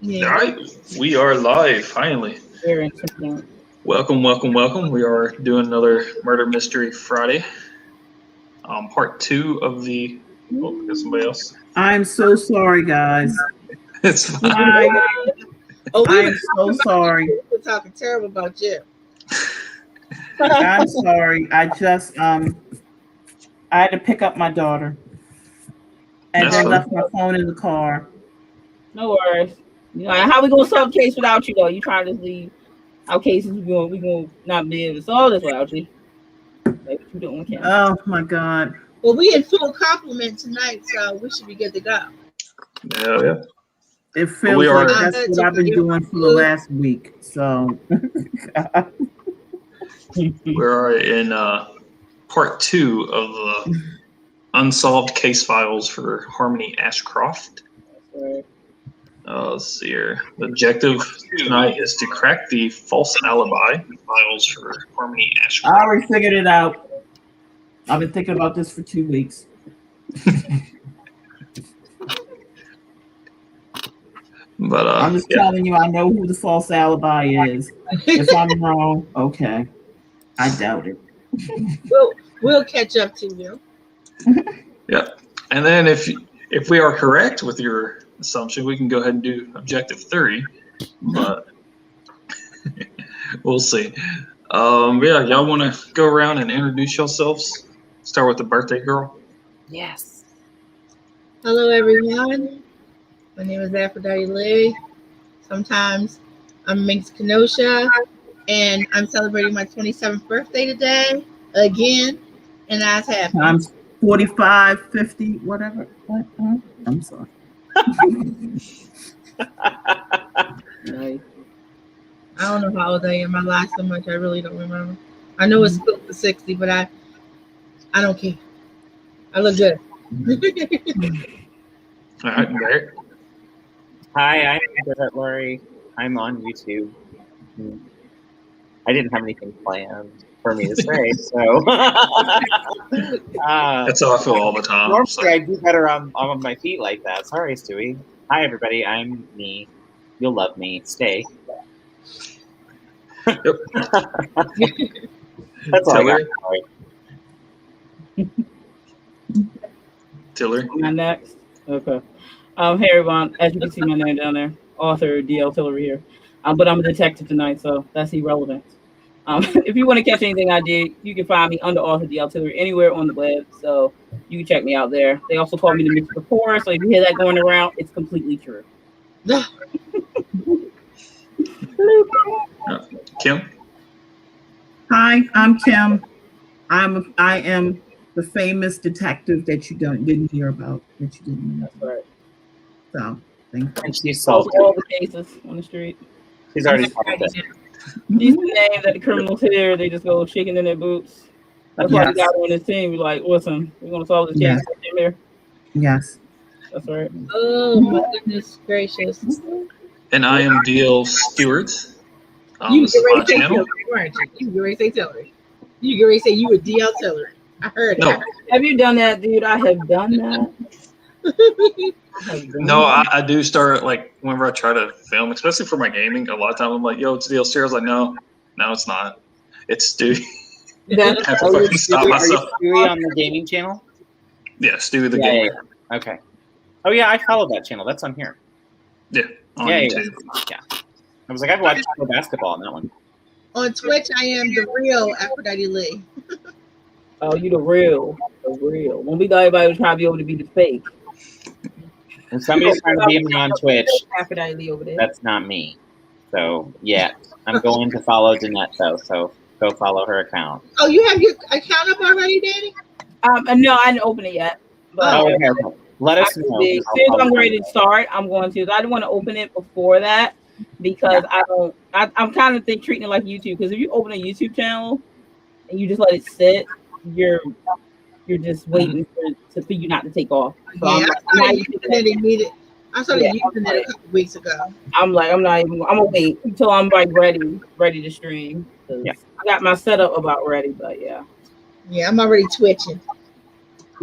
Yeah. All right, we are live finally. Very interesting. Welcome, welcome, welcome. We are doing another Murder Mystery Friday. Part two of the. Oh, got somebody else. I'm so sorry, guys. It's fine. I'm so sorry. We're talking terrible about you. I'm sorry. I just I had to pick up my daughter, and That's then fine. left my phone in the car. No worries. You know, how we gonna solve the case without you though? You trying to leave our cases? We gonna not be able to solve this without you. Like what you doing, Kim? Oh my God. Well, we in full complement tonight, so we should be good to go. Yeah. It feels We are- like that's what I've been doing for the last week. So We are in part two of the Unsolved Case Files for Harmony Ashcroft. Let's see here. The objective tonight is to crack the false alibi files for Harmony I Ashcroft. already figured it out. I've been thinking about this for 2 weeks. But I'm just telling you, I know who the false alibi is. If I'm wrong, okay. I doubt it. We'll catch up to you. Yeah, and then if we are correct with your assumption, we can go ahead and do objective 3, but we'll see. Yeah, y'all want to go around and introduce yourselves? Start with the birthday girl. Yes. Hello, everyone. My name is Aphrodite Lee. Sometimes I'm Minx Kenosha, and I'm celebrating my 27th birthday today again, and that's happening. I'm 45, 50, whatever. What? I'm sorry. Nice. I don't know how old I am. I lie so much, I really don't remember. I know it's close to 60, but I don't care. I look good. All right, Barrett. Hi, I'm Barrett Laurie. I'm on YouTube. I didn't have anything planned for me to say, so That's how I feel all the time. normally So. I do better on my feet like that. Sorry, Stewie. Hi, everybody. I'm me. You'll love me. Stay. Yep. That's all I got. Tiller. Am I next? Okay. Hey everyone. As you can see, my name down there, author DL Tillery here. But I'm a detective tonight, so that's irrelevant. If you want to catch anything I did, you can find me under author DL Tillery anywhere on the web. So you can check me out there. They also call me the Mr. Rapport, so if you hear that going around, it's completely true. Kim. Hi, I'm Kim. I am the famous detective that you didn't hear about. That you didn't know. That's right. So thank you. And she's Solve salty. all the cases on the street. She's already solved it. These are the names that the criminals hear. They just go shaking in their boots. That's why we Yes. got on this team. We're like, listen, we're gonna solve this case. Yes. Right here. Yes. That's right. Oh, my goodness gracious. And I am DL Stewart. You This get is ready my to say channel. Tillery, weren't you? You get ready to say Tillery. You get ready to say you were DL Tillery. I heard No. it. Have you done that, dude? I have done that. No, I do start like whenever I try to film, especially for my gaming. A lot of times I'm like, "Yo, it's DL Stewart." I was like, "No, it's not. It's Stewie." That's I have to Oh, you're fucking stop Stewie, are you myself. Stewie on the gaming channel? Yeah, Stewie the Yeah, gamer. yeah. Okay. Oh yeah, I follow that channel. That's on here. On Yeah. YouTube. I was like, I've watched pro basketball on that one. On Twitch, I am the real Aphrodite Lee. oh, you the real. When we thought everybody was trying to be able to be the fake. And somebody's trying to be me on Twitch. Aphrodite Lee over there. That's not me. So yeah, I'm going to follow Danette though. So go follow her account. Oh, you have your account up already, Danny? No, I didn't open it yet. But Oh, okay. Let us know. as soon as I'm ready to start, I'm going to. I don't want to open it before that because I'm kind of treating it like YouTube. Because if you open a YouTube channel and you just let it sit, you're just waiting for you not to take off. So Yeah, I started using it a couple weeks ago. I'm gonna wait until I'm like ready to stream. Yeah. I got my setup about ready, but yeah. Yeah, I'm already twitching.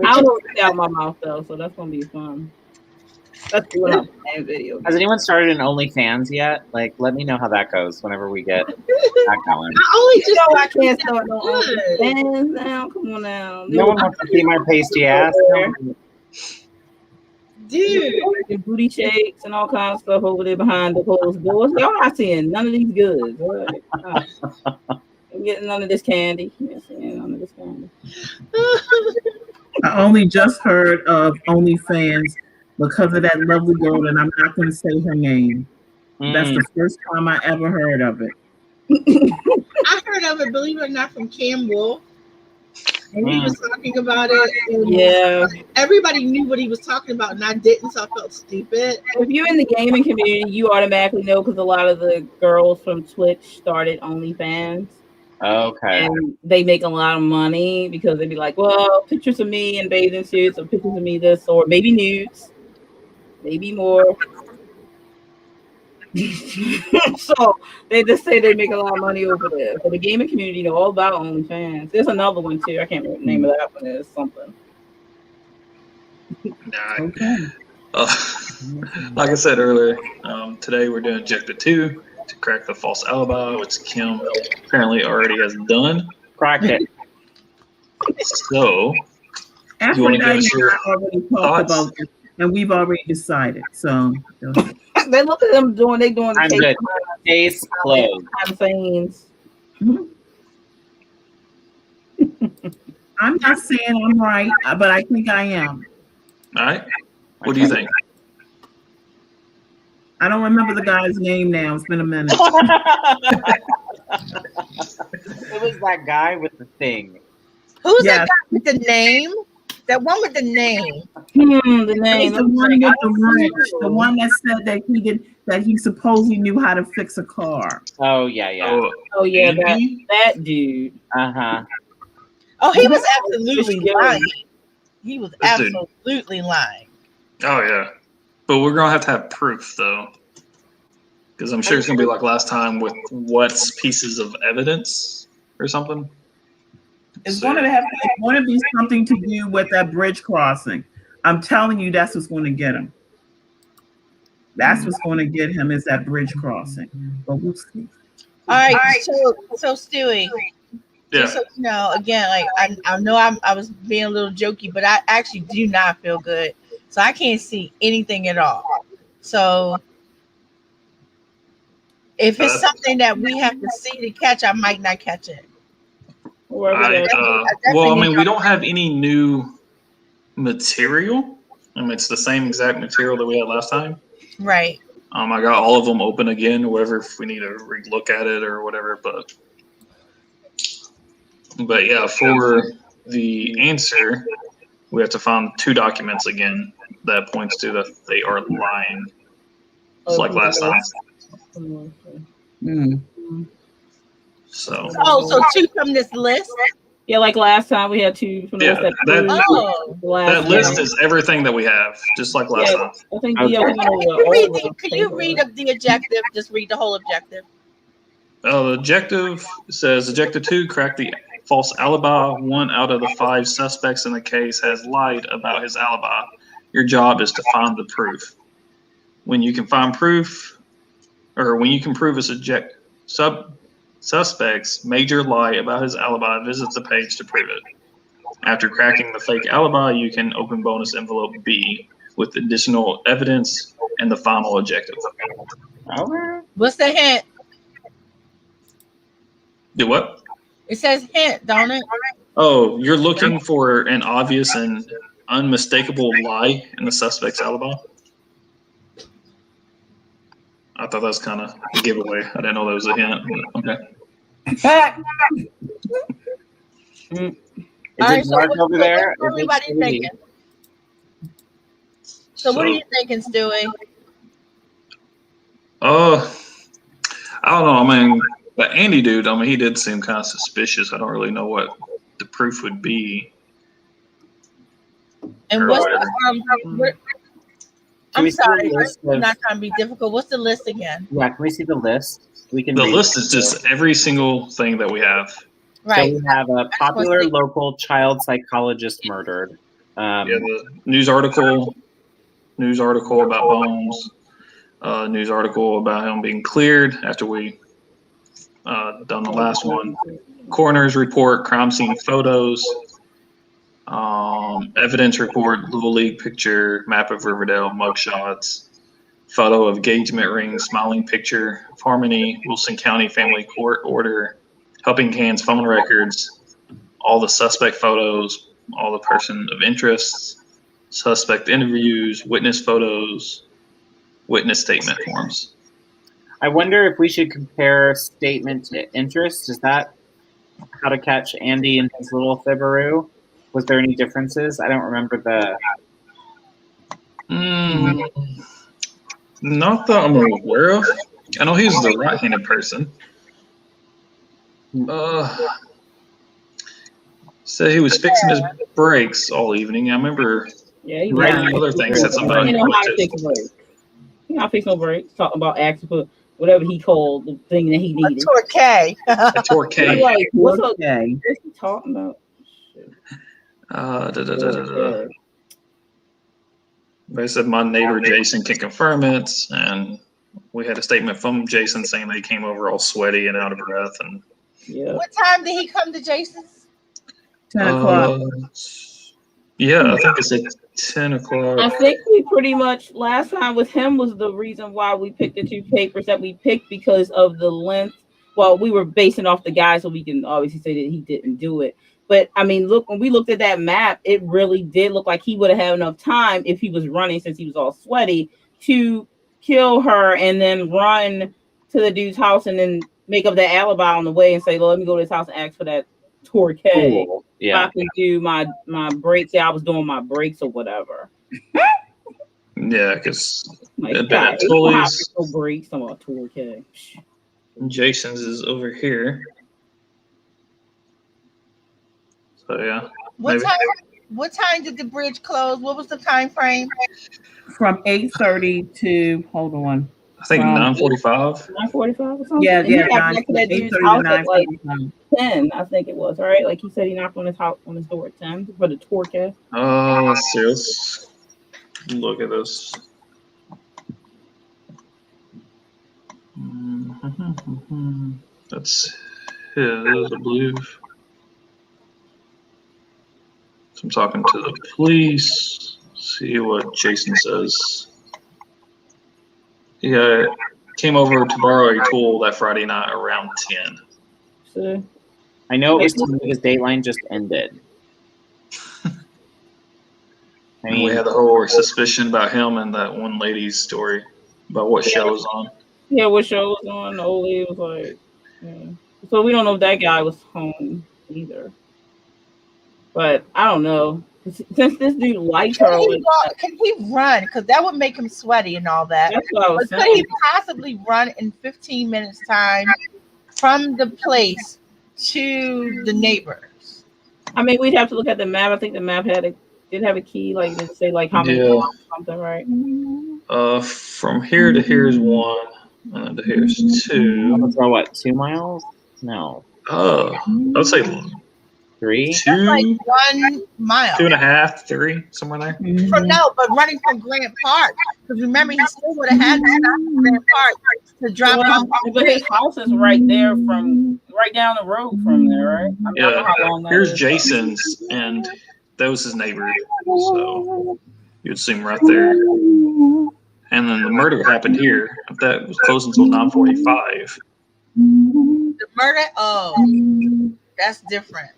I don't know what's out my mouth though, so that's gonna be fun. That's what I'm playing video. Has anyone started an OnlyFans yet? Like, let me know how that goes whenever we get back going. I only You just know I can't start no good. OnlyFans now. Come on now. No one wants to see my pasty ass. Dude. The booty shakes and all kinds of stuff over there behind the closed doors. Y'all not seeing none of these goods. Right? I'm getting none of this candy. I'm seeing none of this candy. I only just heard of OnlyFans because of that lovely girl, and I'm not going to say her name. That's the first time I ever heard of it. I heard of it, believe it or not, from Campbell. And he was talking about it. And Yeah. everybody knew what he was talking about, and I didn't, so I felt stupid. If you're in the gaming community, you automatically know because a lot of the girls from Twitch started OnlyFans. Okay. And they make a lot of money because they'd be like, well, pictures of me in bathing suits or pictures of me this or maybe nudes, maybe more. So they just say they make a lot of money over there. So the gaming community know all about OnlyFans. There's another one too. I can't remember the name of that one. Is something. Okay. Like I said earlier, today we're doing Objective 2 to crack the false alibi, which Kim apparently already has done. Cracked it. So, you want to give us your already talked thoughts? about this, and we've already decided. So, They look at them doing. They doing I'm good. Case closed. Things. I'm not saying I'm right, but I think I am. All right. What do you think? I don't remember the guy's name now. It's been a minute. It was that guy with the thing. Who's Yes. that guy with the name? That one with the name. The name. He's the one with the wrench, the one that said that he supposedly knew how to fix a car. Oh, yeah. Oh yeah, Andy? that dude. Uh-huh. Oh, he was absolutely Really lying. He was This dude. absolutely lying. Oh, yeah. But we're going to have proof, though. Because I'm sure it's going to be like last time with what's pieces of evidence or something. It's going to be something to do with that bridge crossing. I'm telling you, that's what's going to get him. That's what's going to get him is that bridge crossing. But we'll see. All right. So Stewie. Yeah. Just so you know, again, like I know I was being a little jokey, but I actually do not feel good, so I can't see anything at all. So if it's something that we have to see to catch, I might not catch it. Well, I mean, we don't have any new material. I mean, it's the same exact material that we had last time. Right. I got all of them open again, or whatever, if we need to re-look at it or whatever. But yeah, for the answer, we have to find 2 documents again that points to that they are lying. Just like last time. So. Oh, so 2 from this list? Yeah, like last time we had 2 from the list. That list is everything that we have, just like last time. I think Okay. Can you read up the objective? Just read the whole objective. The objective says Objective 2, crack the false alibi. 1 out of the 5 suspects in the case has lied about his alibi. Your job is to find the proof. When you can find proof, or when you can prove a suspect's major lie about his alibi, visit the page to prove it. After cracking the fake alibi, you can open bonus envelope B with additional evidence and the final objective. Okay. What's the hint? Do what? It says hint, don't it? Oh, you're looking for an obvious and unmistakable lie in the suspect's alibi? I thought that was kind of a giveaway. I didn't know that was a hint. But okay. Is it dark over there? What's everybody thinking? So what are you thinking, Stewie? I don't know. I mean, the Andy dude, I mean, he did seem kind of suspicious. I don't really know what the proof would be. And what's the, I'm sorry, I'm not trying to be difficult. What's the list again? Yeah, can we see the list? We can. The list is just every single thing that we have. Right. So we have a popular local child psychologist murdered. Yeah, the news article. news article about Bones, news article about him being cleared after we done the last one, coroner's report, crime scene photos, evidence report, Little League picture, map of Riverdale, mugshots, photo of engagement ring, smiling picture of Harmony, Wilson County Family Court order, Helping Hands phone records, all the suspect photos, all the person of interest, suspect interviews, witness photos, witness statement forms. I wonder if we should compare statement to interest. Is that how to catch Andy and his little fibberoo? Was there any differences? I don't remember the. Not that I'm aware of. I know he's the right-handed person. Said he was fixing his brakes all evening. I remember he reading other things said something about you know how to fix brakes. You know how to fix no brakes. Talking about actually put whatever he called the thing that he needed. A torque. A torque. Like, what's he talking about? They said my neighbor Jason can confirm it, and we had a statement from Jason saying they came over all sweaty and out of breath. And what time did he come to Jason's? 10 o'clock. Yeah, I think it's at 10 o'clock. I think we pretty much last time with him was the reason why we picked the two papers that we picked because of the length. Well, we were basing off the guy, so we can obviously say that he didn't do it. But I mean, look, when we looked at that map, it really did look like he would have had enough time if he was running, since he was all sweaty, to kill her and then run to the dude's house and then make up that alibi on the way and say, well, let me go to his house and ask for that torque. Cool. Yeah. I can do my brakes. Yeah, I was doing my brakes or whatever. Yeah, because brakes, I'm on torque. Jason's is over here. So yeah. What time did the bridge close? What was the time frame? From 8:30 to hold on. I think 9:45. 9:45 or something. Yeah, and he got back to that dude's house at like 10, I think it was, right? Like he said he knocked on his door at 10 for the torque. Let's see. Let's look at this. That's his, I believe. So I'm talking to the police. See what Jason says. Yeah, came over to borrow a tool that Friday night around 10. So, I know it was his Dateline just ended. I mean, we had the whole suspicion about him and that one lady's story about what show was on. Yeah, what show was on? The old lady was like, yeah. So we don't know if that guy was home either. But I don't know. Since this dude liked her, can he run? Because that would make him sweaty and all that. That's what I was saying. Could he possibly run in 15 minutes time from the place to the neighbors? I mean, we'd have to look at the map. I think the map did have a key, like to say like how many miles or something, right? From here to here is 1, and to here's 2. That's about what, 2 miles? No. I would say 3. 2, like 1 mile. 2.5, 3, somewhere there. But running from Grant Park, because remember he still would have had to stop at Grant Park to drop off. But his house is right there, right down the road from there, right? I mean, I don't know how long that here's is. Jason's, and that was his neighbor, so you'd see him right there. And then the murder happened here. That was closed until 9:45. The murder? That's different.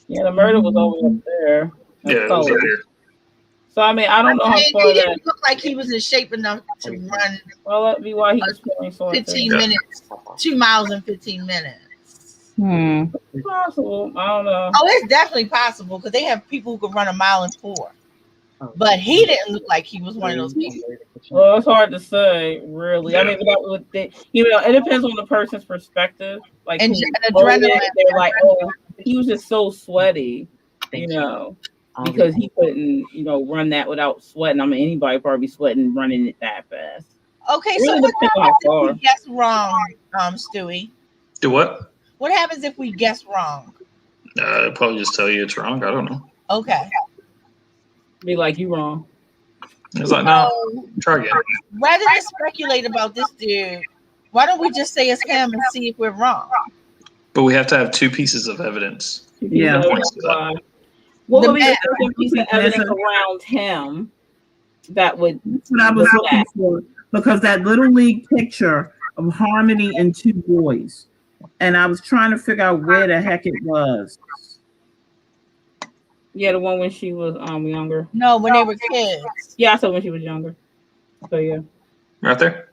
Yeah, the murder was over up there. Yeah, it was up here. So I mean, I don't know how far he didn't look like he was in shape enough to run. Well, that'd be why he was feeling so 15 minutes, 2 miles in 15 minutes. It's possible. I don't know. Oh, it's definitely possible because they have people who can run 1 mile in 4. But he didn't look like he was one of those people. Well, it's hard to say, really. I mean, it depends on the person's perspective. Like, and adrenaline. They're like, oh, he was just so sweaty, because he couldn't, run that without sweating. I mean, anybody probably sweating running it that fast. Okay, so what happens if we guess wrong, Stewie? Do what? What happens if we guess wrong? I'll probably just tell you it's wrong. I don't know. Okay. Be like, you wrong. It's like, no, So, try again. rather than speculate about this dude, why don't we just say it's him and see if we're wrong? But we have to have 2 pieces of evidence. Yeah. Points to that. Why? What The would be the map. second piece of evidence around him that would? That's what I was looking for, because that little league picture of Harmony and 2 boys, and I was trying to figure out where the heck it was. Yeah, the one when she was younger. No, when they were kids. Yeah, I saw when she was younger. So yeah. Right there?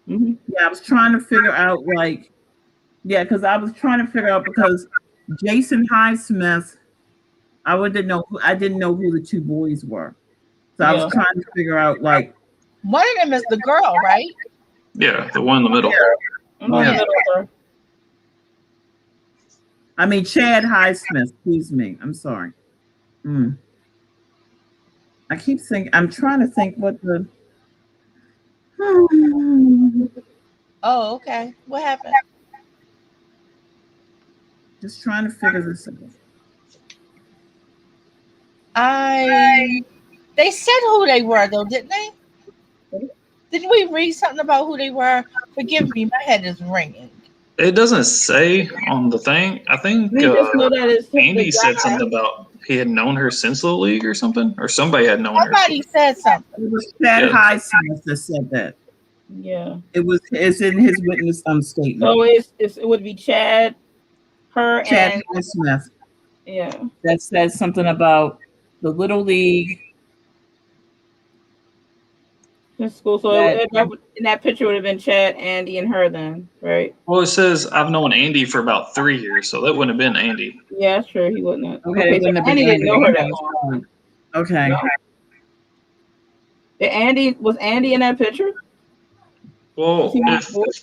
Mm-hmm. Yeah, I was trying to figure out, like, yeah, because I was trying to figure out, because Jason Highsmith, I didn't know who the 2 boys were. So I was trying to figure out, like, one of them is the girl, right? Yeah, the one in the middle. Yeah. I mean, Chad Highsmith, excuse me. I'm sorry. I keep thinking, I'm trying to think what the. Oh, okay. What happened? Just trying to figure this out. They said who they were, though, didn't they? Didn't we read something about who they were? Forgive me, my head is ringing. It doesn't say on the thing. I think We just know that it's Andy said something about he had known her since the league or something, or somebody had known Somebody said something. It was Chad Highsmith that said that. Yeah. It's in his witness statement. So it would be Chad, her, Chad and Highsmith. yeah. That says something about the little league. That's cool. So in that picture would have been Chad, Andy, and her then, right? Well, it says I've known Andy for about 3 years, so that wouldn't have been Andy. Yeah, sure. He wouldn't have. Okay, So Andy didn't know her that long. Okay. No. Was Andy in that picture? Well,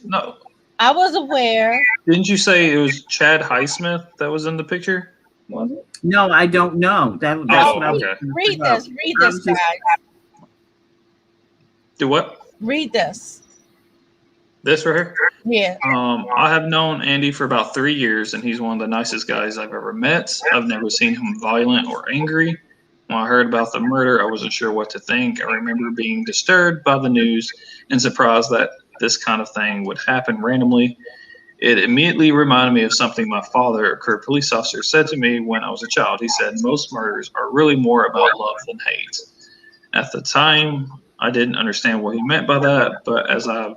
no. I was aware. Didn't you say it was Chad Highsmith that was in the picture? Was it? No, I don't know. That's what I was. Okay. Read this, guys. Do what? Read this. This right here? Yeah. I have known Andy for about 3 years, and he's one of the nicest guys I've ever met. I've never seen him violent or angry. When I heard about the murder, I wasn't sure what to think. I remember being disturbed by the news and surprised that this kind of thing would happen randomly. It immediately reminded me of something my father, a career police officer, said to me when I was a child. He said, most murders are really more about love than hate. At the time, I didn't understand what he meant by that, but as I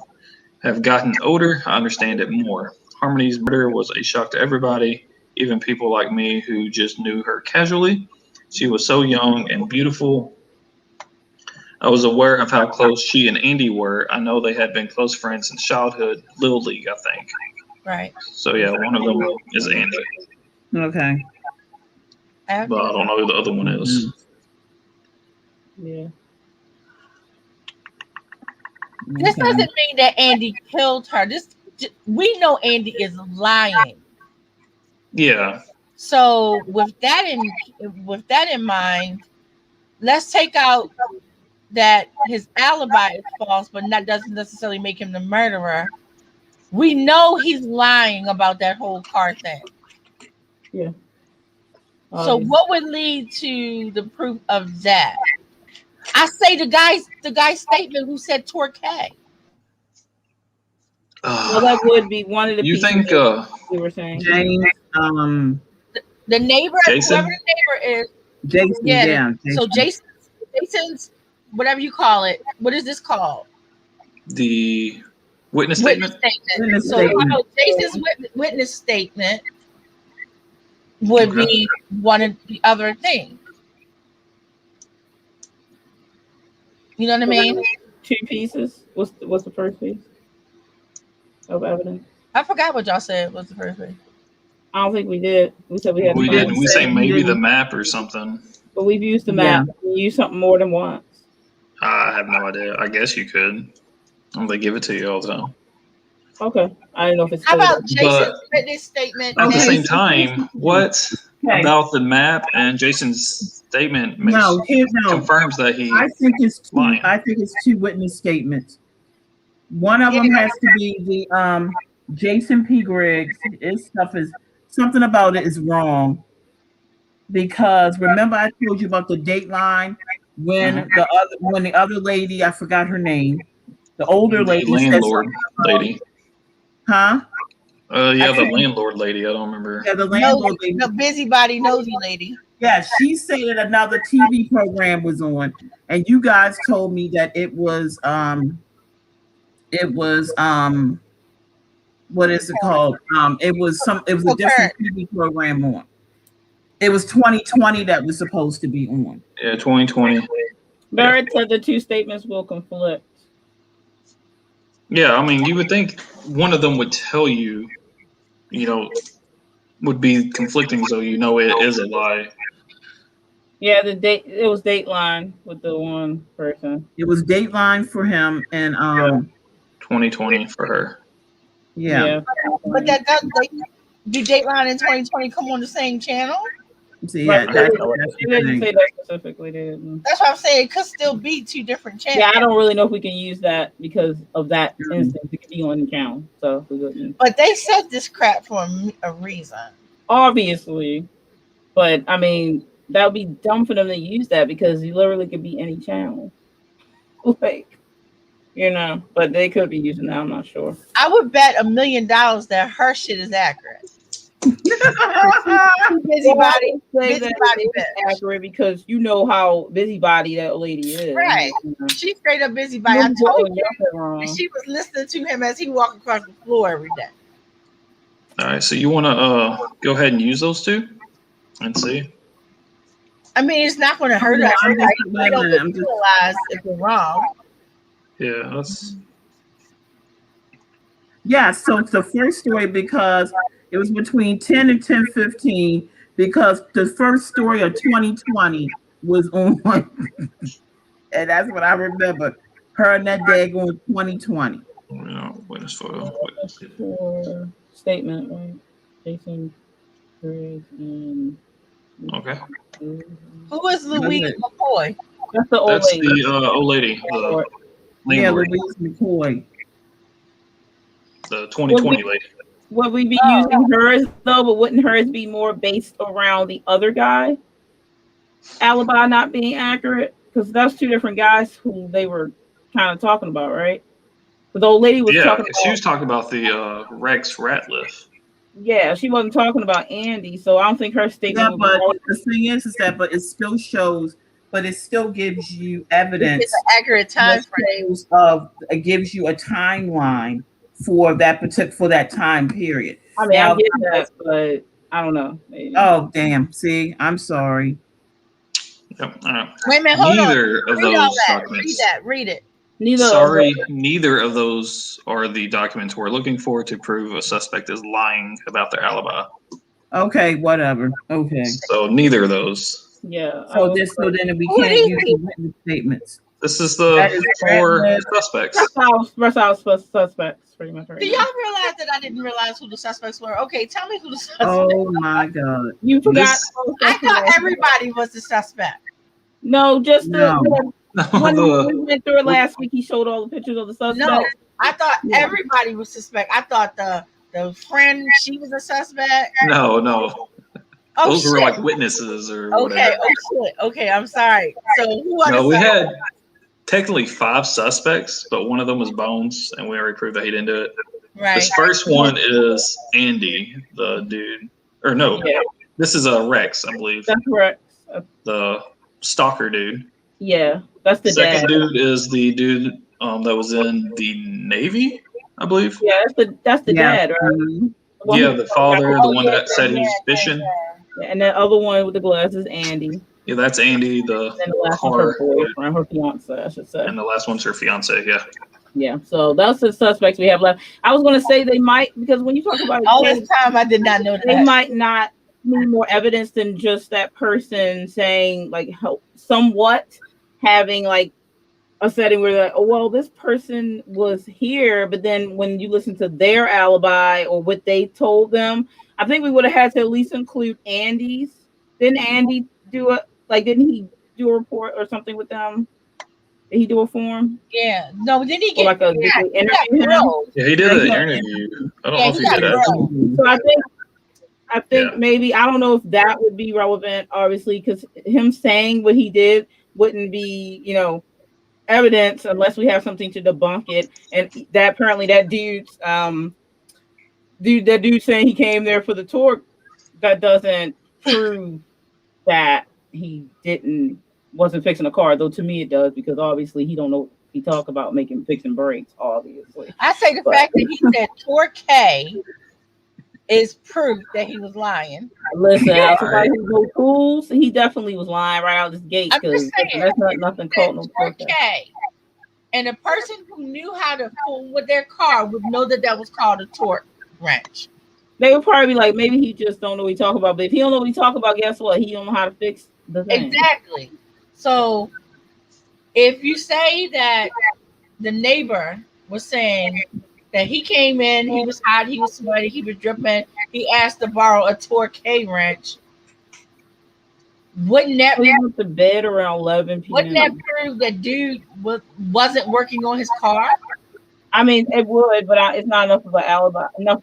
have gotten older, I understand it more. Harmony's murder was a shock to everybody, even people like me who just knew her casually. She was so young and beautiful. I was aware of how close she and Andy were. I know they had been close friends since childhood, Little League, I think. Right. So, yeah, one of them is Andy. Okay. But I don't know who the other one is. Yeah. This doesn't mean that Andy killed her. We know Andy is lying. Yeah. So with that in mind, let's take out that his alibi is false, but that doesn't necessarily make him the murderer. We know he's lying about that whole car thing. Yeah. So what would lead to the proof of that? I say the guy's statement who said Torquay. Well, that would be one of the You pieces think we were saying. James, the neighbor, Jason? whoever the neighbor is. Jason, yeah. So Jason's whatever you call it. What is this called? The witness statement? Witness So statement. Jason's witness statement would be one of the other things. You know what I mean? 2 pieces. What's the first piece of evidence? I forgot what y'all said was the first piece. I don't think we did. We said we had. We didn't. We say maybe the map or something. But we've used the map. Yeah. We used something more than once. I have no idea. I guess you could. They give it to you all the time. Okay. I don't know if it's. How about Jason's witness statement? At the same time, what about the map and Jason's statement confirms that he? I think it's 2 witness statements. One of them has to be the Jason P. Griggs. His stuff is something about it is wrong, because remember I told you about the Dateline when the other lady, I forgot her name, the older The lady landlord said, lady. huh? Yeah, the landlord lady. I don't remember. Yeah, the landlord lady. The busybody nosy lady. Yeah, she said that another TV program was on, and you guys told me that it was what is it called? It was a different TV program on. It was 2020 that was supposed to be on. Yeah, 2020. Barrett said the two statements will conflict. Yeah, I mean, you would think one of them would tell you, would be conflicting, so it is a lie. Yeah, it was Dateline with the one person. It was Dateline for him and 2020 for her. Yeah. But that do Dateline in 2020 come on the same channel? See, yeah, they didn't say that specifically. That's what I'm saying. It could still be two different channels. Yeah, I don't really know if we can use that because of that instance. It could be on the channel, so we wouldn't. But they said this crap for a reason. Obviously, but I mean that would be dumb for them to use that because you literally could be any channel, but they could be using that. I'm not sure. I would bet $1 million that her shit is accurate. Busybody accurate because you know how busybody that lady is. Right. She's straight up busybody. I told you. And she was listening to him as he walked across the floor every day. All right, so you want to go ahead and use those two and see? I mean, it's not going to hurt us. I don't realize if we're wrong. Yeah, that's. Yeah, so it's the first story because it was between 10 and 10:15 because the first story of 2020 was on, and that's what I remember. Her and that day going 2020. Witness for statement, right? Jason Perez and. Okay. Who is Louise McCoy? That's the old lady. That's the old lady. Louise McCoy. The 2020 lady. Would we be using hers though? But wouldn't hers be more based around the other guy? Alibi not being accurate? Because that's two different guys who they were kind of talking about, right? But the old lady was talking about. She was talking about the Rex Ratliff. Yeah, she wasn't talking about Andy, so I don't think her statement. Yeah, but the thing is that it still shows, but it still gives you evidence. It's an accurate time frame. It gives you a timeline for that time period. I mean, I get that, but I don't know. Maybe. Oh, damn! See, I'm sorry. Yep. Wait a minute, hold neither on. Of those documents. Read it. Neither of those are the documents we're looking for to prove a suspect is lying about their alibi. Okay, whatever. Okay. So neither of those. Yeah. So then we can't use the witness statements. This is the four suspects. That's our suspects, pretty much. Right. Do y'all realize that I didn't realize who the suspects were? Okay, tell me who the suspects were. Oh my God. You forgot. I thought everybody was the suspect. No, just when we went through it last week, he showed all the pictures of the suspects. No, I thought everybody was suspect. I thought the friend, she was a suspect. No. Oh, those were like witnesses or whatever. Okay, I'm sorry. So who are we had technically 5 suspects, but one of them was Bones, and we already proved that he didn't do it. Right. This first one is Andy, the dude. Or no, this is Rex, I believe. That's Rex. The stalker dude. Yeah, that's the second dad. dude is the dude that was in the Navy, I believe. Yeah, that's the dad, right? Yeah, the father, the one that said he was fishing. And the other one with the glasses, Andy. Yeah, that's Andy, the car. Her fiance, I should say. And the last one's her fiance, yeah. Yeah, so that's the suspects we have left. I was going to say they might, because when you talk about all this time, I did not know that. They might not need more evidence than just that person saying, like, somewhat having, like, a setting where, like, oh, well, this person was here, but then when you listen to their alibi or what they told them, I think we would have had to at least include Andy's. Didn't Andy didn't he do a report or something with them? Did he do a form? Yeah. No, didn't he get like a interview? Yeah, he did an interview. I don't know if he did that. So I think maybe, I don't know if that would be relevant, obviously, because him saying what he did wouldn't be, evidence unless we have something to debunk it. And that apparently that dude saying he came there for the tour, that doesn't prove that he wasn't fixing a car, though to me it does, because obviously he don't know, he talk about fixing brakes, obviously. I say the fact that he said tour K is proof that he was lying. Listen, somebody who knows tools, he definitely was lying right out this gate, because that's not nothing called no tour K. And a person who knew how to fool with their car would know that was called a torque wrench. They would probably be like, maybe he just don't know what he talk about. But if he don't know what he talk about, guess what? He don't know how to fix the thing. Exactly. So if you say that the neighbor was saying that he came in, he was hot, he was sweaty, he was dripping, he asked to borrow a torque K wrench, wouldn't that he went to bed around 11 p.m.? Wouldn't that prove that dude wasn't working on his car? I mean, it would, but it's not enough of an alibi, enough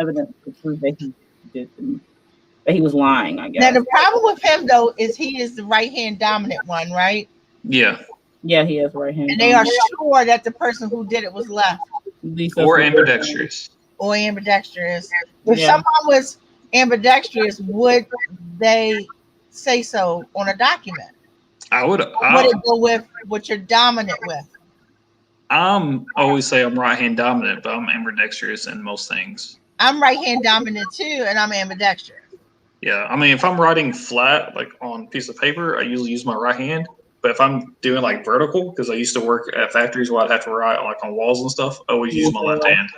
evidence to prove that he did, that he was lying, I guess. Now the problem with him though is he is the right hand dominant one, right? Yeah. Yeah, he is right hand. And they are sure that the person who did it was left. Or ambidextrous. Or ambidextrous. If someone was ambidextrous, would they say so on a document? Would it go with what you're dominant with? I'm always say I'm right hand dominant, but I'm ambidextrous in most things. I'm right hand dominant too, and I'm ambidextrous. Yeah, I mean, if I'm writing flat, like on a piece of paper, I usually use my right hand. But if I'm doing like vertical, because I used to work at factories where I'd have to write like on walls and stuff, I always use my left hand.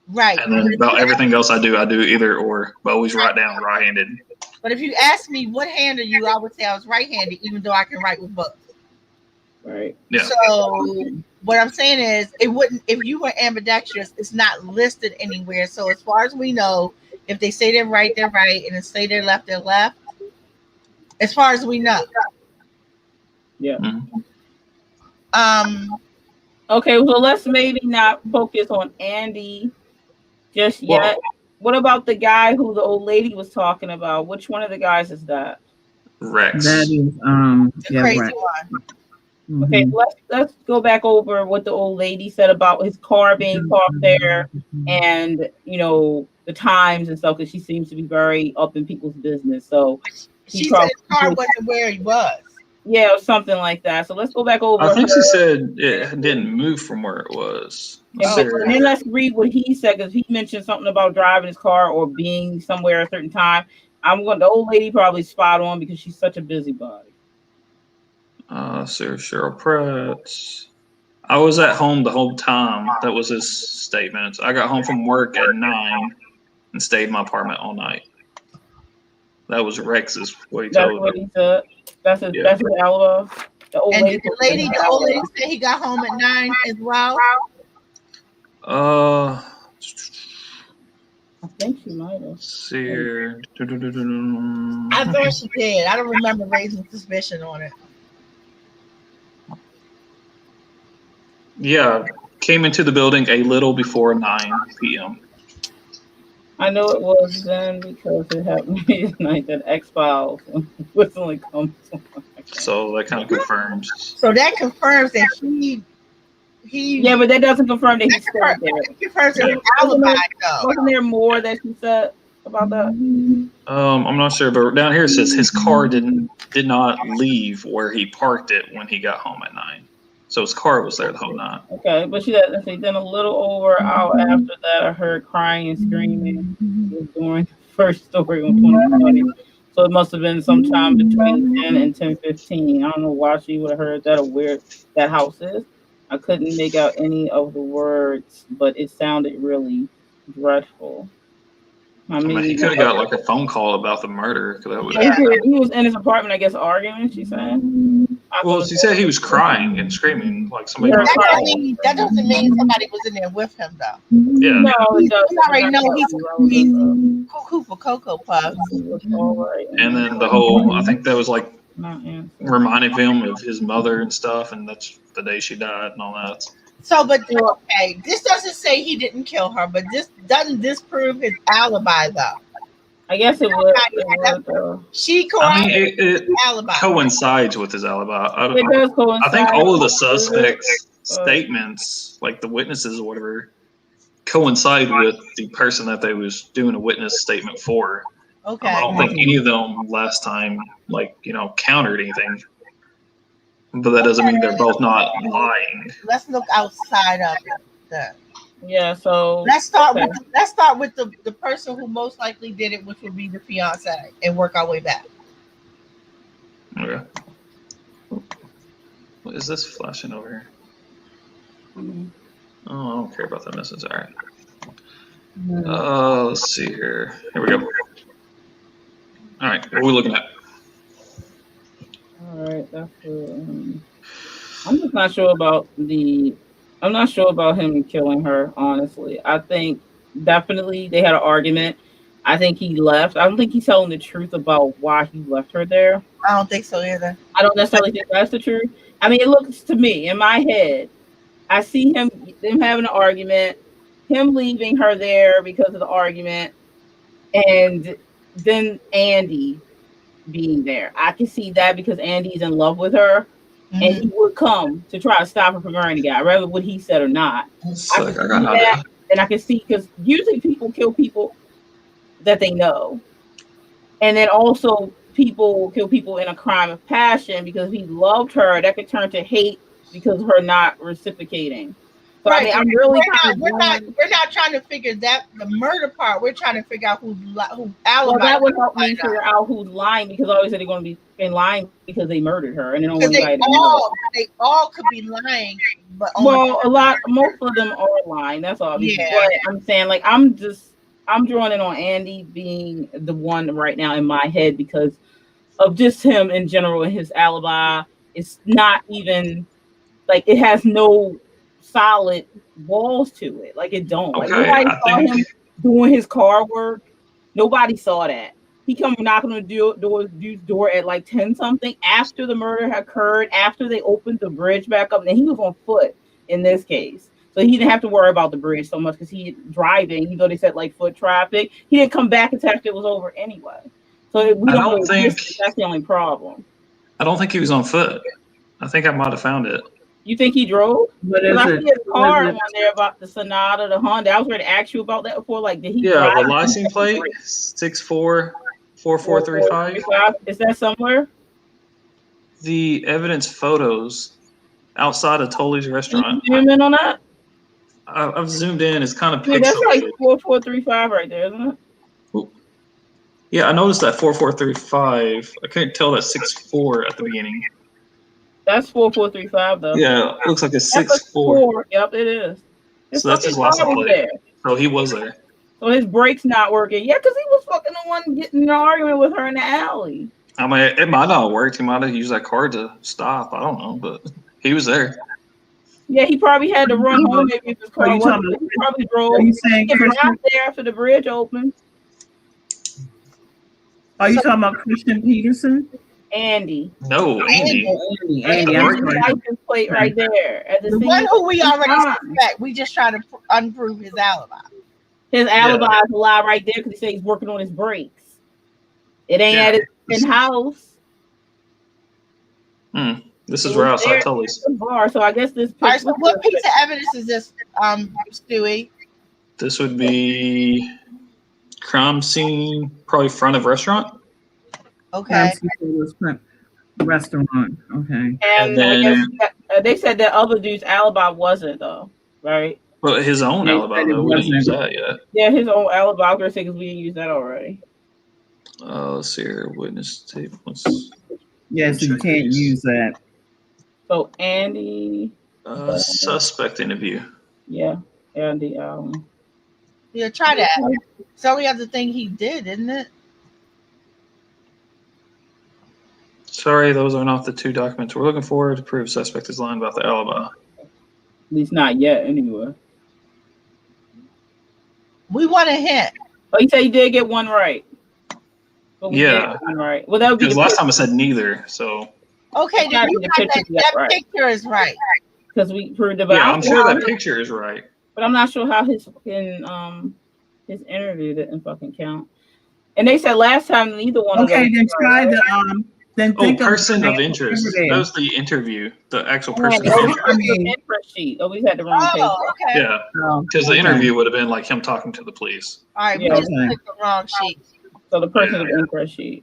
Right. And then about everything else I do either or, but always write down right-handed. But if you ask me what hand are you, I would say I was right-handed, even though I can write with both. Right. Yeah. So what I'm saying is, it wouldn't, if you were ambidextrous, it's not listed anywhere. So as far as we know, if they say they're right, and if say they're left, as far as we know. Yeah. Mm-hmm. Okay, so let's maybe not focus on Andy just yet. What about the guy who the old lady was talking about? Which one of the guys is that? Rex. That is the crazy Rex. one. Mm-hmm. Okay, let's go back over what the old lady said about his car being parked there, and the times and stuff, because she seems to be very up in people's business. So she said his car wasn't where he was. Yeah, or something like that. So let's go back over. I think she said it didn't move from where it was. And then let's read what he said, because he mentioned something about driving his car or being somewhere at a certain time. The old lady probably spot on because she's such a busybody. Sarah Cheryl Pratt. I was at home the whole time. That was his statement. I got home from work at 9 and stayed in my apartment all night. That was Rex's what he told me. What he said. That's his alibi. The old lady said he got home at 9 as well. I think she might have. See here. I thought she did. I don't remember raising suspicion on it. Yeah, came into the building a little before 9 p.m. I know it was then because it happened tonight that X-Files whistling comes on. So that kind of confirms. So that confirms that he. Yeah, but that doesn't confirm that he said that. It confirms that he alibi, though. Wasn't there more that she said about that? I'm not sure, but down here it says his car did not leave where he parked it when he got home at 9. So his car was there the whole night. Okay, but she said then a little over an hour after that, I heard crying and screaming during the first story on 2020. So it must have been sometime between 10 and 10:15. I don't know why she would have heard that or where that house is. I couldn't make out any of the words, but it sounded really dreadful. I mean, he could have got like a phone call about the murder. He was in his apartment, I guess, arguing, she said. Well, she said he was crying and screaming like somebody. That doesn't mean somebody was in there with him, though. Yeah. No, it doesn't. You already know he's cuckoo for Cocoa Puffs. And then the whole, I think that was like reminding him of his mother and stuff, and that's the day she died and all that. So, but okay, this doesn't say he didn't kill her, but doesn't this prove his alibi, though? I guess it would. She I mean, corroborated it alibi. coincides with his alibi. It does coincide. I think all of the suspects' but- statements, like the witnesses or whatever, coincide with the person that they was doing a witness statement for. Okay. I don't think any of them last time, countered anything. But that doesn't mean they're both not lying. Let's look outside of that. Yeah, so Let's start with the person who most likely did it, which would be the fiance, and work our way back. Okay. What is this flashing over here? Oh, I don't care about that message. All right. Let's see here. Here we go. All right, what are we looking at? all right, that's good. I'm just not sure about I'm not sure about him killing her, honestly. I think definitely they had an argument. I think he left. I don't think he's telling the truth about why he left her there. I don't think so either. I don't necessarily think that's the truth. I mean, it looks to me, in my head, I see them having an argument, him leaving her there because of the argument, and then Andy being there. I can see that because Andy's in love with her, and he would come to try to stop her from marrying the guy, whether what he said or not. I can see that, and I can see, because usually people kill people that they know, and then also people kill people in a crime of passion because he loved her. That could turn to hate because of her not reciprocating. So right. I mean, I'm really we're not trying to figure that the murder part. We're trying to figure out who alibi. Well, that would help me figure out who's lying, because I always said they're going to be in lying because they murdered her, and then they all could be lying, but most of them are lying. That's all. Yeah. But I'm saying, like, I'm drawing in on Andy being the one right now in my head because of just him in general and his alibi. It's not even like it has no solid walls to it. Like, it don't. Like, nobody saw him doing his car work. Nobody saw that. He come knocking on the dude's door at like 10 something after the murder had occurred, after they opened the bridge back up, and he was on foot in this case. So he didn't have to worry about the bridge so much because he driving, even though they said like foot traffic. He didn't come back until after it was over anyway. So we don't think that's the only problem. I don't think he was on foot. I think I might have found it. You think he drove? What is I see his car on there about the Sonata, the Honda. I was ready to ask you about that before. Like, did he drive? The license plate 644435. Is that somewhere? The evidence photos outside of Tully's restaurant. You zoom in on that? I've zoomed in. It's kind of pixelated. That's like 4435 right there, isn't it? Yeah, I noticed that 4435. I couldn't tell that 64 at the beginning. That's 4435 though. Yeah, it looks like a 64. Yep, it is. So that's his license plate. So he was there. So his brake's not working. Yeah, because he was fucking the one getting in an argument with her in the alley. I mean, it might not have worked. He might have used that car to stop. I don't know, but he was there. Yeah, he probably had to run home. Maybe if his car wasn't. He probably drove. Are you saying out there after the bridge opened? Are you talking about Christian Peterson? Andy. No, Andy. Andy. License plate right there. At the one who we already suspect. We just try to unprove his alibi. His alibi is a lie right there because he said he's working on his brakes. It ain't at his house. This is right outside Tully's. Bar, so I guess this. All right, so what piece of evidence is this, Stewie? This would be crime scene, probably front of restaurant. Okay. Restaurant. Okay. And then, they said that other dude's alibi wasn't though, right? Well, his own alibi though. We didn't use that yet. Yeah, his own alibi. I was gonna say because we didn't use that already. Let's see here. Witness tape. Yes, you can't use that. So Andy. Suspect interview. Yeah, Andy. Yeah, try that. It's the only other thing he did, isn't it? Sorry, those are not the two documents we're looking for to prove suspect is lying about the alibi. At least not yet, anyway. We want a hint. Oh, you said you did get one right. Yeah. One right. Well, that would be because last time I said neither, so. Okay, then you got that picture is right. Because we proved it. Yeah, I'm sure that picture is right. But I'm not sure how his fucking his interview didn't fucking count. And they said last time neither one of them. Okay, then try the then think person of of interest. That Riverdale. was the interview, the actual Right, person of oh, interest. I mean, interest sheet. Oh, we had the wrong page. Oh, okay. Yeah, because the interview would have been like him talking to the police. All right, we Yeah. just clicked the wrong sheet. So the person Yeah. of interest sheet.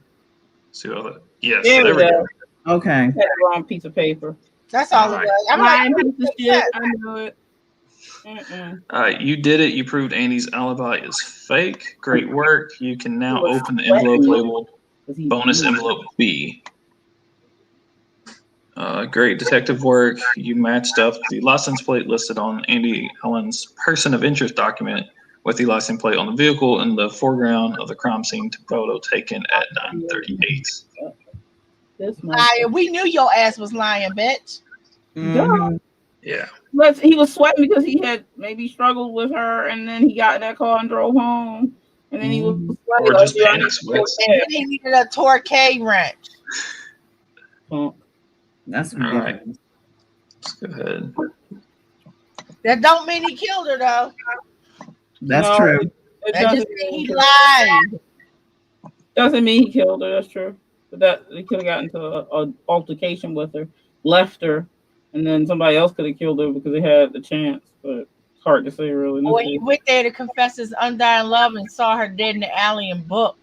See all that? Yes, There we go. Okay. We had the wrong piece of paper. That's all Alright. it was. I'm Lying like, piece of shit. I knew it. Mm-mm. All right, you did it. You proved Andy's alibi is fake. Great work. You can now He was open the envelope sweating. labeled 'Cause he- bonus envelope B. Great detective work. You matched up the license plate listed on Andy Allen's person of interest document with the license plate on the vehicle in the foreground of the crime scene photo taken at 9:38. This much. lying. We knew your ass was lying, bitch. Mhm. Yeah. But he was sweating because he had maybe struggled with her, and then he got in that car and drove home, and then he was sweating. Or just panic sweats. And then he needed a torque wrench. That's All ridiculous. right. Let's go ahead. That don't mean he killed her though. That's No, true. It That doesn't just mean mean he lied. Doesn't mean he killed her. That's true. But that he could have gotten into an altercation with her, left her, and then somebody else could have killed her because they had the chance. But it's hard to say, really. Or he went there to confess his undying love and saw her dead in the alley and book.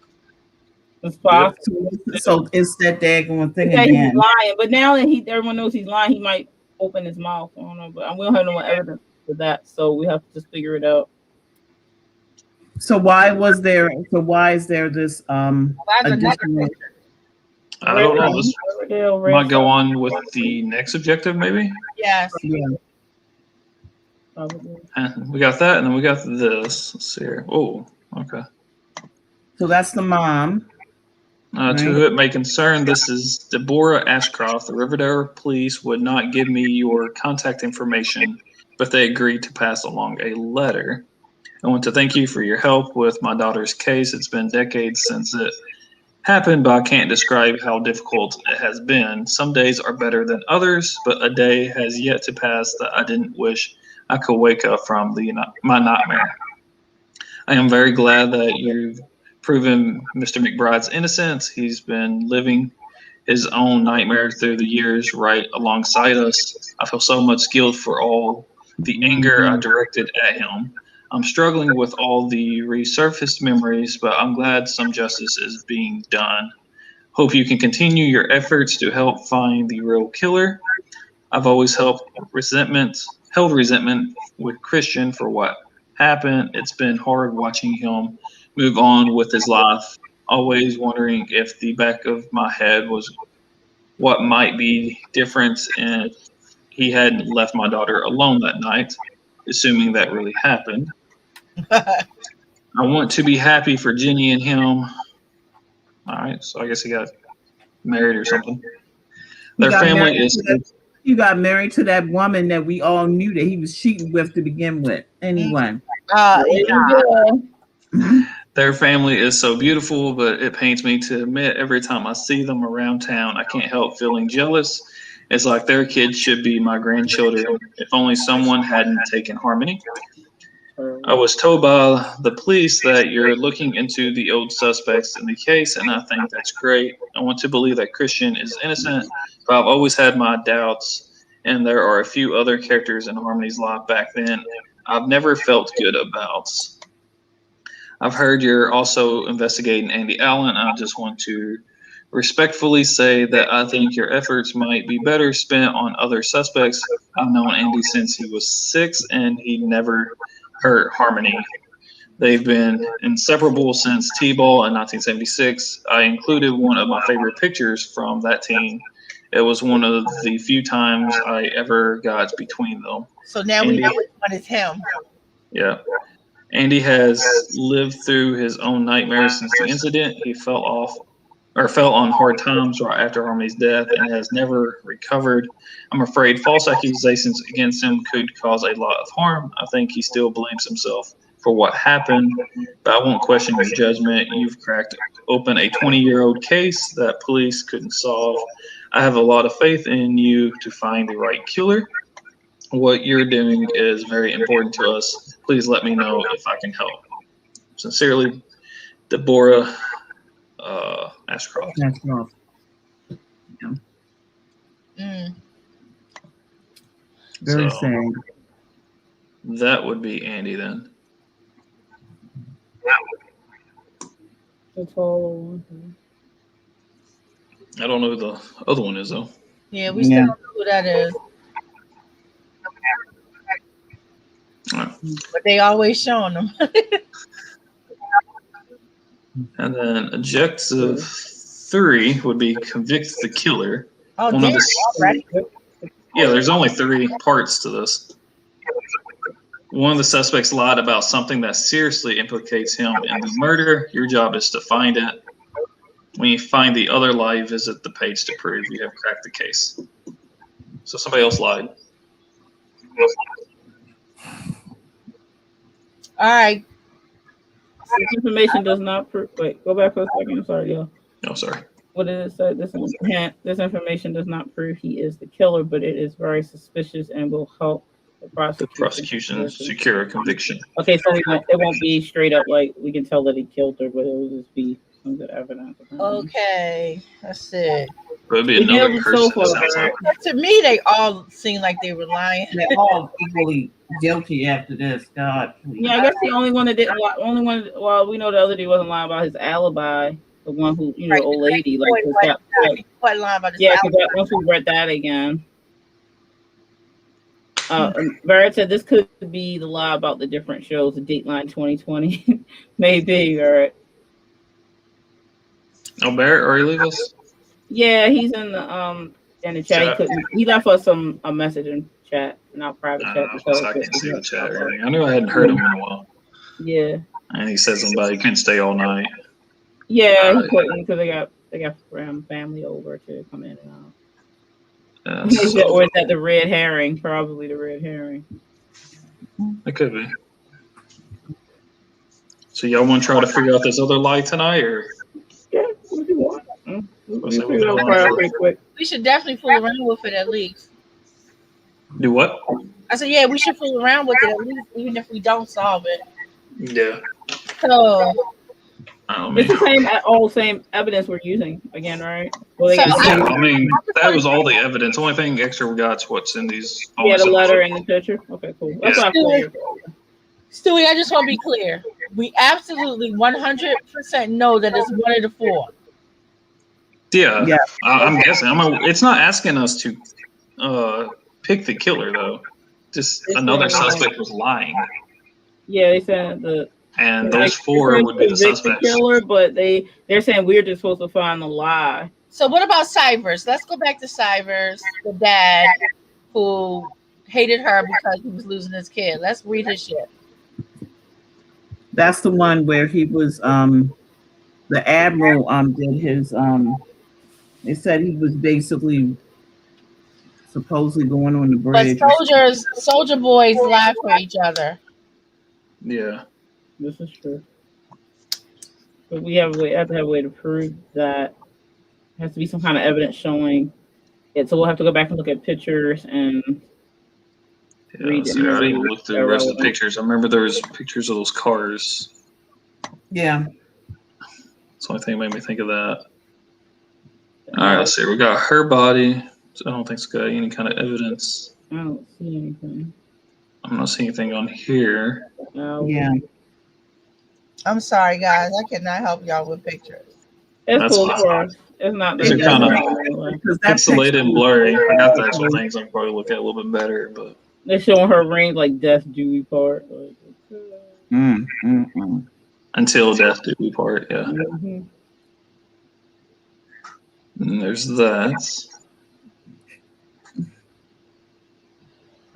It's possible. So it's that daggone thing Yeah, he's again. lying. But now that everyone knows he's lying, he might open his mouth. I don't know, but we don't have no evidence for that, so we have to just figure it out. So why is there this Why is another additional? picture? I don't know. This Riverdale, might go on with the next objective, maybe. Yes. Yeah. Probably. We got that, and then we got this. Let's see here. Oh, okay. So that's the mom. To who it may concern, this is Deborah Ashcroft. The Riverdale police would not give me your contact information, but they agreed to pass along a letter. I want to thank you for your help with my daughter's case. It's been decades since it happened, but I can't describe how difficult it has been. Some days are better than others, but a day has yet to pass that I didn't wish I could wake up from my nightmare. I am very glad that you've proven Mr. McBride's innocence. He's been living his own nightmare through the years right alongside us. I feel so much guilt for all the anger I directed at him. I'm struggling with all the resurfaced memories, but I'm glad some justice is being done. Hope you can continue your efforts to help find the real killer. I've always held resentment with Christian for what happened. It's been hard watching him move on with his life, always wondering if the back of my head was what might be different and he hadn't left my daughter alone that night, assuming that really happened. I want to be happy for Jenny and him. All right, so I guess he got married or something. Their family is... You got married to that woman that we all knew that he was cheating with to begin with. Anyway. Their family is so beautiful, but it pains me to admit every time I see them around town, I can't help feeling jealous. It's like their kids should be my grandchildren. If only someone hadn't taken Harmony. I was told by the police that you're looking into the old suspects in the case, and I think that's great. I want to believe that Christian is innocent, but I've always had my doubts, and there are a few other characters in Harmony's life back then I've never felt good about. I've heard you're also investigating Andy Allen. I just want to respectfully say that I think your efforts might be better spent on other suspects. I've known Andy since he was 6, and he never hurt Harmony. They've been inseparable since T-ball in 1976. I included one of my favorite pictures from that team. It was one of the few times I ever got between them. So now we know which one is him. Yeah. Andy has lived through his own nightmares since the incident. He fell on hard times right after Harmony's death and has never recovered. I'm afraid false accusations against him could cause a lot of harm. I think he still blames himself for what happened, but I won't question your judgment. You've cracked open a 20-year-old case that police couldn't solve. I have a lot of faith in you to find the right killer. What you're doing is very important to us. Please let me know if I can help. Sincerely, Deborah Ashcroft. Ashcroft. Very sad. That would be Andy then. That's all. I don't know who the other one is though. Yeah, we still don't know who that is. Right. But they always showing them. And then objective 3 would be convict the killer. Oh, damn, already? Yeah, there's only 3 parts to this. One of the suspects lied about something that seriously implicates him in the murder. Your job is to find it. When you find the other lie, visit the page to prove you have cracked the case. So somebody else lied. All right. This information does not prove. Wait, go back for a second. I'm sorry, y'all. No, sorry. What did it say? This information does not prove he is the killer, but it is very suspicious and will help the prosecution secure a conviction. Okay, so it won't be straight up like we can tell that he killed her, but it will just be some good evidence. Okay, that's it. But it'd be another person. To me, they all seem like they were lying. They're all equally guilty after this. God, please. Yeah, I guess the only one that didn't lie, well, we know the other dude wasn't lying about his alibi. The one who, the old lady, lying about his yeah, because once we read that again. Barrett said this could be the lie about the different shows, the Dateline 2020. Maybe, Barrett. Oh, Barrett, are you leave us? Yeah, he's in the chat. He left us a message in chat, not private chat. I can't see the chat or anything. I knew I hadn't heard him in a while. Yeah. And he said something about he couldn't stay all night. Yeah, he couldn't because they got family over to come in and out. Or is that the red herring? Probably the red herring. It could be. So y'all want to try to figure out this other lie tonight, or? Yeah, if you want. We should definitely fool around with it at least. Do what? I said, yeah, we should fool around with it at least, even if we don't solve it. Yeah. So. It's the same evidence we're using again, right? Well, that was all the evidence. The only thing extra we got is what's in these. Yeah, the letter and the picture. Okay, cool. That's what Stewie, I just want to be clear. We absolutely 100% know that it's one of the 4. Yeah. I'm guessing. It's not asking us to pick the killer though. Just another suspect was lying. Yeah, they said and those 4 would be the suspects. Killer, but they're saying we're just supposed to find the lie. So what about Cybers? Let's go back to Cybers, the dad who hated her because he was losing his kid. Let's read his shit. That's the one where he was the admiral did his they said he was basically supposedly going on the bridge. But soldier boys lie for each other. Yeah. This is true. But we have to have a way to prove that. There has to be some kind of evidence showing it. So we'll have to go back and look at pictures and read it. I didn't even look through the rest of the pictures. I remember there was pictures of those cars. Yeah. That's the only thing that made me think of that. All right, let's see. We got her body. So I don't think it's got any kind of evidence. I don't see anything. I'm not seeing anything on here. Yeah. I'm sorry, guys. I cannot help y'all with pictures. It's cool for us. It's not. These are kind of pixelated and blurry. I got the actual things I can probably look at a little bit better, but they're showing her rings like Death Do We Part. Until Death Do We Part, yeah. Mm-hmm. And there's that.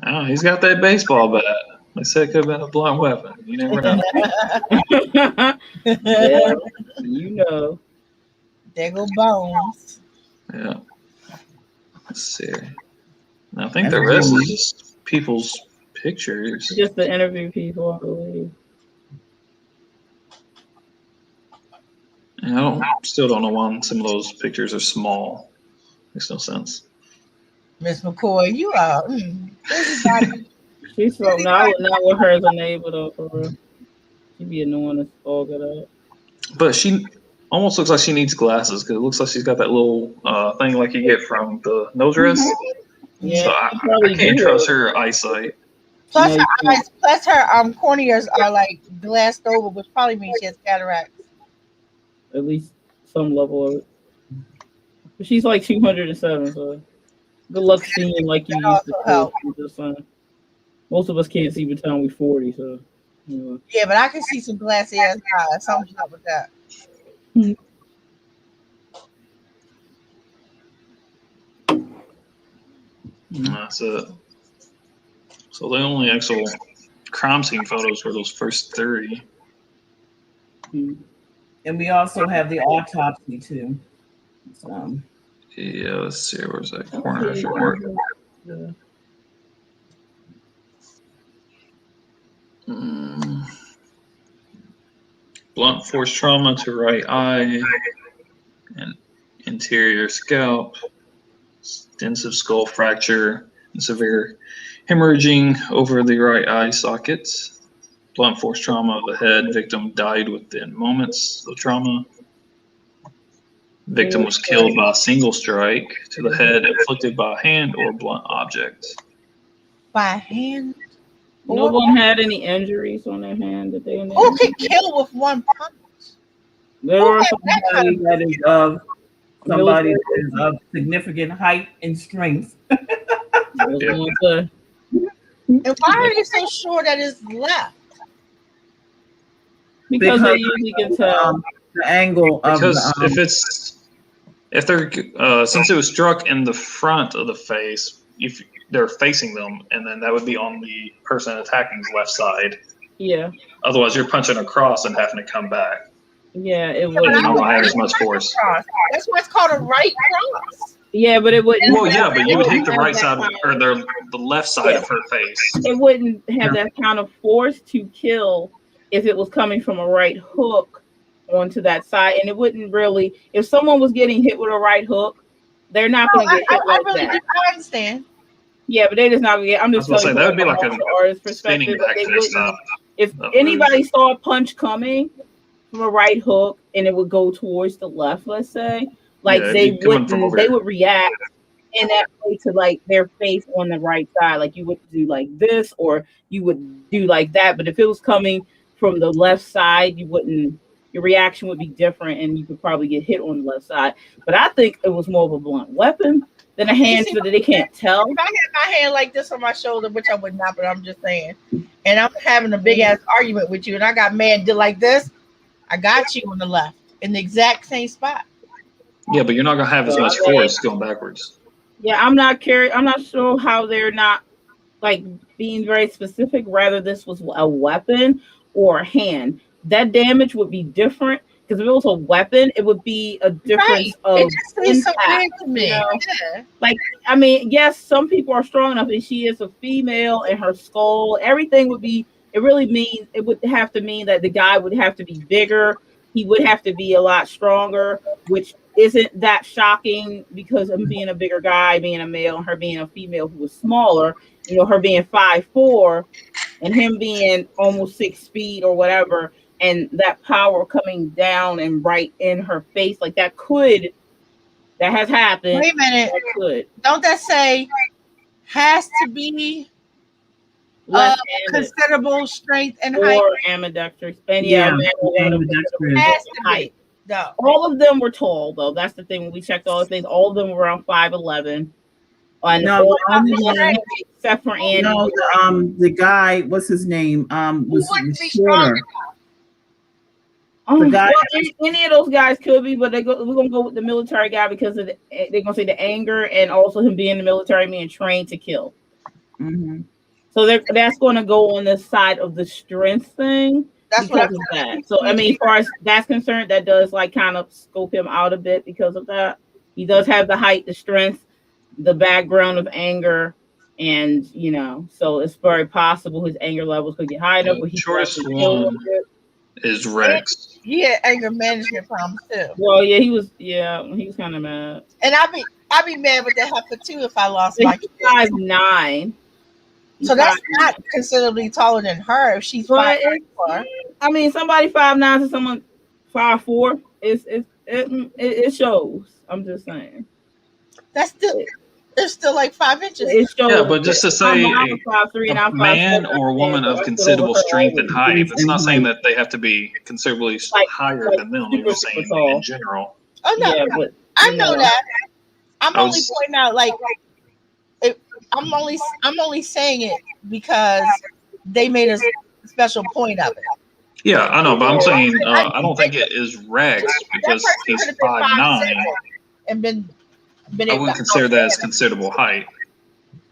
Oh, he's got that baseball bat. They said it could have been a blunt weapon. You never know. Yeah, you know. There go Bones. Yeah. Let's see. I think the rest is just people's pictures. Just the interview people, I believe. And I still don't know why some of those pictures are small. Makes no sense. Miss McCoy, you are. She's so now I would not want her as a neighbor though, for real. She'd be annoying as all good up. But she almost looks like she needs glasses because it looks like she's got that little thing like you get from the nose rest. Yeah, So I can't trust her eyesight. Plus her eyes, plus her corneas are like glassed over, which probably means she has cataracts. At least some level of it. But she's like 207, so good luck seeing like you used to. Help. Just most of us can't see by the time we're 40, so. Yeah, but I can see some glassy ass eyes. Something's up with that. That's it. So the only actual crime scene photos were those first 3. And we also have the autopsy too. So. Yeah, let's see. Where's that corner report? Blunt force trauma to right eye and interior scalp, extensive skull fracture, and severe hemorrhaging over the right eye socket. Blunt force trauma of the head. Victim died within moments of trauma. Victim was killed by a single strike to the head inflicted by a hand or blunt object. By hand? No one had any injuries on their hand that they. Who could kill with one punch? There were somebody that is of somebody that is of significant height and strength. And why are you so sure that it's left? Because they usually can tell the angle of if they're since it was struck in the front of the face, if they're facing them, and then that would be on the person attacking's left side. Yeah. Otherwise, you're punching across and having to come back. Yeah, it wouldn't have as much force. That's why it's called a right cross. Yeah, but it wouldn't. Well, yeah, but you would hit the right side or the left side of her face. It wouldn't have that kind of force to kill if it was coming from a right hook onto that side, and it wouldn't really. If someone was getting hit with a right hook, they're not going to get hit like that. I understand. Yeah, but they're just not going to get. I'm just telling you, that would be like an artist perspective. They wouldn't. If anybody saw a punch coming from a right hook and it would go towards the left, let's say, like they would react in that way to like their face on the right side, like you would do like this or you would do like that. But if it was coming from the left side, you wouldn't. Your reaction would be different, and you could probably get hit on the left side. But I think it was more of a blunt weapon than a hand, so that they can't tell. If I had my hand like this on my shoulder, which I would not, but I'm just saying, and I'm having a big ass argument with you, and I got mad, did like this, I got you on the left in the exact same spot. Yeah, but you're not gonna have as much force going backwards. Yeah, I'm not sure how they're not like being very specific. Rather, this was a weapon or a hand. That damage would be different because if it was a weapon, it would be a difference of it just seems so weird to me. You know? Yeah. Like, I mean, yes, some people are strong enough, and she is a female, and her skull, everything would be. It really means it would have to mean that the guy would have to be bigger. He would have to be a lot stronger, which isn't that shocking because of being a bigger guy, being a male, and her being a female who was smaller. You know, her being 5'4", and him being almost 6 feet or whatever. And that power coming down and right in her face, like that has happened. Wait a minute. Don't that say has to be considerable strength and height? Or ambidextrous. And ambidextrous. Has to be. No. All of them were tall, though. That's the thing. When we checked all the things, all of them were around 5'11". No, except for Andy. No, the guy, what's his name? Was shorter. Any of those guys could be, but we're gonna go with the military guy because of they're gonna say the anger and also him being in the military, being trained to kill. Mm-hmm. So that's going to go on the side of the strength thing. That's because of that. So I mean, as far as that's concerned, that does like kind of scope him out a bit because of that. He does have the height, the strength, the background of anger, and so it's very possible his anger levels could get high enough. But shortest one is Rex. He had anger management problems too. Well, yeah, he was kind of mad. And I'd be mad with that heifer too if I lost my kid. 5'9". So that's not considerably taller than her if she's 5'4". I mean, somebody 5'9" to someone 5'4". it shows. I'm just saying. That's still it's still like 5 inches. It shows. Yeah, but just to say I'm 5'3" and a I'm 5'7", man or a woman so I of stood considerable over her strength and height, always. it's not saying that they have to be considerably higher than them. You're just saying tall. in general. Oh no, Yeah, but I know that. I'm I only was- pointing out like I'm only saying it because they made a special point of it. Yeah, I know, but I'm saying I don't think it is Rex because That person he's could have been 5'9". 5'7" and been I able wouldn't to consider that as outstand. considerable height.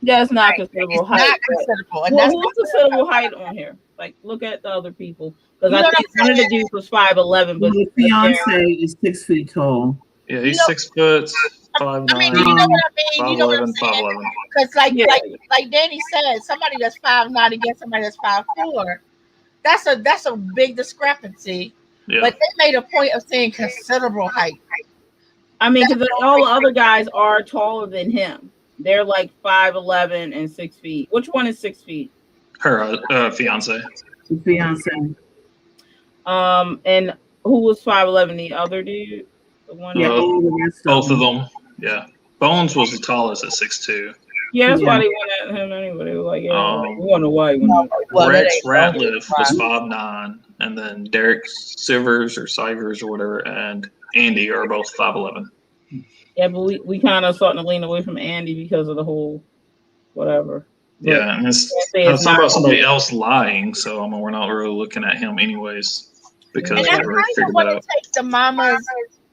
yeah, it's not considerable It's height. not but- considerable, and Well, that's who's considerable height on here? Like, look at the other people. Because You I know think what I'm one of the saying? dudes was 5'11", but My fiance is 6 feet tall. Yeah, he's You know- 6 foot, 5'9". I mean, you know what I mean? You know what I'm 5'11", saying? 5'11". Because Yeah. like Danny said, somebody that's 5'9" against somebody that's 5'4", that's a big discrepancy. Yeah. But they made a point of saying considerable height. I mean, because all the other guys are taller than him. They're like 5'11" and 6 feet. Which one is 6 feet? Her fiance. Fiance. And who was 5'11"? The other dude, the one. Yeah, Uh, all the rest Both of them. Yeah. Bones was the tallest at 6'2". Yeah, that's Yeah. why they went at him anyway. They were like, yeah, Um, we want to know why he went at him. Well, that Rex ain't Ratliff was right. 5'9", and then Derek Sivers or whatever, and Andy are both 5'11". Yeah, but we kind of starting to lean away from Andy because of the whole whatever. But Yeah, and it's not about somebody else lying, so I mean, we're not really looking at him anyways because And we I already kind of figured want that to out. take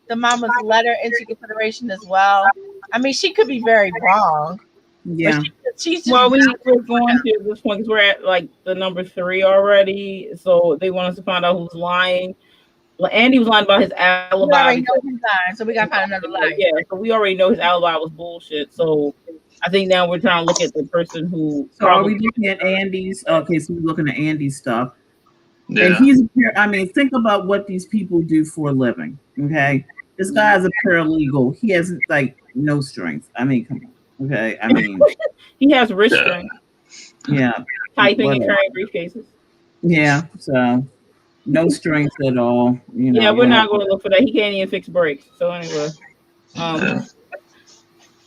the mama's letter into consideration as well. I mean, she could be very wrong. Yeah. But she's just Well, we're going to this point because we're at like the number 3 already. So they want us to find out who's lying. Well, Andy was lying about his we alibi. already know who's lying, so we gotta find another lie. Yeah, so we already know his alibi was bullshit. So I think now we're trying to look at the person who. So are we looking at Andy's? Okay, so we're looking at Andy's stuff. Yeah. And I mean, think about what these people do for a living. Okay. This guy's a paralegal. He has like no strength. I mean, come on. Okay. I mean, he has wrist strength. Yeah. Typing and carrying briefcases. Yeah. So no strength at all. You know. Yeah, we're not going to look for that. He can't even fix brakes. So anyway.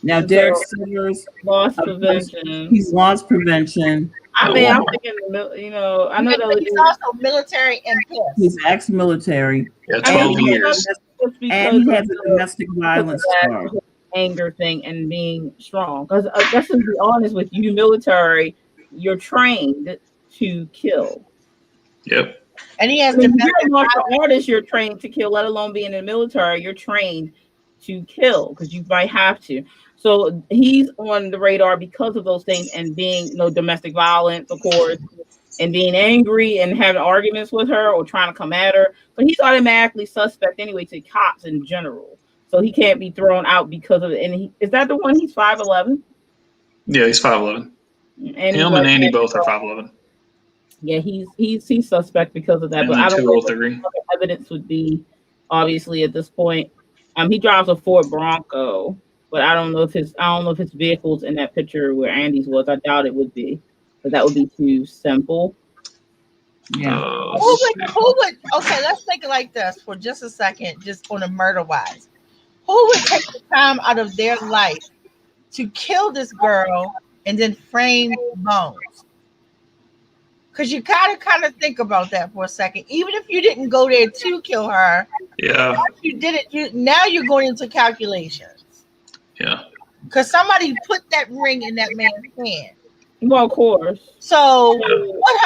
Now Derek Sivers, loss prevention. He's loss prevention. I mean, I'm thinking, you know, I know that he's also military and pissed. He's ex-military. Yeah, 12 years. And he has a domestic violence charge. Anger thing and being strong. Because let's be honest with you, military, you're trained to kill. Yep. And he has you're a martial artist, you're trained to kill, let alone being in the military, you're trained to kill because you might have to. So he's on the radar because of those things and being domestic violence, of course, and being angry and having arguments with her or trying to come at her. But he's automatically suspect anyway to cops in general. So he can't be thrown out because of it. And is that the one? He's 5'11"? Yeah, he's 5'11". And him and Andy both are 5'11". Yeah, he's suspect because of that. And but I don't know what the evidence would be. Obviously, at this point, he drives a Ford Bronco, but I don't know if his vehicle's in that picture where Andy's was. I doubt it would be, but that would be too simple. Yeah. Who would? Okay, let's think it like this for just a second, just on a murder wise. Who would take the time out of their life to kill this girl and then frame Bones? Because you gotta kind of think about that for a second. Even if you didn't go there to kill her, yeah, you did it. Now you're going into calculations. Yeah. Because somebody put that ring in that man's hand. Well, of course. So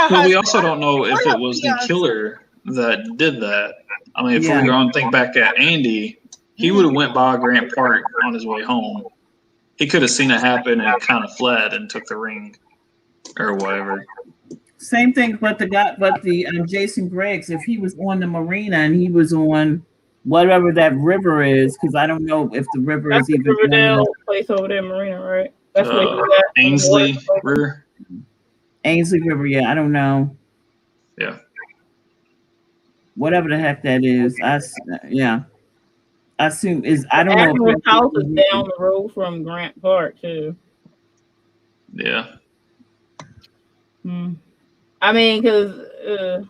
well, we also don't know if it was the killer that did that. I mean, if we're going to think back at Andy, he would have went by Grant Park on his way home. He could have seen it happen and kind of fled and took the ring or whatever. Same thing, but the Jason Briggs, if he was on the marina and he was on whatever that river is, because I don't know if the river is even Riverdale place over there, marina, right? That's where he's at. Ainsley River. Ainsley River, yeah, I don't know. Yeah. Whatever the heck that is, I assume is. I don't know. Admiral's house is down the road from Grant Park too. Yeah. I mean, because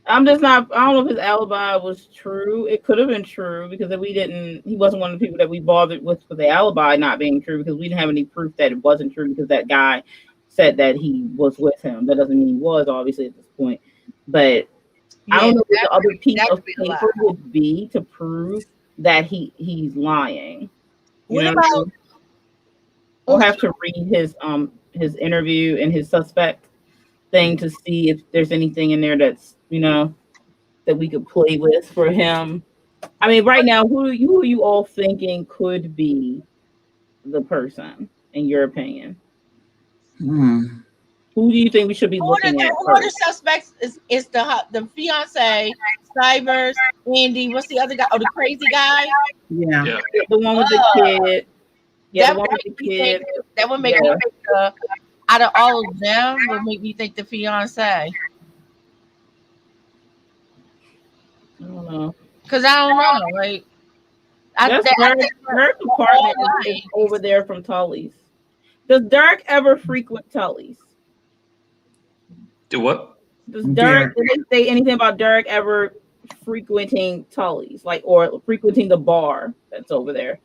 I'm just not. I don't know if his alibi was true. It could have been true because if we didn't, he wasn't one of the people that we bothered with the alibi not being true because we didn't have any proof that it wasn't true because that guy said that he was with him. That doesn't mean he was, obviously, at this point. But I don't know what the other piece of paper would be to prove that he's lying. What about? We'll have to read his interview and his suspect thing to see if there's anything in there that's that we could play with for him. I mean, right now, who are you all thinking could be the person in your opinion? Who do you think we should be looking at? Who are the suspects? Is the fiance, Stivers, Andy? What's the other guy? Oh, the crazy guy. Yeah. The one with the kid. Yeah, the one with the kid. That would make me think out of all of them would make me think the fiance. I don't know. Because I don't know. Like, her apartment is over there from Tully's. Does Dirk ever frequent Tully's? Do what? Does Dirk? Did they say anything about Dirk ever frequenting Tully's, like, or frequenting the bar that's over there?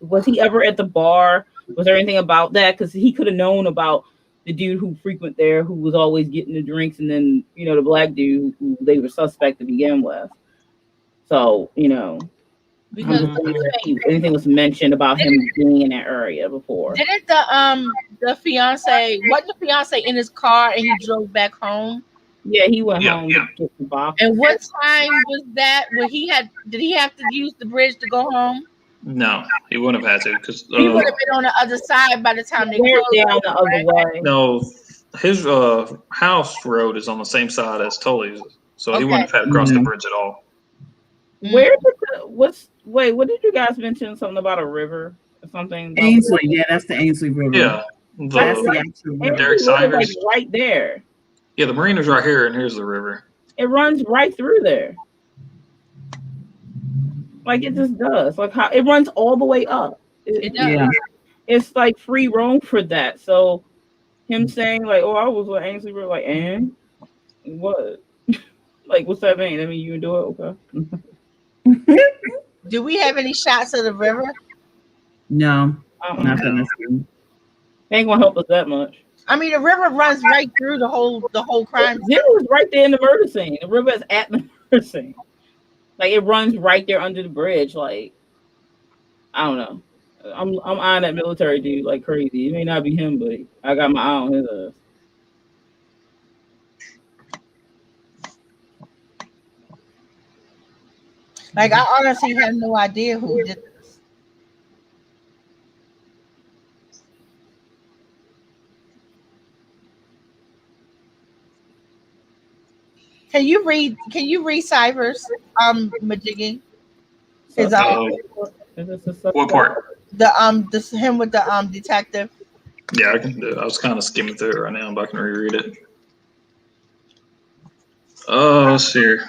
Was he ever at the bar? Was there anything about that? Because he could have known about the dude who frequent there, who was always getting the drinks, and then the black dude who they were suspect to begin with. So because anything was mentioned about him being in that area before. Didn't the fiance? Wasn't the fiance in his car and he drove back home? Yeah, he went home to get the box. And what time was that? Did he have to use the bridge to go home? No, he wouldn't have had to because he would have been on the other side by the time they went down the other way. No, his house road is on the same side as Tully's, so he wouldn't have had to cross the bridge at all. Where what did you guys mention? Something about a river or something? Ainsley, yeah, that's the Ainsley River. Yeah, that's the actual river. Derek Sivers, like right there. Yeah, the marina's right here, and here's the river. It runs right through there. Like it just does. Like how it runs all the way up. It does. Yeah. It's like free roam for that. So him saying like, "Oh, I was with Ainsley," we're like, "And what? Like, what's that mean? I mean, you can do it, okay?" Do we have any shots of the river? No, nothing. Ain't gonna help us that much. I mean, the river runs right through the whole crime scene. The river was right there in the murder scene. The river is at the murder scene. Like it runs right there under the bridge. Like I don't know. I'm eyeing that military dude like crazy. It may not be him, but I got my eye on his ass. Like I honestly have no idea who did this. Can you read Sivers Majigging? What part? Him with the detective. Yeah, I can do it. I was kind of skimming through it right now, but I can reread it. Let's see here.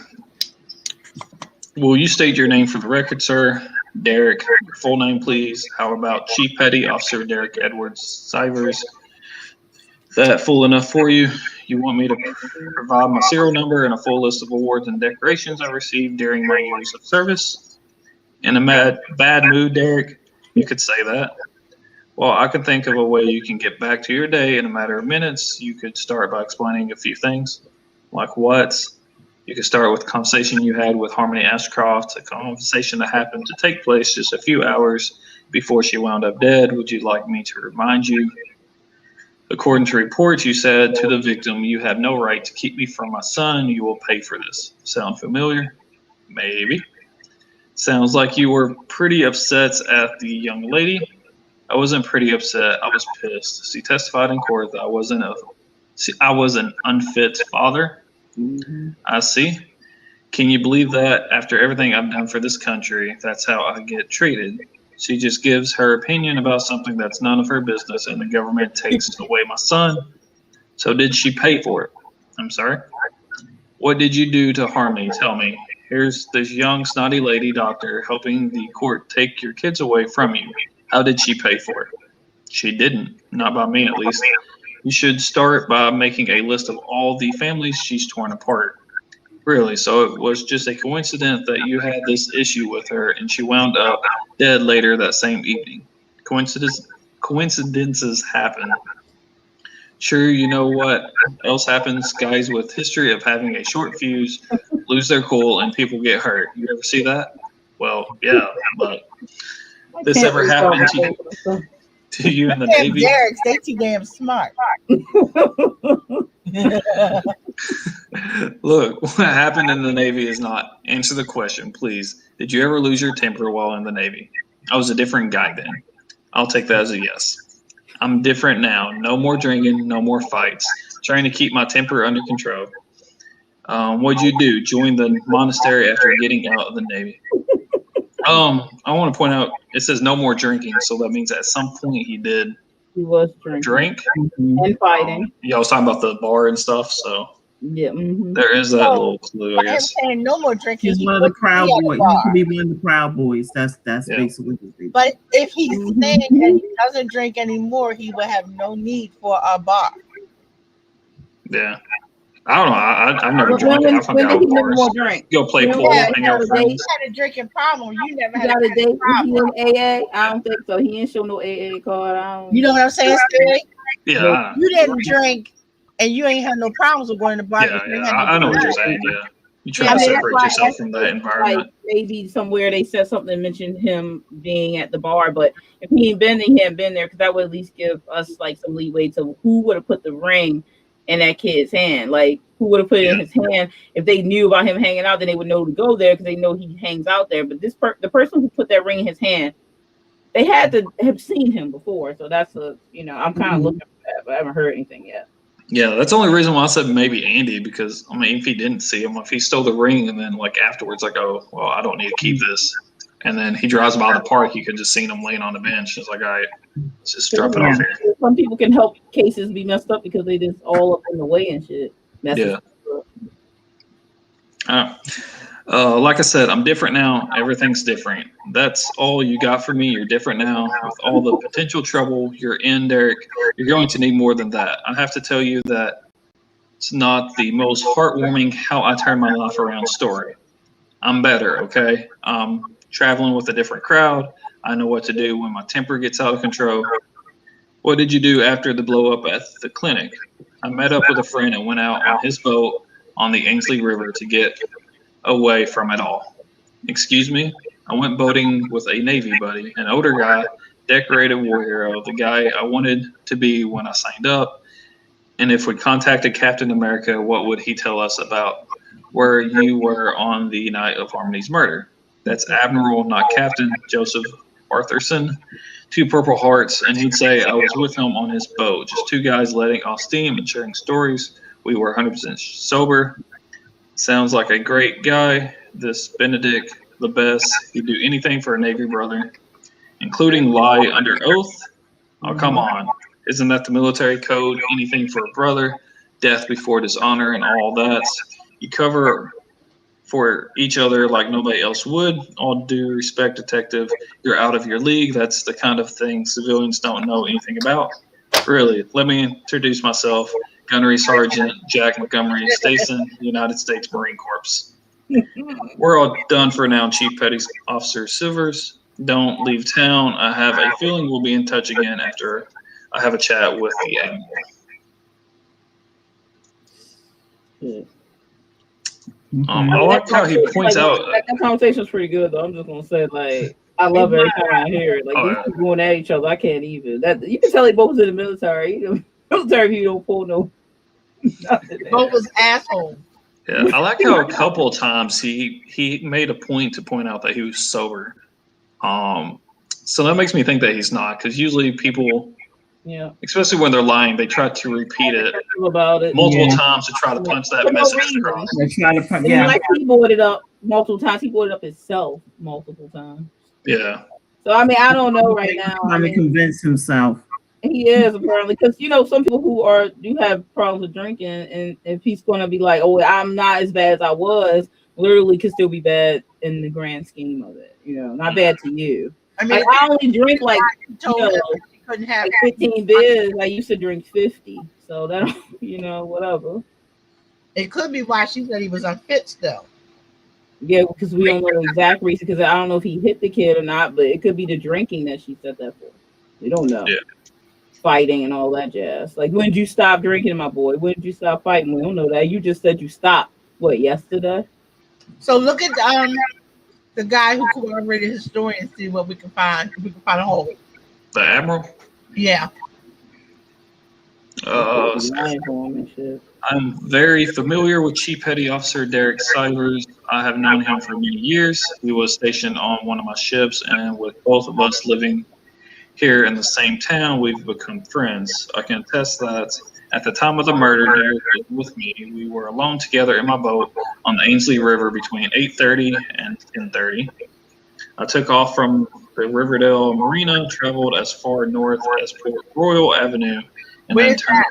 Will you state your name for the record, sir? Derek. Your full name, please. How about Chief Petty Officer Derek Edwards Sivers? That full enough for you? You want me to provide my serial number and a full list of awards and decorations I received during my years of service? In a bad mood, Derek? You could say that. Well, I can think of a way you can get back to your day in a matter of minutes. You could start by explaining a few things. Like what? You could start with a conversation you had with Harmony Ashcroft, a conversation that happened to take place just a few hours before she wound up dead. Would you like me to remind you? According to reports, you said to the victim, "You have no right to keep me from my son. You will pay for this." Sound familiar? Maybe. Sounds like you were pretty upset at the young lady. I wasn't pretty upset. I was pissed. She testified in court that I was an unfit father. Mm-hmm. I see. Can you believe that after everything I've done for this country, that's how I get treated? She just gives her opinion about something that's none of her business, and the government takes away my son. So did she pay for it? I'm sorry? What did you do to harm me? Tell me. Here's this young, snotty lady doctor helping the court take your kids away from you. How did she pay for it? She didn't. Not by me, at least. You should start by making a list of all the families she's torn apart. Really? So it was just a coincidence that you had this issue with her and she wound up dead later that same evening. Coincidences happen. Sure, you know what else happens? Guys with history of having a short fuse lose their cool and people get hurt. You ever see that? Well, yeah, but this ever happened to you in the Damn Navy? Derricks, they too damn smart. Look, what happened in the Navy is not. Answer the question, please. Did you ever lose your temper while in the Navy? I was a different guy then. I'll take that as a yes. I'm different now. No more drinking, no more fights. Trying to keep my temper under control. What'd you do? Join the monastery after getting out of the Navy? I want to point out it says no more drinking, so that means at some point he did He was drinking drink and fighting. Yeah, I was talking about the bar and stuff, so Yeah. there is that little clue, I I'm guess. saying no more drinking. He's He one of the could Proud be at a Boys. He bar. could be one of the Proud Boys. That's Yeah. basically his thing. But if he's saying that he doesn't drink anymore, he would have no need for a bar. Yeah. I don't know. I've never But drank. when I've hung did out he with never bars. more drink? Go play You know pool, what? hang out with He You friends. had a drinking problem. You never He had got a a date. drinking problem. He in AA? I don't think so. He ain't show no AA card. I don't. You know what I'm saying, Steve? Yeah. You didn't drink, and you ain't had no problems with going to bar. Yeah. because you Yeah. had no I know what you're desire. saying. Yeah. You try I to mean, that's separate why yourself from that like environment. maybe somewhere they said something and mentioned him being at the bar, but if he ain't been there, he hadn't been there because that would at least give us like some leeway to who would have put the ring in that kid's hand. Like who would have put it in his hand if they knew about him hanging out, then they would know to go there because they know he hangs out there. But the person who put that ring in his hand, they had to have seen him before. So that's I'm kind of looking for that, but I haven't heard anything yet. Yeah, that's the only reason why I said maybe Andy, because I mean, if he didn't see him, if he stole the ring and then like afterwards, like, oh, well, I don't need to keep this, and then he drives by the park, you could just seen him laying on the bench. It's like, all right, let's just drop it off here. Some people can help cases be messed up because they just all up in the way and shit. Yeah. Like I said, I'm different now. Everything's different. That's all you got for me. You're different now. With all the potential trouble you're in, Derek, you're going to need more than that. I have to tell you that it's not the most heartwarming how I turned my life around story. I'm better, okay? I'm traveling with a different crowd. I know what to do when my temper gets out of control. What did you do after the blow up at the clinic? I met up with a friend and went out on his boat on the Ainsley River to get away from it all. Excuse me? I went boating with a Navy buddy, an older guy, decorated war hero, the guy I wanted to be when I signed up. And if we contacted Captain America, what would he tell us about where you were on the night of Harmony's murder? That's Admiral, not Captain, Joseph Arthurson, 2 Purple Hearts, and he'd say I was with him on his boat, just 2 guys letting off steam and sharing stories. We were 100% sober. Sounds like a great guy. This Benedict, the best. He'd do anything for a Navy brother, including lie under oath. Oh, come on. Isn't that the military code? Anything for a brother, death before dishonor, and all that. You cover for each other like nobody else would. All due respect, detective, you're out of your league. That's the kind of thing civilians don't know anything about. Really, let me introduce myself. Gunnery Sergeant Jack Montgomery, Station, United States Marine Corps. We're all done for now, Chief Petty Officer Silvers. Don't leave town. I have a feeling we'll be in touch again after I have a chat with the Admiral. I like how he points out. That conversation's pretty good, though. I'm just gonna say, like, I love every time I hear it. Like these people going at each other, I can't even. That you can tell they both in the military. You know, military, you don't pull no. Both was assholes. Yeah, I like how a couple of times he made a point to point out that he was sober. So that makes me think that he's not, because usually people, especially when they're lying, they try to repeat it multiple times to try to punch that message across. They try to punch. Like he brought it up multiple times. He brought it up himself multiple times. Yeah. So I mean, I don't know right now. Trying to convince himself. He is apparently, because some people who do have problems with drinking, and if he's going to be like, oh, I'm not as bad as I was, literally could still be bad in the grand scheme of it. Not bad to you. I mean, I only drink like couldn't have like 15 beers. I used to drink 50, so that whatever. It could be why she said he was unfit still. Yeah, because we don't know the exact reason. Because I don't know if he hit the kid or not, but it could be the drinking that she said that for. We don't know. Yeah. Fighting and all that jazz. Like, when did you stop drinking, my boy? When did you stop fighting? We don't know that. You just said you stopped. What, yesterday? So look at the guy who corroborated his story and see what we can find. If we can find a hole. The Admiral? Yeah. I'm very familiar with Chief Petty Officer Derek Sivers. I have known him for many years. He was stationed on one of my ships, and with both of us living here in the same town, we've become friends. I can attest that at the time of the murder, Derek was with me. We were alone together in my boat on the Ainsley River between 8:30 and 10:30. I took off from the Riverdale Marina, traveled as far north as Port Royal Avenue, and Where's then turned.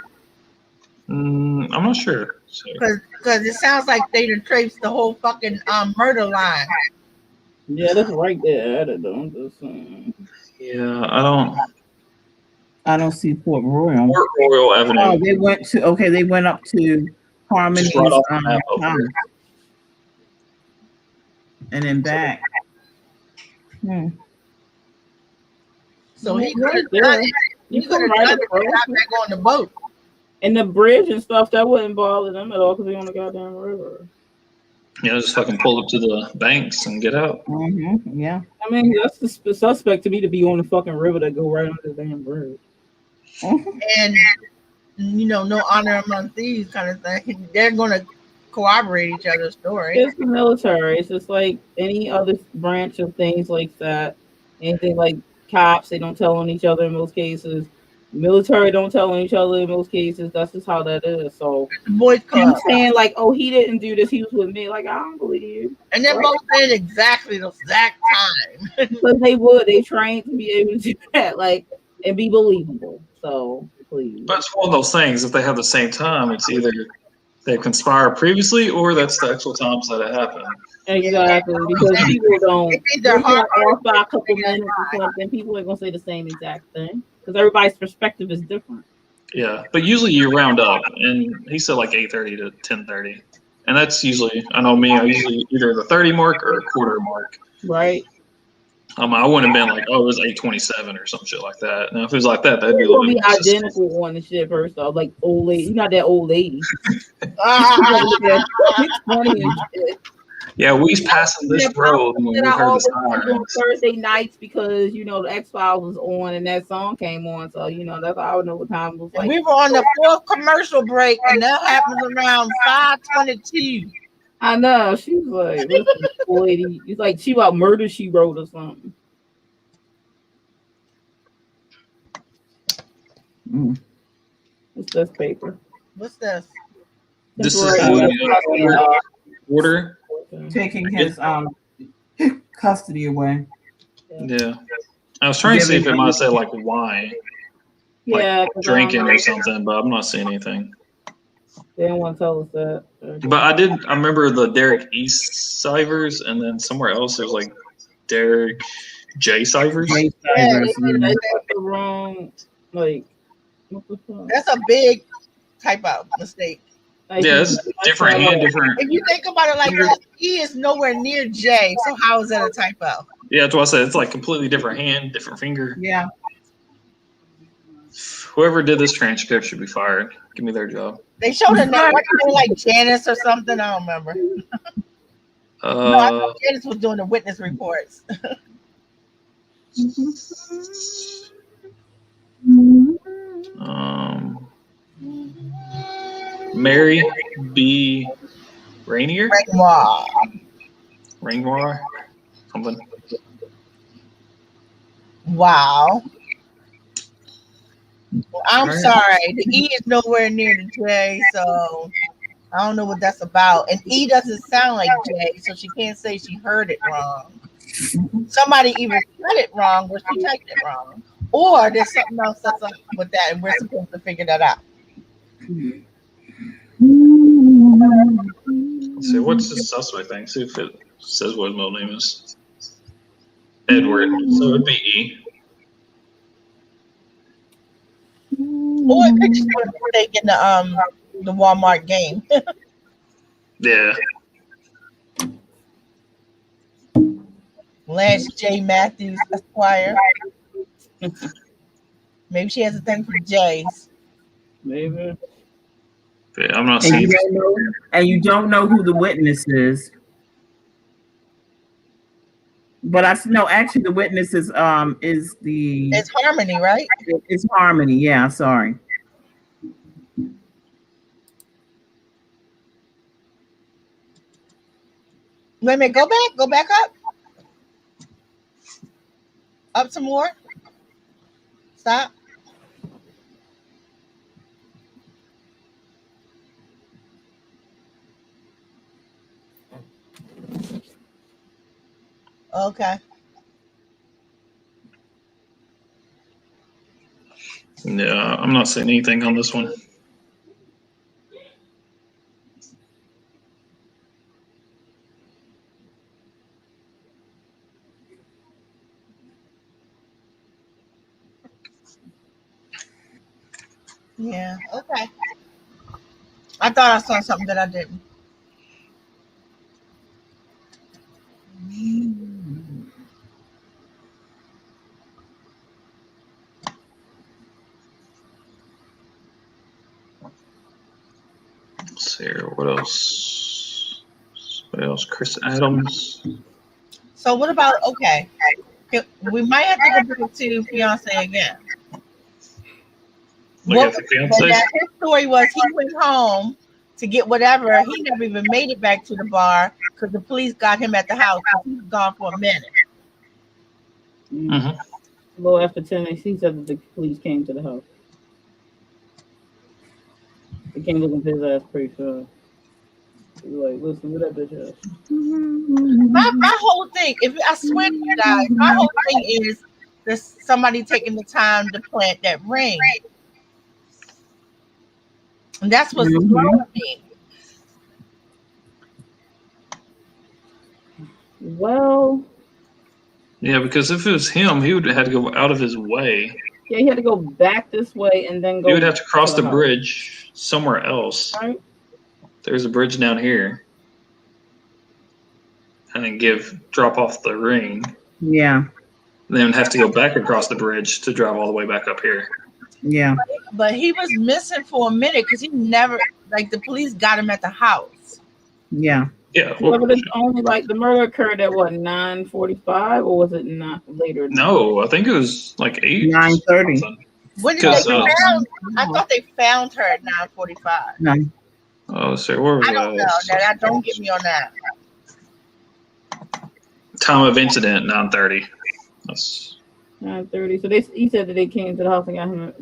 I'm not sure. Because it sounds like they done traced the whole fucking murder line. Yeah, that's right there. I don't know. I'm just saying. Yeah, I don't see Port Royal. Port Royal Avenue. Oh, they went up to Harmony's Just right off the map house. over And then back. So he Right could have there. done it. You He could come have right done it across. got back on the boat. And the bridge and stuff, that wouldn't bother them at all because they on the goddamn river. Yeah, just fucking pull up to the banks and get out. Yeah. I mean, that's the suspect to me to be on the fucking river that go right under the damn bridge. And, no honor among thieves kind of thing. They're going to corroborate each other's story. It's the military. It's just like any other branch of things like that. Anything like cops, they don't tell on each other in most cases. Military don't tell on each other in most cases. That's just how that is. So Boys him Club. saying like, "Oh, he didn't do this. He was with me." Like, I don't believe you. And they're both saying exactly the exact time. Because they would. They trained to be able to do that, like, and be believable. So please. But it's one of those things. If they have the same time, it's either they've conspired previously or that's the actual times that it happened. Exactly, because people don't. They're hard off by a couple minutes or something. People ain't gonna say the same exact thing because everybody's perspective is different. Yeah, but usually you round up, and he said like 8:30 to 10:30, and that's usually. I know me. I usually either the 30 mark or a quarter mark. Right. I wouldn't have been like, oh, it was 8:27 or some shit like that. Now if it was like that, that'd be a It's little gonna be bit identical on the shit first off, like old lady. You're not that old lady. It's funny and shit. Yeah, we's passing this road when we And I heard always the on sirens. Thursday nights because the X-Files was on and that song came on, so that's how I would know what time it was. And Like, we were on the fourth commercial break, and that happens around 5:22. I know she was like, listen, lady, it's like she about Murder She Wrote or something. What's this paper? What's this? This is Temporary order. Taking his custody away. Yeah, I was trying to see if it might say like why, Yeah, like drinking or something, but I'm not seeing anything. They didn't want to tell us that. But I remember the Derek East Sivers, and then somewhere else there's like Derek J Sivers. J. Yeah, Sivers, they got the wrong, like, what the fuck? That's a big typo mistake. Like, Yeah, it's different hand, different. If you think about it like that, E is nowhere near J, so how is that a typo? Yeah, that's what I said. It's like completely different hand, different finger. Yeah. Whoever did this transcript should be fired. Give me their job. They showed a name, like Janice or something. I don't remember. No, I thought Janice was doing the witness reports. Mary B. Rainier? Rainoir? Something. Wow. Well, I'm sorry. The E is nowhere near the J, so I don't know what that's about. And E doesn't sound like J, so she can't say she heard it wrong. Somebody either said it wrong or she typed it wrong. Or there's something else that's up with that, and we're supposed to figure that out. Let's see, what's the suspect thing? See if it says what his middle name is. Edward. So it'd be E. Or it could just be a mistake in the Walmart game. Yeah. Lance J. Matthews, Esquire. Maybe she has a thing for J's. Maybe. Yeah, I'm not And seeing. you don't know who the witness is. But actually the witness is the It's Harmony, right? it's Harmony. Yeah, sorry. Wait a minute, go back up some more. Stop. Okay. Yeah, I'm not seeing anything on this one. Yeah. Okay. I thought I saw something that I didn't. Let's see here. What else? What else? Chris Adams. So what about okay? We might have to go back to fiance again. Look at the fiancé. His story was he went home to get whatever. He never even made it back to the bar because the police got him at the house. He was gone for a minute. Mm-hmm. A little after 10, he said that the police came to the house. They came looking for his ass pretty sure. He was like, listen, where that bitch is? My whole thing, if I swear to you guys, my whole thing is there's somebody taking the time to plant that ring. And that's what's wrong with me. Well, Yeah, because if it was him, he would have had to go out of his way. yeah, he had to go back this way and then go. He would have to cross the house. bridge somewhere else. Right. There's a bridge down here. And then drop off the ring. Yeah. Then have to go back across the bridge to drive all the way back up here. Yeah. But he was missing for a minute because he never, like, the police got him at the house. Yeah. Yeah. Well, but it's only like the murder occurred at what, 9:45, or was it not later? No, I think it was like 9:30. When did they found? I thought they found her at 9:45. No. Oh, sorry. Where was I don't know. That don't get me on that. Time of incident 9:30. That's 9:30. So he said that they came to the house and got him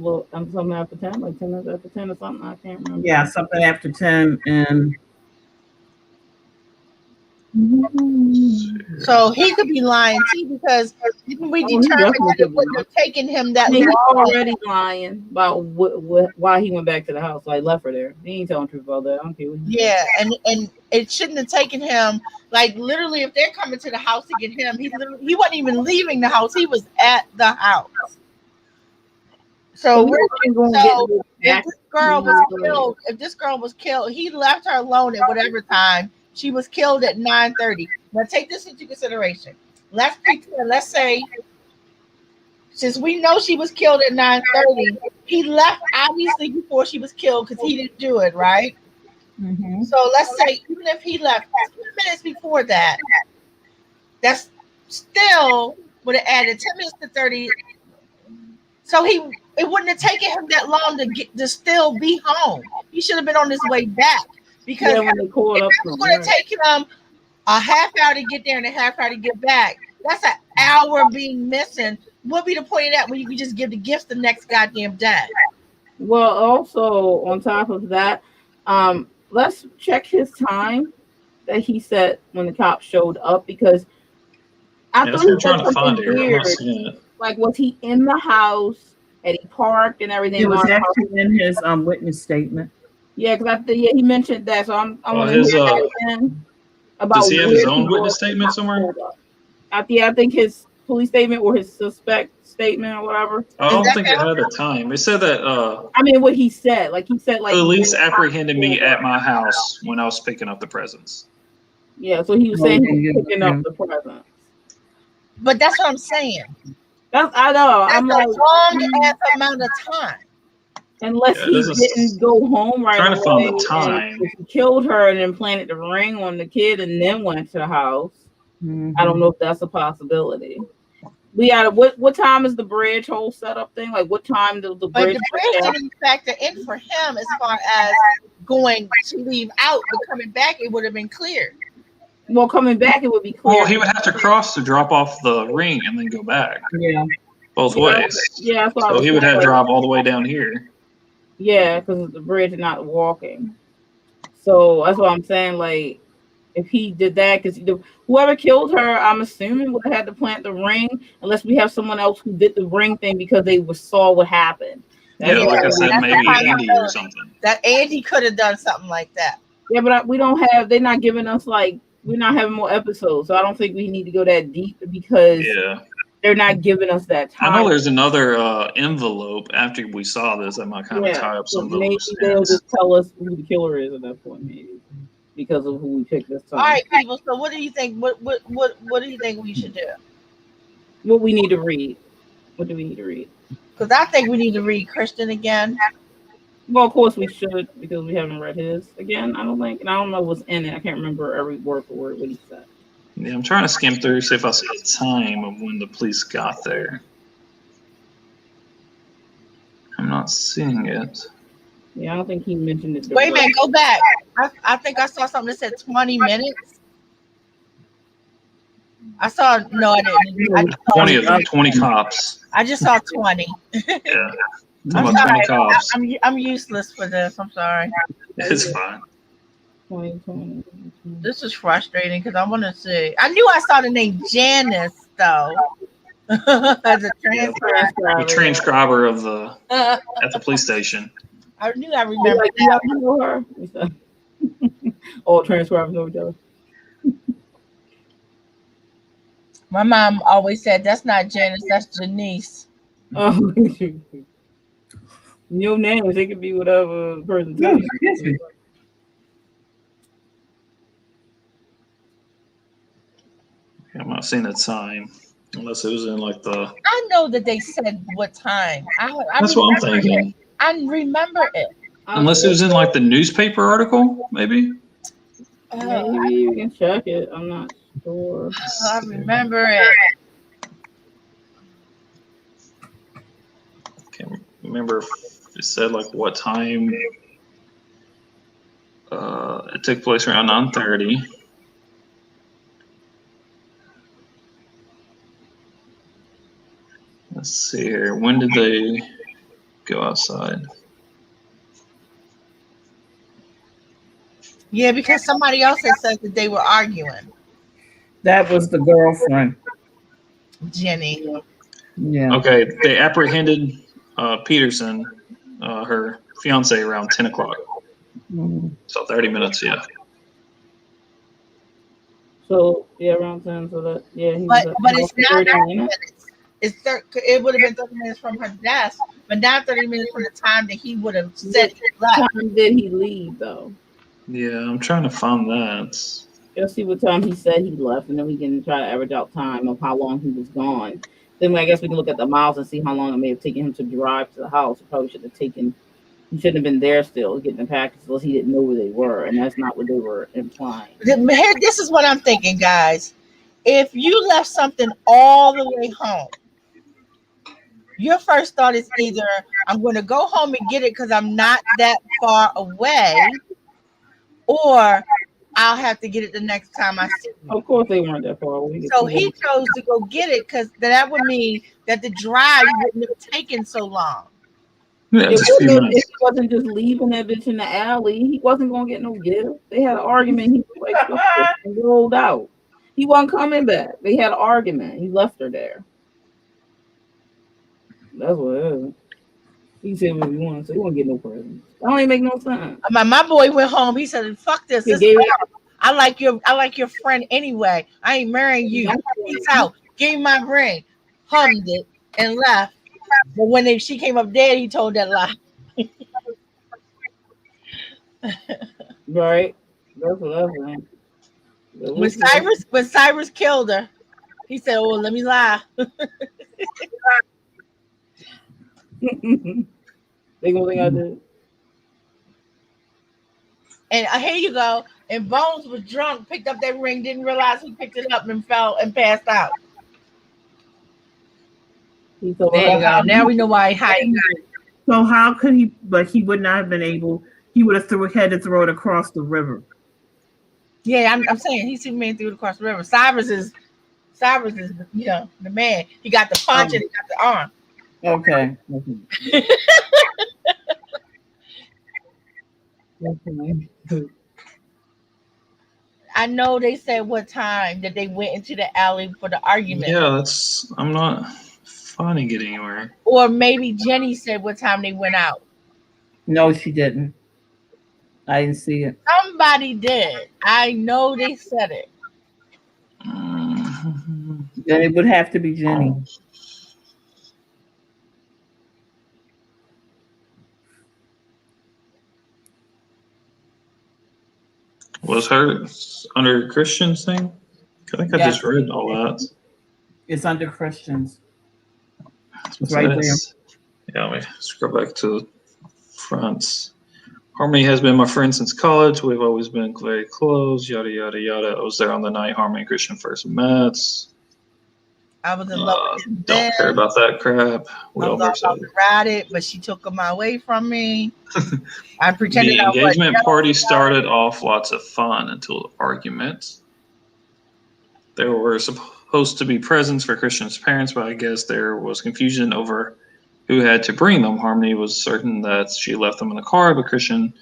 something after 10, like 10 minutes after 10 or something. I can't remember. Yeah, something after 10 and. So he could be lying too because didn't we determine that it wouldn't have taken him that long? He was already lying about why he went back to the house, like left her there. He ain't telling the truth about that. I don't care. Yeah, and it shouldn't have taken him. Like literally, if they're coming to the house to get him, he wasn't even leaving the house. He was at the house. So if this girl was killed, he left her alone at whatever time. She was killed at 9:30. Now take this into consideration. Let's say, since we know she was killed at 9:30, he left obviously before she was killed because he didn't do it, right? Mm-hmm. So let's say even if he left 10 minutes before that, that's still would have added 10 minutes to 30. So it wouldn't have taken him that long to still be home. He should have been on his way back. Because when they called up, it would have taken him a half hour to get there and a half hour to get back. That's an hour being missing. What would be the point of that when you could just give the gifts the next goddamn day? Well, also on top of that, let's check his time that he said when the cops showed up because I thought he was trying to find it. Like, was he in the house? Had he parked and everything? It was actually in his witness statement. Yeah, because he mentioned that, so I'm does he have his own witness statement somewhere? I think his police statement or his suspect statement or whatever? I don't think it had a time. It said that I mean, what he said, like police apprehended me at my house when I was picking up the presents. Yeah, so he was saying he was picking up the presents. But that's what I'm saying. I know. That's I'm a like, long ass amount of time. unless he didn't go home right trying away. to find the time. If he killed her and then planted the ring on the kid and then went to the house. I don't know if that's a possibility. We got what time is the bridge whole setup thing? Like what time does the bridge? But the bridge didn't factor in for him as far as going to leave out, but coming back it would have been clear. Well, coming back it would be clear. Well, he would have to cross to drop off the ring and then go back. Yeah. Both ways. Yeah. So he would have to drive all the way down here. Yeah, because the bridge is not walking. So that's what I'm saying. Like, if he did that, because whoever killed her, I'm assuming would have had to plant the ring, unless we have someone else who did the ring thing because they saw what happened. Yeah, like I said, maybe Andy or something. That Andy could have done something like that. Yeah, but we don't have. They're not giving us we're not having more episodes, so I don't think we need to go that deep because they're not giving us that time. I know there's another envelope after we saw this that might kind of tie up some of maybe those. They'll just tell us who the killer is at that point, maybe because of who we picked this time. All right, people. So, what do you think? What do you think we should do? What we need to read? What do we need to read? Because I think we need to read Christian again. Well, of course we should because we haven't read his again. I don't think, and I don't know what's in it. I can't remember every word for word what he said. Yeah, I'm trying to skim through, see if I see the time of when the police got there. I'm not seeing it. Yeah, I don't think he mentioned it. Wait a minute, go back. I think I saw something that said 20 minutes. I saw, no, I didn't. 20 of them, 20 cops. I just saw 20. Yeah. I'm about 20 sorry. cops. I'm useless for this. I'm sorry. It's fine. 20. This is frustrating because I want to see. I knew I saw the name Janice though. As a transcriber. The transcriber of the at the police station. I knew I remember that. All transcribers know each other. My mom always said that's not Janice, that's Janice. Oh, your names, it could be whatever the person tells you. I'm not seeing the time unless it was in like the. I know that they said what time. That's what I'm thinking. It. I remember it. Unless it was in like the newspaper article, maybe. Maybe you can check it. I'm not sure. I remember it. Can't remember if it said like what time. It took place around 9:30. Let's see here. When did they go outside? Yeah, because somebody else had said that they were arguing. That was the girlfriend. Jenny. Yeah. Okay, they apprehended Peterson, her fiance, around 10 o'clock. So 30 minutes, yeah. So, yeah, around 10. So that, yeah. But it's not 30 minutes. It would have been 30 minutes from her desk, but not 30 minutes from the time that he would have said he left. What time did he leave, though? Yeah, I'm trying to find that. Let's see what time he said he left, and then we can try to average out time of how long he was gone. Then I guess we can look at the miles and see how long it may have taken him to drive to the house. He probably should have taken. He shouldn't have been there still getting the package unless he didn't know where they were, and that's not what they were implying. This is what I'm thinking, guys. If you left something all the way home, your first thought is either I'm going to go home and get it because I'm not that far away, or I'll have to get it the next time I see you. Of course, they weren't that far away. So he chose to go get it because that would mean that the drive wouldn't have taken so long. Yeah, if he wasn't just leaving that bitch in the alley, he wasn't going to get no gift. They had an argument. He and rolled out. He wasn't coming back. They had an argument. He left her there. That's what it is. He said what he wanted, so he won't get no presents. That don't even make no sense. My boy went home. He said, "Fuck this. I like your friend anyway. I ain't marrying you. Peace out." gave me my ring, hummed it, and left. But when she came up dead, he told that lie. Right. That's what I think. When Cyrus killed her, he said, "Oh, let me lie." They gonna think I did. And here you go. And Bones was drunk, picked up that ring, didn't realize he picked it up and fell and passed out. There you go. Now we know why he hiding. So how could he? But he would not have been able. He would have had to throw it across the river. Yeah, I'm saying he Superman threw it across the river. Cyrus is the man. He got the punch and he got the arm. Okay. I know they said what time that they went into the alley for the argument. Yeah, I'm not finding it anywhere. Or maybe Jenny said what time they went out. No, she didn't. I didn't see it. Somebody did. I know they said it. Then it would have to be Jenny. Was her under Christian's thing? I think I just read all that. It's under Christians. It's right there. Yeah, let me scroll back to front. Harmony has been my friend since college. We've always been very close. Yada yada yada. I was there on the night Harmony and Christian first met. I was in love with him. Don't care about that crap. We all about to ride it, but she took him away from me. I pretended the engagement party started off lots of fun until the argument. There were supposed to be presents for Christian's parents, but I guess there was confusion over who had to bring them. Harmony was certain that she left them in the car, but Christian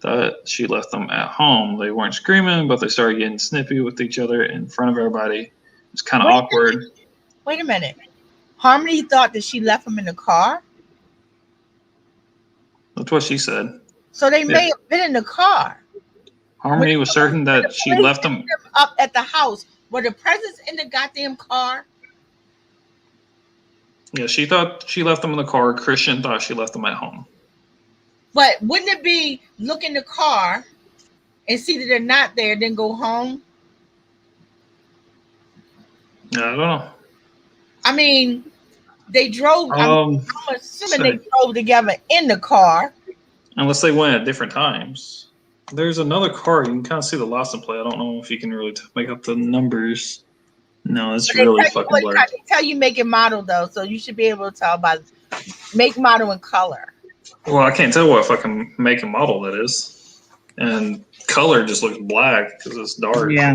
thought she left them at home. They weren't screaming, but they started getting snippy with each other in front of everybody. It was kind of awkward. Wait a minute. Harmony thought that she left him in the car? That's what she said. So they may have been in the car. Harmony was certain that she left them up at the house. Were the presents in the goddamn car? Yeah, she thought she left them in the car. Christian thought she left them at home. But wouldn't it be look in the car and see that they're not there, then go home? Yeah, I don't know. I mean, they drove. I'm assuming they drove together in the car. Unless they went at different times. There's another car. You can kind of see the license plate. I don't know if you can really make up the numbers. No, it's really fucking blurry. They tell you make and model, though, so you should be able to tell by make, model, and color. Well, I can't tell what fucking make and model that is. And color just looks black because it's dark. Yeah.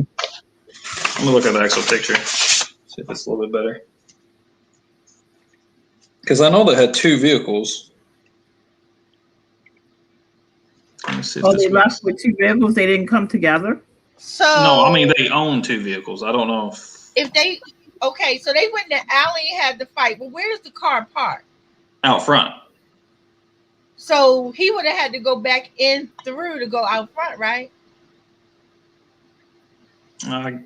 Let me look at the actual picture. See if it's a little bit better. Because I know they had two vehicles. Let me see if they left with two vehicles? They didn't come together? So no, I mean they own two vehicles. I don't know if they okay, so they went in the alley and had the fight. But where's the car parked? Out front. So he would have had to go back in through to go out front, right?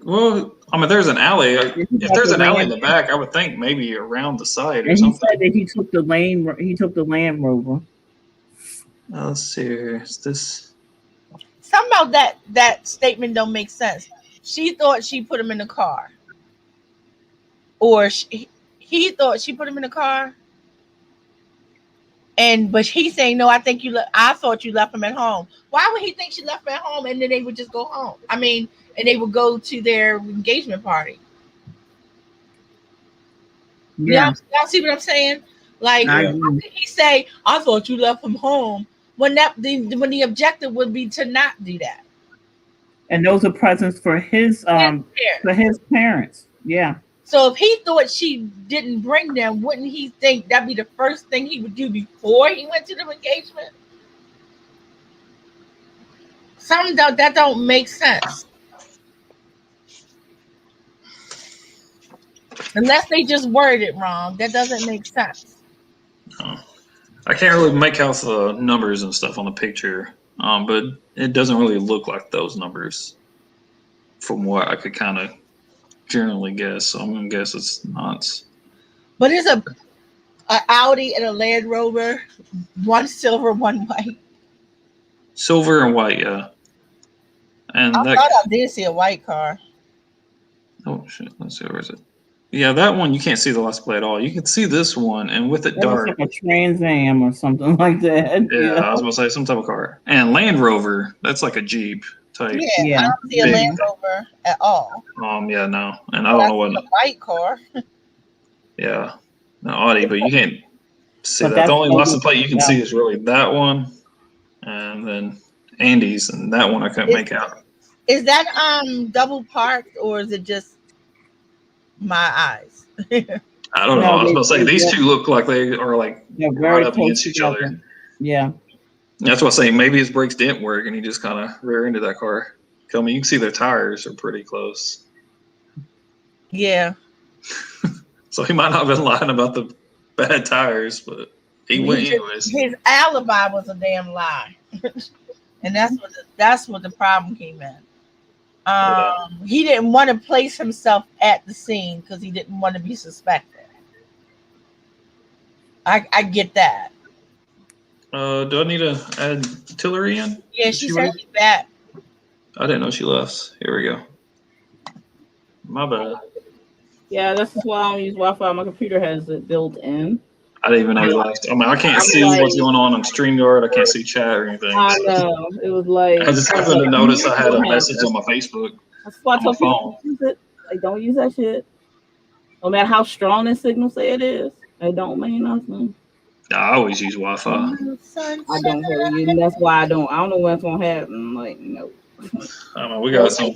Well, I mean, there's an alley. If there's an alley in the back, I would think maybe around the side or something. He said that he took the lane. He took the Land Rover. Let's see here. Is this? Something about that statement don't make sense. She thought she put him in the car, or he thought she put him in the car. But he's saying no. I thought you left him at home. Why would he think she left him at home and then they would just go home? I mean. And they would go to their engagement party. Yeah, y'all see what I'm saying? Like, how did he say, "I thought you left him home," when the objective would be to not do that? And those are presents for his parents. Yeah. So if he thought she didn't bring them, wouldn't he think that'd be the first thing he would do before he went to the engagement? Something that don't make sense. Unless they just worded it wrong. That doesn't make sense. No. I can't really make out the numbers and stuff on the picture, but it doesn't really look like those numbers from what I could kind of generally guess. So I'm gonna guess it's not. But it's a Audi and a Land Rover, one silver, one white. Silver and white, yeah. And I that. thought I did see a white car. Oh shit! Let's see, where is it? Yeah, that one you can't see the license plate at all. You can see this one, and with it That dark. looks like a Trans Am or something like that. Yeah, I was gonna say some type of car. And Land Rover, that's like a Jeep type. Yeah, Yeah. I don't see a Big. Land Rover at all. Yeah, no, and I But don't know see what. a white car. Yeah, no Audi, but you can't see But that. that's The only maybe- license plate you can yeah. see is really that one, and then Andy's, and that one I couldn't make out. Is that double parked or is it just my eyes? I don't know. No, I was about to say these yeah. two look like they are like They're right very up close against each other. together. Yeah. That's what I'm saying. Maybe his brakes didn't work, and he just kind of rear ended that car. I mean, you can see their tires are pretty close. Yeah. So he might not have been lying about the bad tires, but he went He just- anyways. His alibi was a damn lie. And that's what the problem came in. He didn't want to place himself at the scene because he didn't want to be suspected. I get that. Do I need to add Tillery in? Yeah, Is she she said ready? she's back. I didn't know she left. Here we go. My bad. Yeah, this is why I don't use Wi-Fi. My computer has it built in. I didn't even know you left. I mean, I can't see what's going on StreamYard. I can't see chat or anything. I So. know. It was like I just happened to notice I had a message on my Facebook. That's why I on my told people phone. don't use it. Like, don't use that shit. No matter how strong this signal say it is, it don't mean nothing. I always use Wi-Fi. I don't really use, and that's why I don't know what's gonna happen. Like, no. I don't know. We got some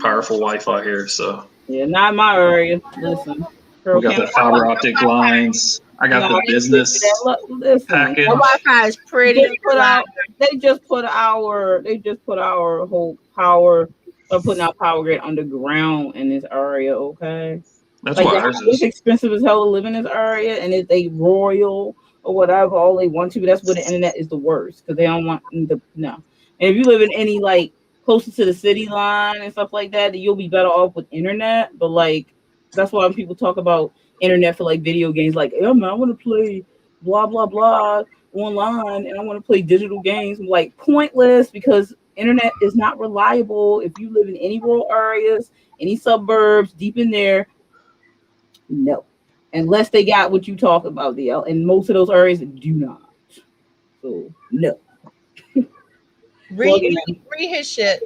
powerful Wi-Fi here, so Yeah, not in my area. Listen. we got the fiber optic lines. I got the business Listen. package. The Wi-Fi is pretty. They just put our whole power, putting our power grid underground in this area. Okay. That's Like, why ours it's is. expensive as hell to live in this area, and if they royal or whatever, all they want to, that's where the internet is the worst because they don't want the no. And if you live in any like closer to the city line and stuff like that, you'll be better off with internet. But like that's why when people talk about internet for like video games, like, yeah, man, I want to play blah blah blah online and I want to play digital games. I'm like, pointless because internet is not reliable if you live in any rural areas, any suburbs, deep in there. No, unless they got what you talk about, DL. And most of those areas do not. So no. Read his shit.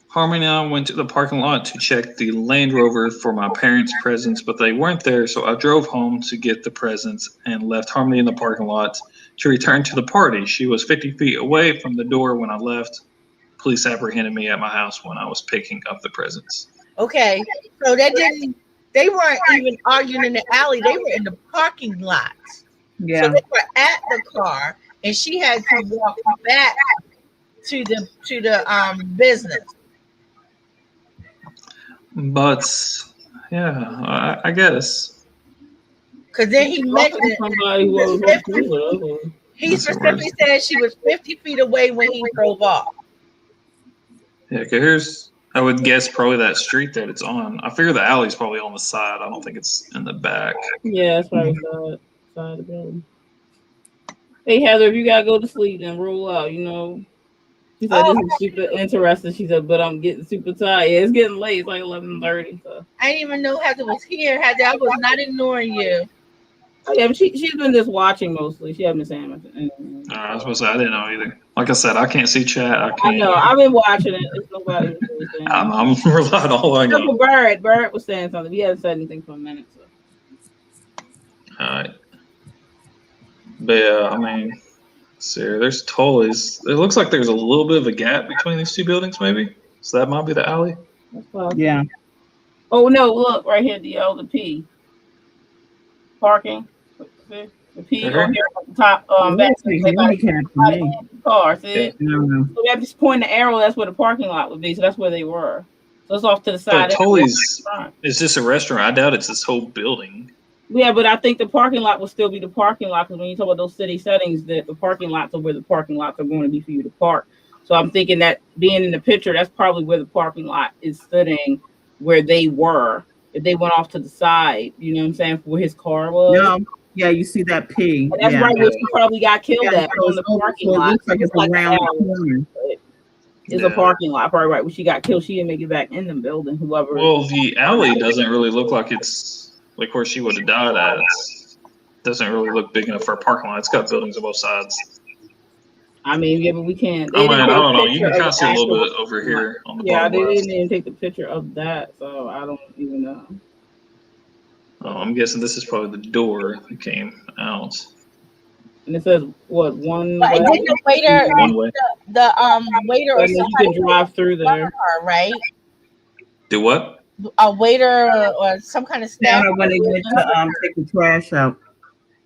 Harmony and I went to the parking lot to check the Land Rover for my parents' presents, but they weren't there, so I drove home to get the presents and left Harmony in the parking lot to return to the party. She was 50 feet away from the door when I left. Police apprehended me at my house when I was picking up the presents. Okay, so they weren't even arguing in the alley. They were in the parking lot. Yeah. So they were at the car, and she had to walk back to the business. But yeah, I guess. Because then he mentioned Somebody who was he specifically said she was 50 feet away when he drove off. Yeah, okay, I would guess probably that street that it's on. I figure the alley's probably on the side. I don't think it's in the back. Yeah, that's right. Side of the building. Hey Heather, if you gotta go to sleep, then roll out. You know, she said this is super interesting. She said, but I'm getting super tired. Yeah, it's getting late. It's like 11:30. So. I didn't even know Heather was here. Heather, I was not ignoring you. Oh, yeah, but she's been just watching mostly. She hasn't been saying anything. I was supposed to say I didn't know either. Like I said, I can't see chat. I know. I've been watching it. It's nobody really saying. I'm relying on all I know. Barrett was saying something. He hasn't said anything for a minute. So. All right. But yeah, I mean, see, there's tollways. It looks like there's a little bit of a gap between these two buildings, maybe. So that might be the alley. That's possible. Yeah. Oh no! Look right here, the P. Parking. See? The P on here at the top. Back car. See? No. So they just point the arrow. That's where the parking lot would be. So that's where they were. So it's off to the side. But Tully's is just a restaurant. I doubt it's this whole building. Yeah, but I think the parking lot will still be the parking lot because when you talk about those city settings, that the parking lots are where the parking lots are going to be for you to park. So I'm thinking that being in the picture, that's probably where the parking lot is sitting, where they were. If they went off to the side, you know what I'm saying, where his car was. No, yeah, you see that P. And that's Yeah. right where she probably got killed Yeah, at, so on the it's over, parking so it lot. looks like it's Like around the alley. corner. It's a parking lot, probably right where she got killed. She didn't make it back in the building. Whoever. Well, the alley doesn't really look like it's like where she would have died at. Doesn't really look big enough for a parking lot. It's got buildings on both sides. I mean, yeah, but we can't. I don't know. You picture can kind of of see a the little actual- bit over here on the Yeah, bottom they left. didn't even take the picture of that, so I don't even know. I'm guessing this is probably the door that came out. And it says what, one But way? didn't the waiter, One way. the waiter or So you somebody can drive through there. her, right? Do what? A waiter or some kind of staff. Down when they went to take the trash out.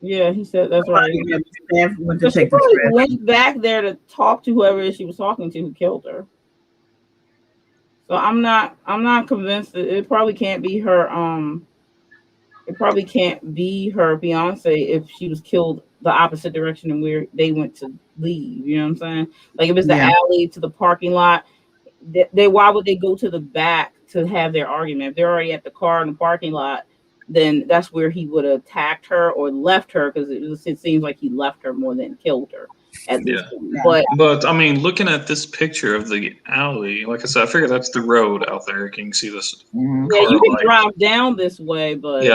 Yeah, he said that's right. Yeah, the staff went So to she take the probably trash. went back there to talk to whoever it is she was talking to who killed her. So I'm not convinced that it probably can't be her. It probably can't be her fiance if she was killed the opposite direction and where they went to leave. You know what I'm saying? Like if it's the alley to the parking lot, they why would they go to the back to have their argument? If they're already at the car in the parking lot, then that's where he would have attacked her or left her, because it seems like he left her more than killed her at this point. But I mean, looking at this picture of the alley, like I said, I figure that's the road out there. Can you see this? Yeah, you can drive down this way, but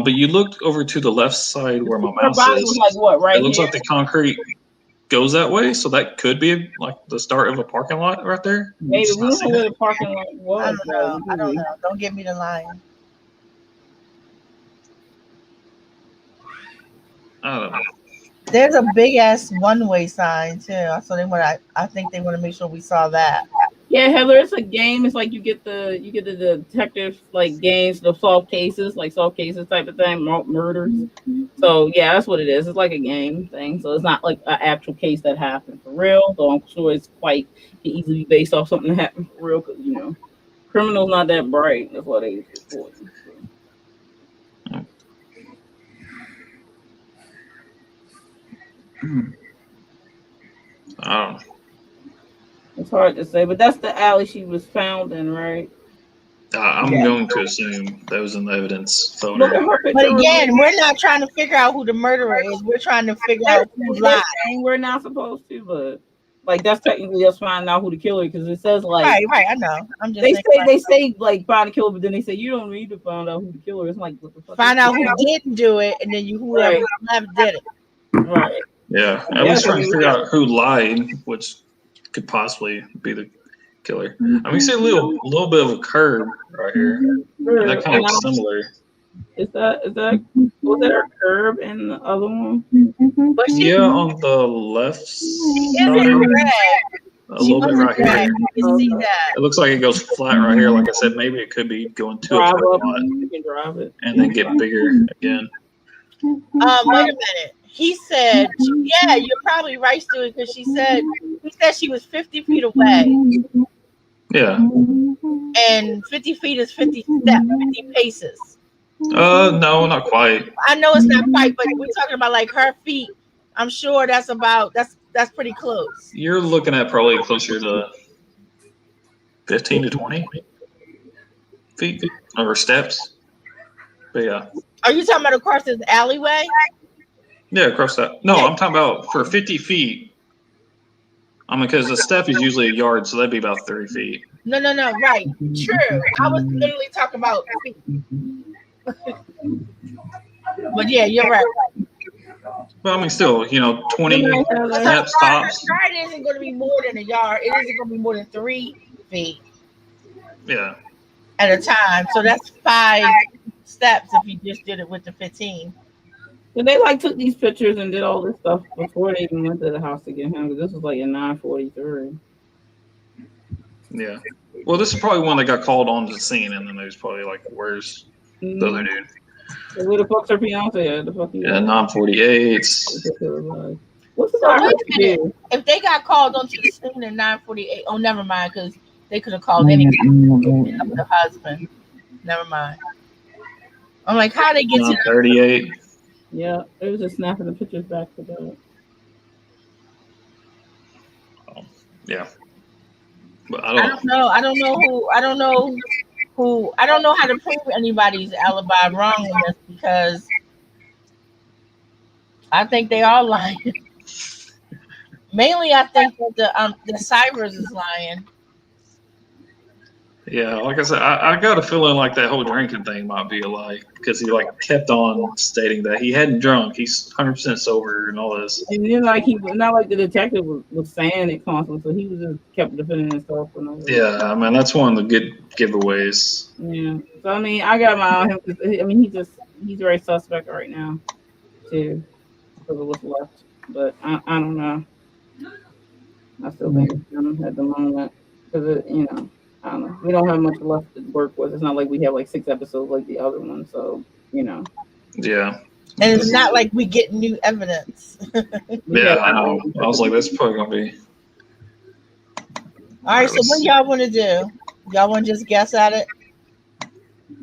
but you look over to the left side where my her mouse body is. was like what, right it looks here? like the concrete goes that way, so that could be like the start of a parking lot right there. Maybe Just we not don't know seeing where it. the parking lot was. I don't know. Don't give me the line. I don't know. There's a big ass one-way sign too. So I think they want to make sure we saw that. Yeah, Heather, it's a game. It's like you get the detective like games, the solve cases type of thing, murders. So yeah, that's what it is. It's like a game thing. So it's not like an actual case that happened for real. So I'm sure it's quite easily based off something that happened for real, because criminals not that bright. That's why they report. I don't know. It's hard to say, but that's the alley she was found in, right? I'm going to assume that was in the evidence photo. Look at her picture. But again, we're not trying to figure out who the murderer is. We're trying to figure out who's lying. We're not supposed to, but like that's technically us finding out who the killer is, because it says like right. I know. I'm just they say like find the killer, but then they say you don't need to find out who the killer is. Like what the fuck? Find out who didn't do it, and then whoever left did it. Right. Yeah, I was trying to figure out who lied, which could possibly be the killer. I mean, you see a little bit of a curve right here. And that kind of looks similar. Is that was there a curve in the other one? But on the left side, a little bit right here. You see that? It looks like it goes flat right here. Like I said, maybe it could be going to a parking lot You can drive it and then get bigger again. Wait a minute. He said, "Yeah, you're probably right, Stuart, because he said she was 50 feet away, Yeah. and 50 feet is 50 steps, 50 paces. No, not quite. I know it's not quite, but we're talking about like her feet. I'm sure that's pretty close. You're looking at probably closer to 15 to 20 feet or steps. But yeah. Are you talking about across this alleyway? Yeah, across that. No, I'm talking about for 50 feet. I mean, because the step is usually a yard, so that'd be about 30 feet. No, right. True. I was literally talking about feet. But yeah, you're right. But I mean, still, 20 steps tops. Yard isn't going to be more than a yard. It isn't going to be more than 3 feet Yeah. at a time. So that's 5 steps if you just did it with the 15. And they took these pictures and did all this stuff before they even went to the house to get him, because this was like in 9:43. Yeah. Well, this is probably one that got called on the scene, and then they was probably like, "Where's the other dude?" So where the fuck's her fiance at? The fucking 9:48. What's So wait a minute. If they got called onto the scene at 9:48, oh, never mind, because they could have called anyone with the husband. Never mind. I'm like, how they get to 38. Yeah, it was just snapping the pictures back to that. Yeah. But I I don't know. I don't know how to prove anybody's alibi wrong in this because I think they are lying. Mainly, I think that the Cyrus is lying. Yeah, like I said, I got a feeling like that whole drinking thing might be a lie because he like kept on stating that he hadn't drunk, he's 100% sober and all this. And then like he not like the detective was saying it constantly, so he was just kept defending himself. Yeah, I mean that's one of the good giveaways. Yeah. So I mean, I got my eye on him. I mean, he's very suspect right now, too, because of what's left. But I don't know. I still think it's him at the moment because I don't know. We don't have much left to work with. It's not like we have like 6 episodes like the other one. So Yeah. And it's not like we get new evidence. Yeah, I know. I was like, that's probably gonna be. All right, so what y'all want to do? Y'all want to just guess at it?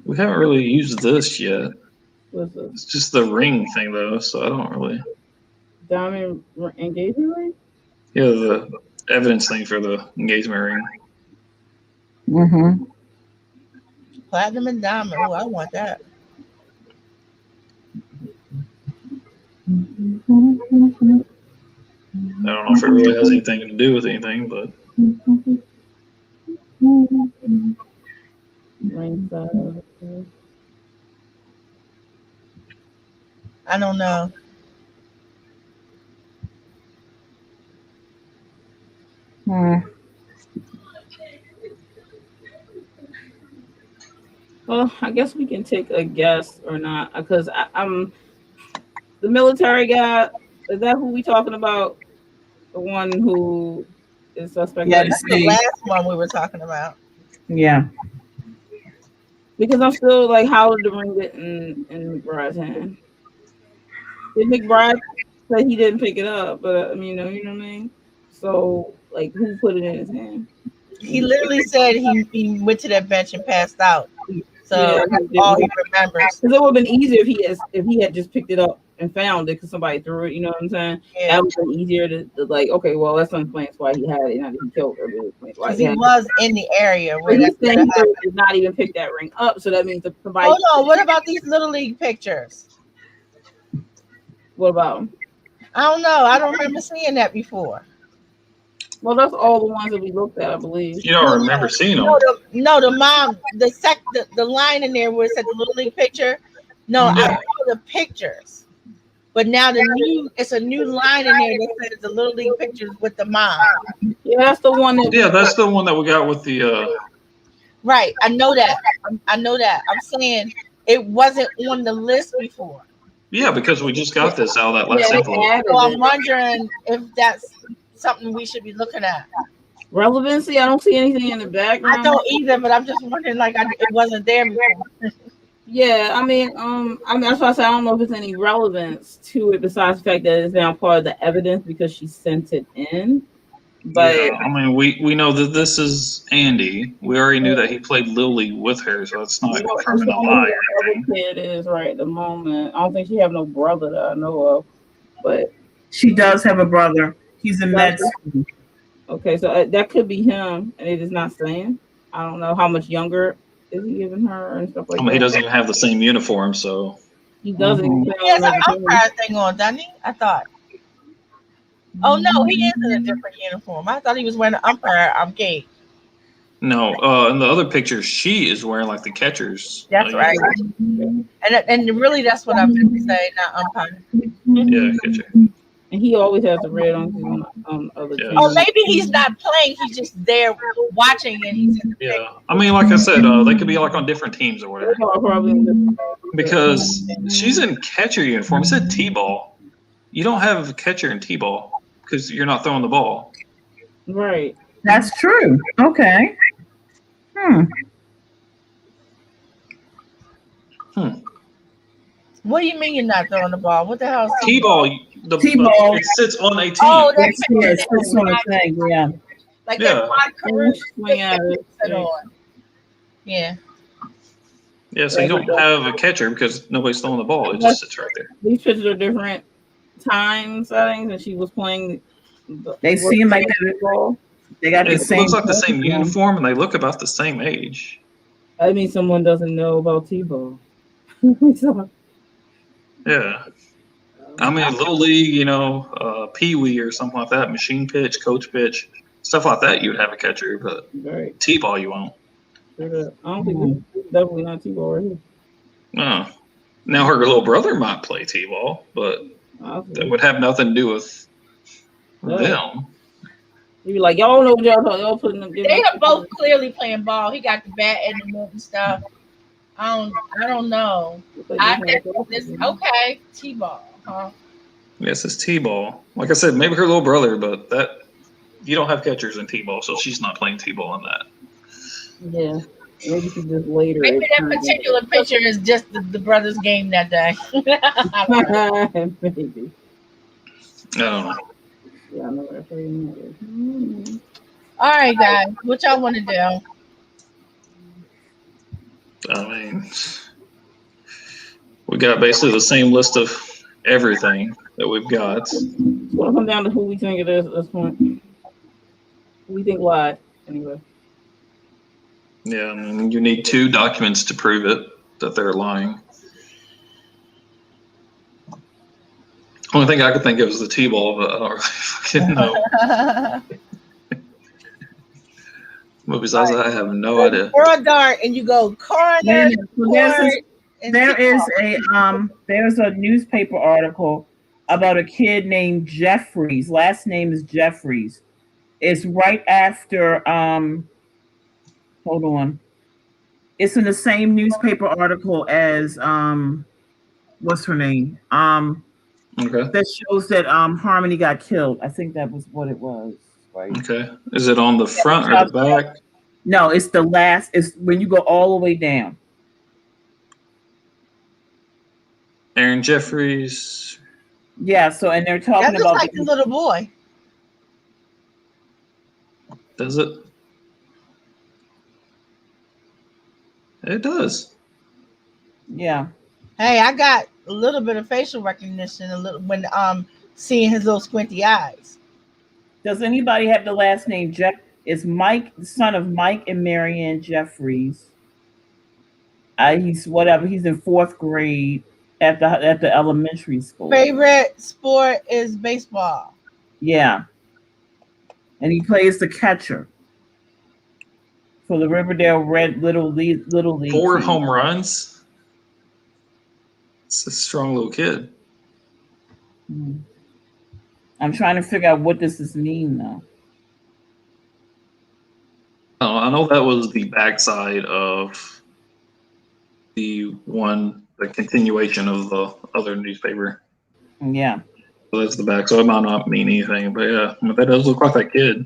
We haven't really used this yet. What's this? It's just the ring thing though, so I don't really. Diamond engagement ring? Yeah, the evidence thing for the engagement ring. Mm-hmm. Platinum and diamond. Oh, I want that. I don't know if it really has anything to do with anything, but. I don't know. Well, I guess we can take a guess or not, because I'm the military guy. Is that who we talking about? The one who is suspect? Yeah, That's the last one we were talking about. Yeah. Because I'm still like, how did the ring get in McBride's hand? Did McBride say he didn't pick it up? But I mean, you know what I mean? So, like, who put it in his hand? He literally said he went to that bench and passed out. So Yeah, that's all he remembers. Because it would have been easier if he had just picked it up and found it because somebody threw it. You know what I'm saying? Yeah. That would have been easier to like, okay, well, that's explains why he had it, not that he killed her. Because he was in the area where he's saying he did not even pick that ring up. So that means that somebody. Hold on. What about these Little League pictures? What about them? I don't know. I don't remember seeing that before. Well, that's all the ones that we looked at, I believe. You don't remember seeing them? No, the mom, the line in there where it said the Little League picture. No, I saw the pictures, but now it's a new line in there that says the Little League pictures with the mom. Yeah, that's the one. That's the one that we got with the. Right, I know that. I'm saying it wasn't on the list before. Yeah, because we just got this out of that last envelope. So I'm wondering if that's something we should be looking at. Relevancy? I don't see anything in the background. I don't either, but I'm just wondering, like, it wasn't there before. Yeah, I mean, that's why I said I don't know if there's any relevance to it besides the fact that it's now part of the evidence because she sent it in. But yeah, I mean, we know that this is Andy. We already knew that he played Little League with her, so it's not confirming a lie or anything. Kid is right at the moment. I don't think she have no brother that I know of, but she does have a brother. He's in med school. Okay, so that could be him, and it is not saying. I don't know how much younger is he giving her and stuff like that. I mean, he doesn't even have the same uniform, so he doesn't. He has an umpire thing on, doesn't he? I thought. Oh no, he is in a different uniform. I thought he was wearing an umpire gate. No, in the other picture, she is wearing like the catcher's. That's right. And really, that's what I'm going to say, not umpire. Yeah, catcher. And he always has the red on other teams. Oh, maybe he's not playing. He's just there watching, and he's in the picture. I mean, like I said, they could be like on different teams or whatever. Because she's in catcher uniform. It said T-ball. You don't have a catcher in T-ball because you're not throwing the ball. Right. That's true. Okay. What do you mean you're not throwing the ball? What the hell is T-ball? The T-ball. It sits on a team. Oh, that's it sits on a thing. Yeah. Like that wide career. Yeah. Yeah, so you don't have a catcher because nobody's throwing the ball. It just sits right there. These pictures are different time settings, and she was playing. They seem like that. They got the It same. looks like the same uniform. uniform, and they look about the same age. I mean, someone doesn't know about T-ball. So, Yeah. I mean, little league, pee wee or something like that, machine pitch, coach pitch, stuff like that. You would have a catcher, but right. T-ball you won't. Sure. I don't think this is definitely not T-ball right here. No. Now her little brother might play T-ball, but that would have nothing to do with them. You'd be like, y'all know what y'all putting them. They are both clearly playing ball. He got the bat and the mitt and stuff. I don't know. Okay, T-ball, huh? Yes, it's T-ball. Like I said, maybe her little brother, but that you don't have catchers in T-ball, so she's not playing T-ball in that. Yeah. Maybe she just later. Maybe that particular picture is just the brothers' game that day. Maybe. I don't know. Yeah, I know what I'm All right, guys. What y'all want to do? I mean, we got basically the same list of everything that we've got. We'll come down to who we think it is at this point. Who we think lied, anyway. Yeah, I mean, you need 2 documents to prove it, that they're lying. Only thing I could think of is the T-ball, but I don't really fucking know. But besides that, I have no idea. Throw a dart and you go coroner. There's a newspaper article about a kid named Jeffries. Last name is Jeffries. It's right after hold on. It's in the same newspaper article as what's her name? Okay. That shows that Harmony got killed. I think that was what it was. Right. Okay. Is it on the front or the back? No, it's the last. It's when you go all the way down. Aaron Jeffries. Yeah. So, and they're talking that about like the little boy. Does it? It does. Yeah. Hey, I got a little bit of facial recognition when seeing his little squinty eyes. Does anybody have the last name Jeff? It's Mike, the son of Mike and Marianne Jeffries. He's whatever. He's in 4th grade at the elementary school. Favorite sport is baseball. Yeah. And he plays the catcher for the Riverdale Red Little League. 4 home runs. It's a strong little kid. I'm trying to figure out what this mean though. Oh, I know that was the backside of the continuation of the other newspaper. Yeah. So that's the back. So it might not mean anything, but yeah, that does look like that kid.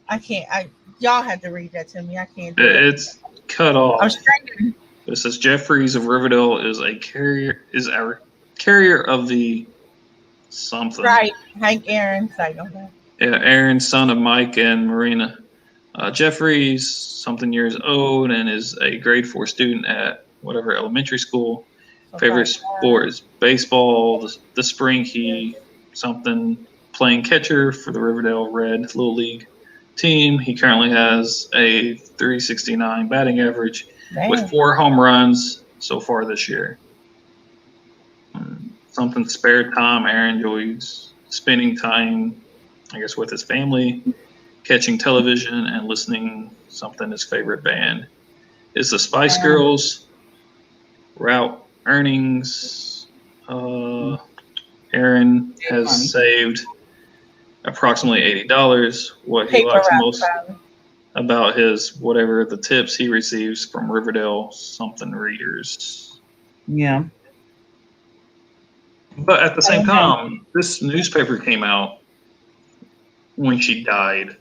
I can't. Y'all had to read that to me. I can't. It's cut off. I'm struggling. It says Jeffries of Riverdale is our carrier of the something. Right, Hank Aaron. Okay. Yeah, Aaron, son of Mike and Marina. Jeffries, something years old, and is a grade 4 student at whatever elementary school. Okay. Favorite sport is baseball. The spring he playing catcher for the Riverdale Red Little League team. He currently has a .369 batting average. Damn. With 4 home runs so far this year. Something spare time. Aaron enjoys spending time, I guess, with his family, catching television, and listening something his favorite band is the Spice Girls. Route earnings. Aaron has saved approximately $80. What he likes most about his whatever the tips he receives from Riverdale something readers. Yeah. But at the same time, this newspaper came out when she died.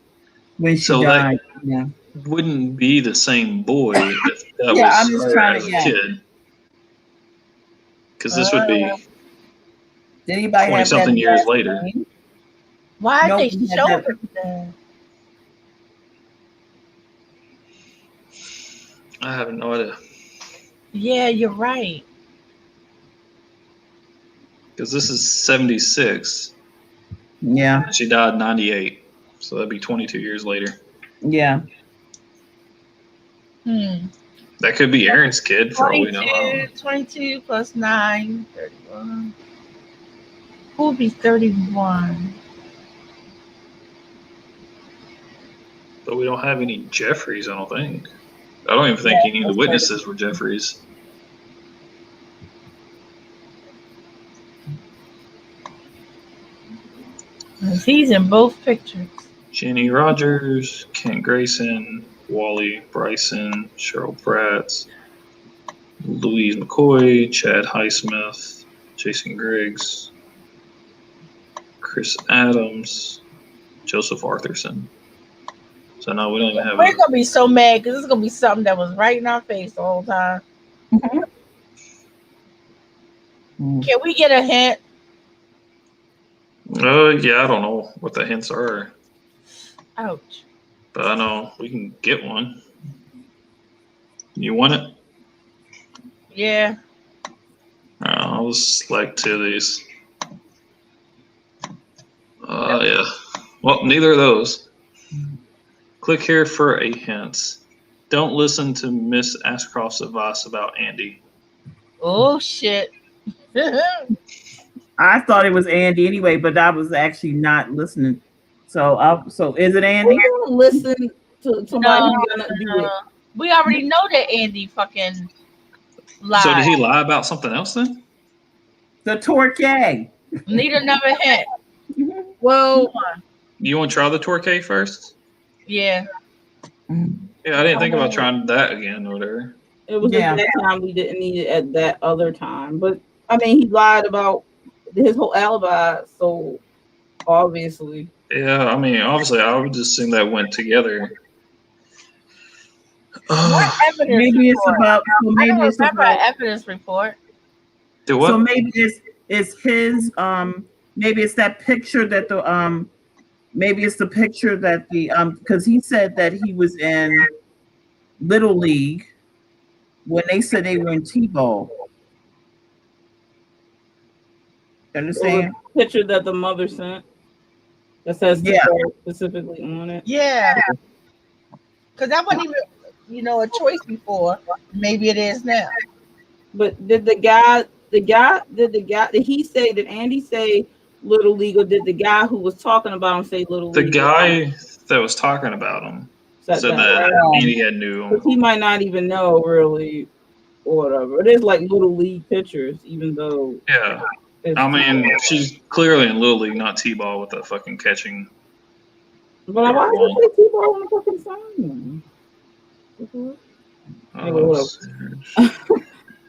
When she died, yeah. Wouldn't be the same boy if that I'm was just trying to, a kid. Because this would be 20-something years later. Why did they show her that? I have no idea. Yeah, you're right. Because this is 76. Yeah. She died 98. So that'd be 22 years later. Yeah. That could be Aaron's kid for all we know. 22 plus 9, 31. Who would be 31? But we don't have any Jeffries, I don't think. I don't even think any of the witnesses were Jeffries. He's in both pictures. Jenny Rogers, Kent Grayson, Wally Bryson, Cheryl Pratt, Louise McCoy, Chad Highsmith, Jason Griggs, Chris Adams, Joseph Arthurson. So no, we don't even have. We're gonna be so mad because it's gonna be something that was right in our face the whole time. Can we get a hint? Yeah, I don't know what the hints are. Ouch. But I know we can get one. You want it? Yeah. I'll select two of these. Yeah. Well, neither of those. Click here for a hint. Don't listen to Miss Ashcroft's advice about Andy. Oh shit. I thought it was Andy anyway, but I was actually not listening. So is it Andy? We don't listen to somebody who's gonna do it. We already know that Andy fucking lied. So did he lie about something else then? The Torquay. Need another hint. Well, You want to try the Torquay first? Yeah. Yeah, I didn't think about trying that again or whatever. it was at that time we didn't need it at that other time. But I mean, he lied about his whole alibi, so obviously. Yeah, I mean, obviously, I would just assume that went together. What evidence Maybe it's report? about. So I maybe don't it's remember about. an evidence report. Do what? So maybe it's his. Maybe it's that picture that the Maybe it's the picture that the because he said that he was in Little League when they said they were in T-ball. Understand? The picture that the mother sent that says T-ball specifically on it. Yeah. Because that wasn't even, a choice before. Maybe it is now. But did he say, did Andy say Little League, or did the guy who was talking about him say Little League? The guy that was talking about him said that Andy had knew him. He might not even know really, or whatever. It is like Little League pictures, even though. Yeah. I mean, she's clearly in Little League, not T-ball with the fucking catching. But why did you say T-ball on the fucking sign?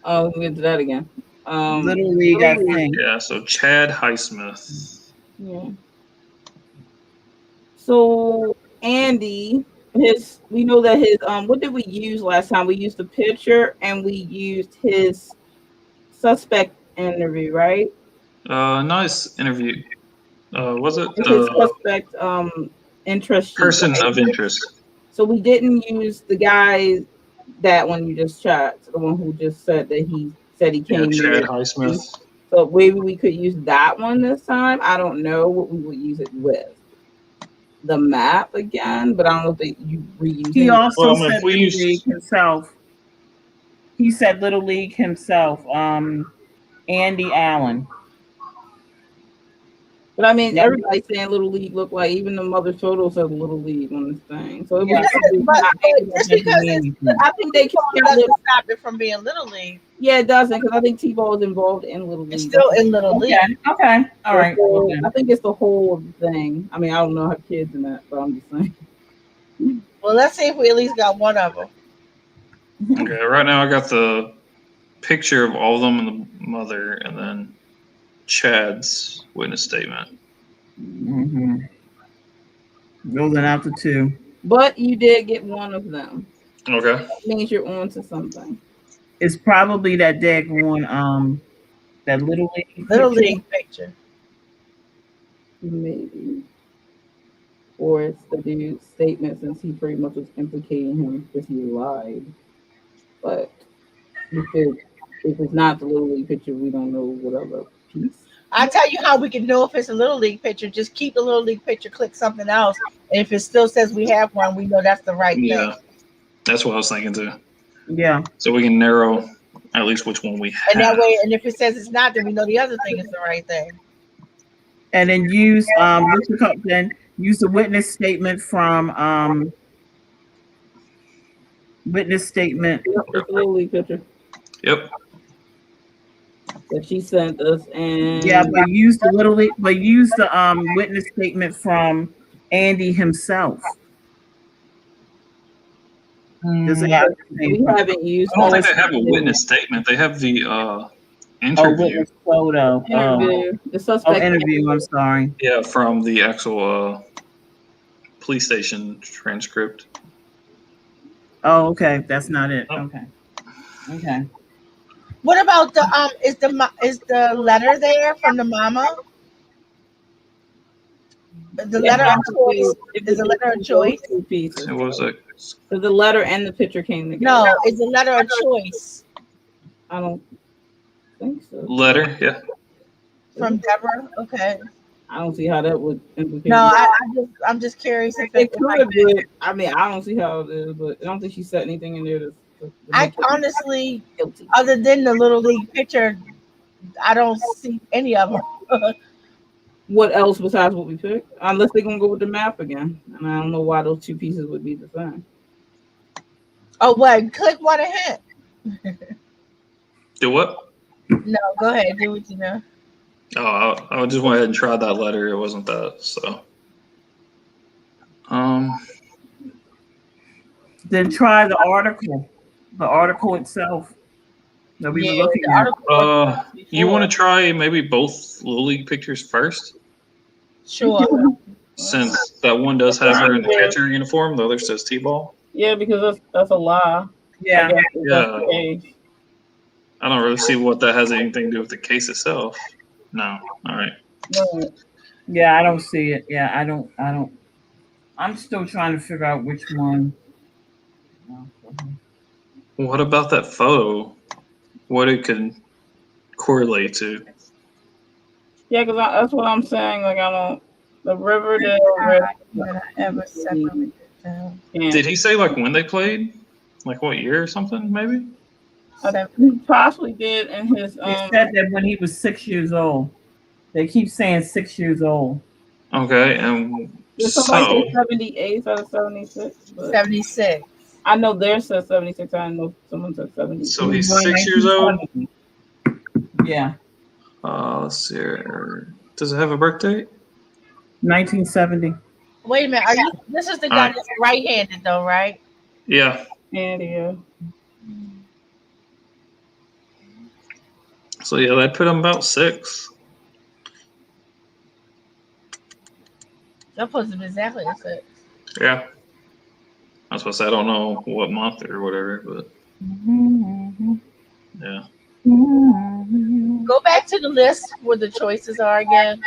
Oh, we'll get to that again. Little League, I think. Yeah, so Chad Highsmith. Yeah. So Andy, we know that his what did we use last time? We used the picture and we used his suspect interview, right? Nice interview. Was it His suspect interest? Person of interest. So we didn't use the guy, that one you just checked, the one who just said that he said he came. Chad Highsmith. So maybe we could use that one this time. I don't know what we would use it with. The map again, but I don't know if you reuse. He also said Little League himself. He said Little League himself. Andy Allen. But I mean, everybody's saying Little League look like, even the mother's photo says Little League on this thing. So it was But just because I think they doesn't stop it from being Little League. Yeah, it doesn't, because I think T-ball is involved in Little League. It's still in Little League. Okay. All right. So, I think it's the whole thing. I mean, I don't know, I have kids in that, but I'm just saying. Well, let's see if we at least got one of them. Okay, right now I got the picture of all of them and the mother, and then Chad's witness statement. Mm-hmm. Those are out the two. But you did get one of them. Okay. That means you're on to something. It's probably that daggone that Little League picture. Maybe. Or it's the dude's statement, since he pretty much was implicating him because he lied. But if it's not the Little League picture, we don't know what other piece. I tell you how we can know if it's a little league picture. Just keep the little league picture, click something else, and if it still says we have one, we know that's the right thing. Yeah, that's what I was thinking too. Yeah. So we can narrow at least which one we have. And that way, and if it says it's not, then we know the other thing is the right thing. And then use then use the witness statement from witness statement. It's a little league picture Yep. that she sent us, and Yeah, but use the witness statement from Andy himself. Does it have we haven't used. I don't think they have a witness statement. They have the interview. witness photo. Interview. The suspect. Interview. I'm sorry. Yeah, from the actual police station transcript. Oh, okay. That's not it. Okay. Okay. What about the is the letter there from the mama? The letter of choice is a letter of choice. Two pieces. It was like So the letter and the picture came together. No, it's a letter of choice I don't think so. letter. Yeah. from Deborah. Okay. I don't see how that would implicate. No, I'm just curious if it it could be. I mean, I don't see how it is, but I don't think she said anything in there to I make it honestly, guilty. other than the little league picture, I don't see any of them. What else besides what we picked? Unless they're gonna go with the map again, and I don't know why those two pieces would be the same. Oh, what? Click what a hint. Do what? No, go ahead. Do what you know. Oh, I just went ahead and tried that letter. It wasn't that. So. Then try the article. The article itself that we were looking at. You want to try maybe both Little League pictures first? Sure. Since that one does have her in the catcher uniform, the other says T-ball. Yeah, because that's a lie. Yeah. Yeah. I don't really see what that has anything to do with the case itself. No. All right. No. Yeah, I don't see it. Yeah, I don't. I'm still trying to figure out which one. What about that photo? What it could correlate to? Yeah, because that's what I'm saying. Like, I don't. The Riverdale Red. Ever separate them. Did he say like when they played? Like what year or something? Maybe. He possibly did in his. He said that when he was 6 years old. They keep saying 6 years old. Okay, and Did somebody say 78 out of 76? 76. I know theirs says 76. I know someone said 70. So he's 6 years old? Yeah. Let's see here. Does it have a birth date? 1970. Wait a minute. Are you? This is the guy that's right-handed, though, right? Yeah. Yeah. So yeah, that put him about 6. That puts him exactly at 6. Yeah. I was supposed to say I don't know what month or whatever, but yeah. Go back to the list where the choices are again.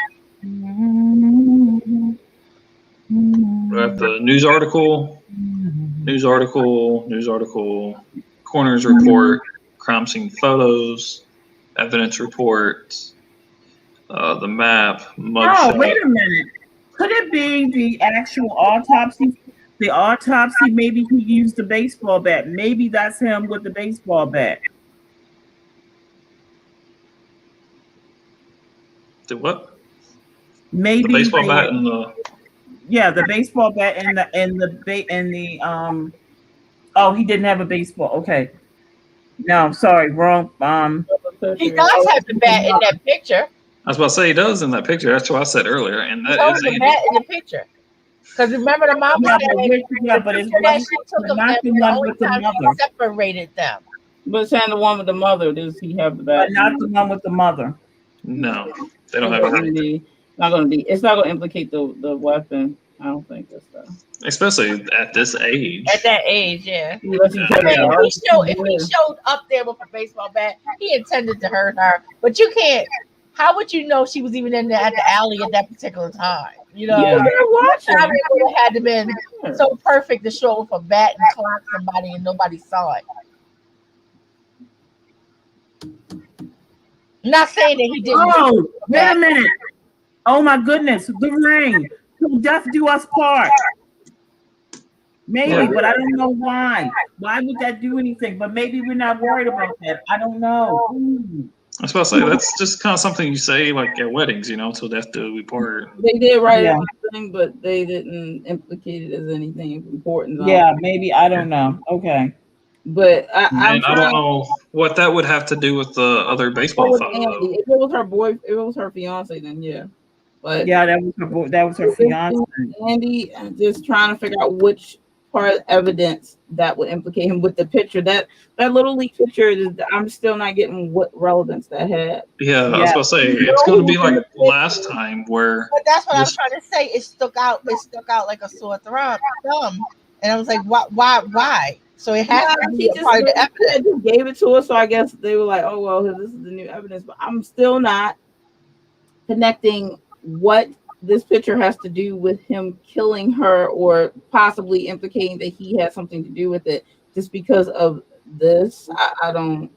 We have the news article, coroner's report, crime scene photos, evidence report, the map, mugshot. Oh, wait a minute. Could it be the actual autopsy? The autopsy, maybe he used the baseball bat. Maybe that's him with the baseball bat. The what? Maybe the baseball bat and the. Yeah, the baseball bat and oh, he didn't have a baseball. Okay. No, I'm sorry, wrong. He does have the bat in that picture. I was about to say he does in that picture. That's what I said earlier, and that is the bat in the picture. Because remember the mom said but it's that she took them not the the one only with the time she mother. separated them. But saying the one with the mother, does he have the bat? But not the one with the mother. No, they don't have it. Not going to be. It's not going to implicate the weapon. I don't think that's that. Especially at this age. At that age, yeah. Unless he took it out. If he showed up there with a baseball bat, he intended to hurt her. But you can't. How would you know she was even in there at the alley at that particular time? You know, Yeah. it would have had to been so perfect to show up with a bat and clock somebody and nobody saw it. I'm not saying that he didn't. Oh, wait a minute. Oh my goodness, the ring. Till death do us part. Maybe, Yeah. but I don't know why. Why would that do anything? But maybe we're not worried about that. I don't know. I was about to say that's just kind of something you say like at weddings, till death do we part. They did write Yeah. everything, but they didn't implicate it as anything important. Yeah, maybe. I don't know. Okay. But I'm And I don't know what that would have to do with the other baseball with photo. Andy. If it was her if it was her fiance, then yeah. But Yeah, that was her fiance. Andy, just trying to figure out which part of evidence that would implicate him with the picture. That little leak picture, I'm still not getting what relevance that had. Yeah, I was about to say it's going to be like last time where. But that's what I'm trying to say. It stuck out. It stuck out like a sore thumb. And I was like, why? So it has to be a part of the evidence. Just gave it to us, so I guess they were like, oh well, this is the new evidence. But I'm still not connecting what this picture has to do with him killing her, or possibly implicating that he had something to do with it, just because of this. I don't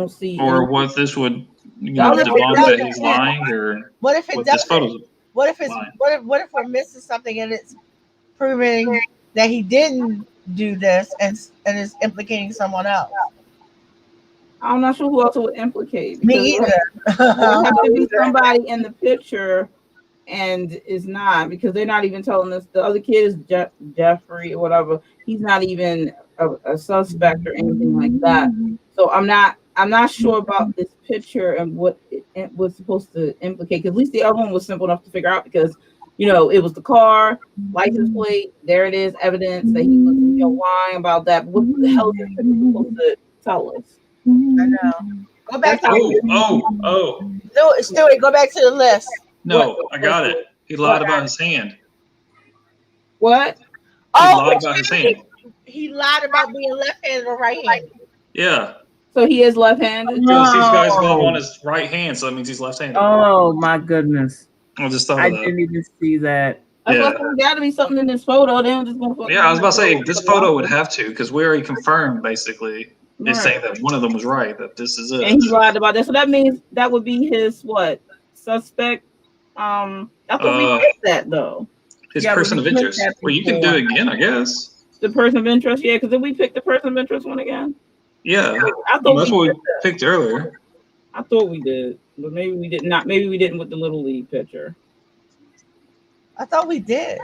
see. Or what this would, debunk that he's lying, or what if it doesn't? What if we're missing something and it's proving that he didn't do this and is implicating someone else? I'm not sure who else it would implicate. Me either. There have to be somebody in the picture, and is not, because they're not even telling us. The other kid is Jeffrey or whatever. He's not even a suspect or anything like that. So I'm not sure about this picture and what it was supposed to implicate. Because at least the other one was simple enough to figure out, because it was the car, license plate. There it is, evidence that he was lying about that. What the hell is this supposed to tell us? I know. Go back to No, Stuart, go back to the list. No, I got it. He lied about his hand. What? He lied about his hand. He lied about being left-handed or right-handed. Yeah. So he is left-handed? Because he's got his glove on his right hand, so that means he's left-handed. Oh my goodness. I just thought I of that. didn't even see that. There's got to be something in this photo. They don't just gonna I was about to say, this photo would have to, because we already confirmed, basically, Right. it's saying that one of them was right, that this is it. And he lied about that. So that means that would be his suspect. I thought we picked that though. His person of interest. Well, you can do it again, I guess. The person of interest, yeah. Because did we pick the person of interest one again? Yeah, I thought that's what we picked earlier. I thought we did, but maybe we did not. Maybe we didn't with the little league picture. I thought we did.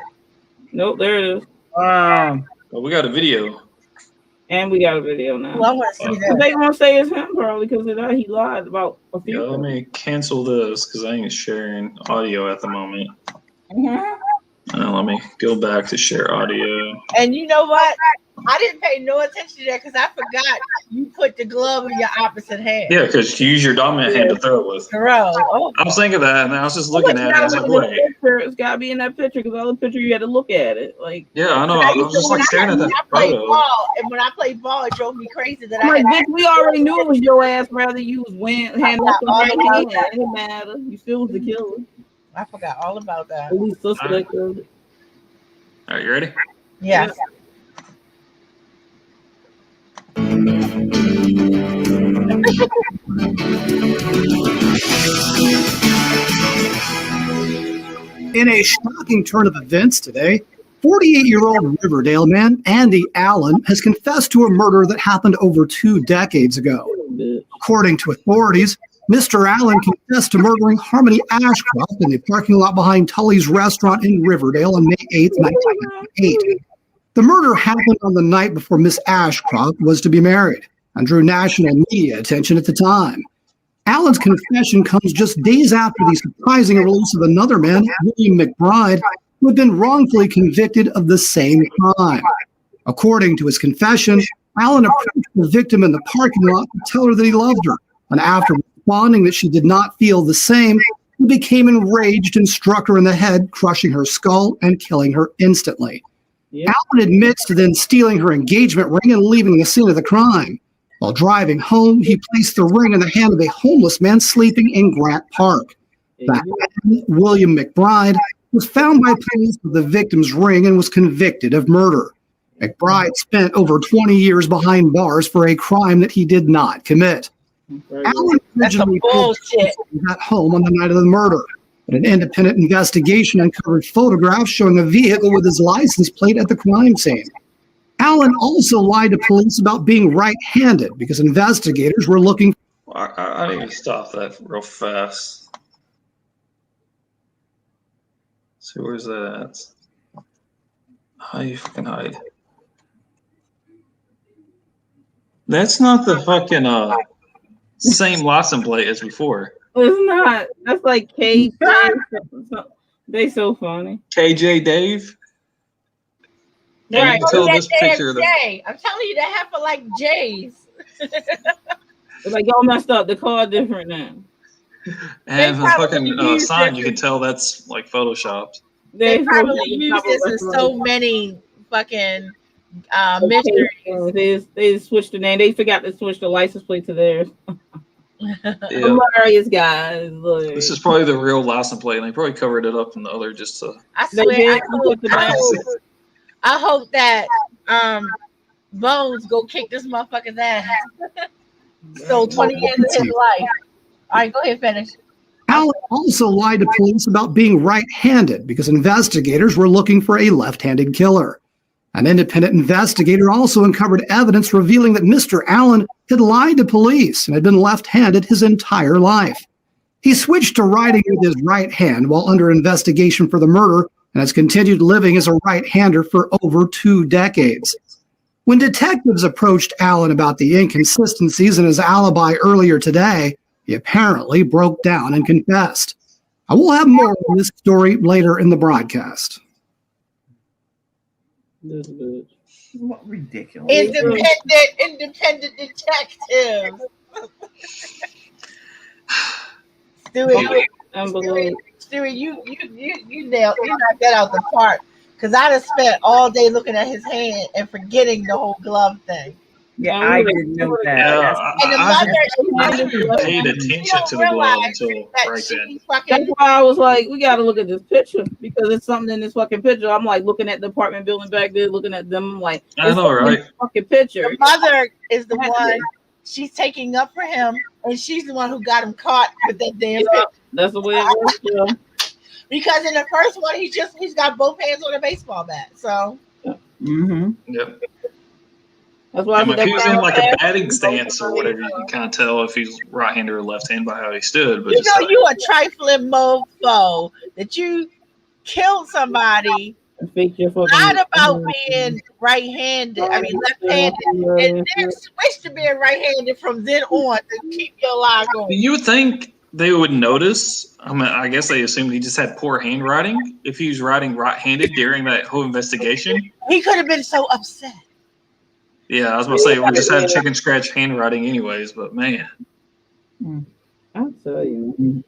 Nope, there it is. Well, we got a video. And we got a video now. Well, I want to see that. They won't say it's him probably because of that. He lied about a few. Yeah, let me cancel this because I ain't sharing audio at the moment. Let me go back to share audio. And you know what? I didn't pay no attention to that because I forgot you put the glove in your opposite hand. Yeah, because you use your dominant hand to throw it with. Oh. I was thinking that, and I was just looking at it. I was like, wait. It's got to be in that picture because the other picture you had to look at it. Like, yeah, I know. I was just like staring at that photo. And when I played ball, it drove me crazy that bitch, we already knew it was your ass. Rather you was hand up the right hand. It didn't matter. You still was the killer. I forgot all about that. At least suspect of it. All right, you ready? Yeah. In a shocking turn of events today, 48-year-old Riverdale man Andy Allen has confessed to a murder that happened over 2 decades ago. According to authorities, Mr. Allen confessed to murdering Harmony Ashcroft in the parking lot behind Tully's restaurant in Riverdale on May 8, 1998. The murder happened on the night before Miss Ashcroft was to be married and drew national media attention at the time. Allen's confession comes just days after the surprising release of another man, William McBride, who had been wrongfully convicted of the same crime. According to his confession, Allen approached the victim in the parking lot to tell her that he loved her, and after responding that she did not feel the same, he became enraged and struck her in the head, crushing her skull and killing her instantly. Allen admits to then stealing her engagement ring and leaving the scene of the crime. While driving home, he placed the ring in the hand of a homeless man sleeping in Grant Park. That man, William McBride, was found by police with the victim's ring and was convicted of murder. McBride spent over 20 years behind bars for a crime that he did not commit. Allen That's some originally bullshit. was at home on the night of the murder, but an independent investigation uncovered photographs showing a vehicle with his license plate at the crime scene. Allen also lied to police about being right-handed because investigators were looking. I need to stop that real fast. See, where's that? How you fucking hide? That's not the fucking same license plate as before. It's not. That's like KJ. They so funny. KJ Dave. And Right. you can tell this That picture of the J. I'm telling you, that happened like J's. It's like y'all messed up. The car different now. and the probably fucking used sign. it. You can tell that's like photoshopped. They probably used this in so many fucking mysteries. They switched the name. They forgot to switch the license plate to theirs. Yeah. Hilarious, guys. Look. This is probably the real license plate, and they probably covered it up in the other just to. I They swear, did. I hope that Bones go kick this motherfucker's ass. Stole 20 years of his life. All right, go ahead, finish. Allen also lied to police about being right-handed because investigators were looking for a left-handed killer. An independent investigator also uncovered evidence revealing that Mr. Allen had lied to police and had been left-handed his entire life. He switched to writing with his right hand while under investigation for the murder and has continued living as a right-hander for over 2 decades. When detectives approached Allen about the inconsistencies in his alibi earlier today, he apparently broke down and confessed. I will have more on this story later in the broadcast. What ridiculous. Independent detective. Stewie, you nailed, you knocked that out the park. Because I'd have spent all day looking at his hand and forgetting the whole glove thing. Yeah, I didn't know that. Yeah, And the I mother, never paid attention to the glove until right then. That's why I was like, we got to look at this picture because it's something in this fucking picture. I'm like looking at the apartment building back there, looking at them. I'm like, I know, right? This fucking picture. The mother is the one she's taking up for him, and she's the one who got him caught with that damn picture. That's the way it works. Yeah. Because in the first one, he's got both hands on a baseball bat. So. Mm-hmm. Yep. That's why If he was in like a batting stance or whatever, you can kind of tell if he's right-handed or left-handed by how he stood. But you know, you a trifling mofo that you killed somebody. Not about being right-handed. I mean left-handed, and then switch to being right-handed from then on to keep your lie going. You would think they would notice. I mean, I guess they assumed he just had poor handwriting if he was writing right-handed during that whole investigation. He could have been so upset. Yeah, I was about to say we just had chicken scratch handwriting, anyways. But man, I'll tell you,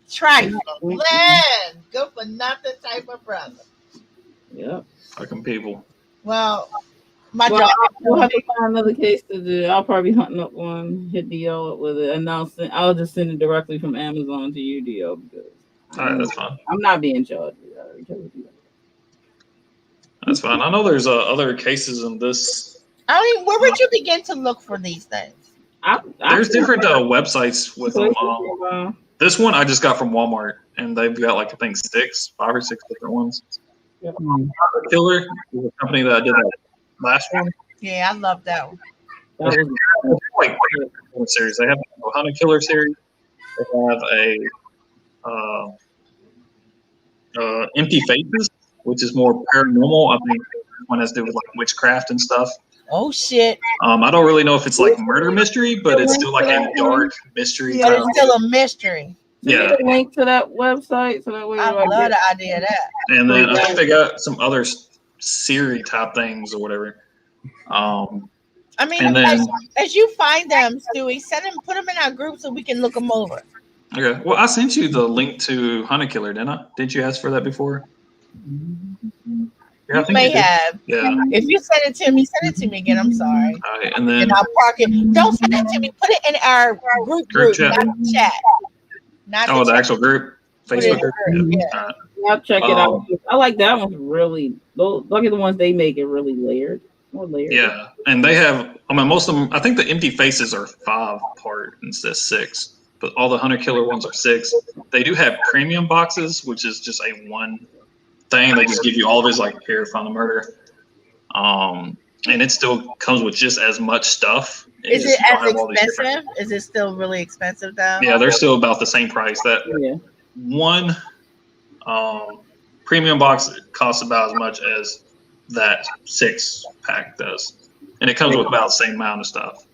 trifling, good for nothing type of brother. Yep. fucking people. Well, we'll have to find another case to do. I'll probably hunting up one, hit DO up with it, and I'll just send it directly from Amazon to you, DO, because All right, that's fine. I'm not being charged. That's fine. I know there's other cases in this. I mean, where would you begin to look for these things? There's different websites with them. This one I just got from Walmart, and they've got like I think 5 or 6 different ones. Yep. Killer is a company that did that last one. Yeah, I love that one. That was like a series. They have a Hunter Killer series. They have a Empty Faces, which is more paranormal. I think one has to do with like witchcraft and stuff. Oh shit! I don't really know if it's like murder mystery, but it's still like a dark mystery. But it's still a mystery. Yeah. Link to that website so that way I love the idea of that. And then I think they got some other Siri type things or whatever. I mean, as you find them, Stewie, put them in our group so we can look them over. Okay. Well, I sent you the link to Hunter Killer, didn't I? Didn't you ask for that before? Yeah, you may have. Yeah. If you send it to me, send it to me again. I'm sorry. All right, and then I'll park it. Don't send it to me. Put it in our group chat. not the chat. Not the actual group, Facebook group. Yeah. All right. I'll check it out. I like that one really. Look at the ones they make it really layered. Yeah, and they have. I mean, most of them. I think the empty faces are 5-part instead of 6, but all the hunter killer ones are 6. They do have premium boxes, which is just a one thing. They just give you all of his like here, find the murder. And it still comes with just as much stuff. Is it as expensive? Is it still really expensive though? Yeah, they're still about the same price. That one premium box costs about as much as that 6-pack does, and it comes with about the same amount of stuff.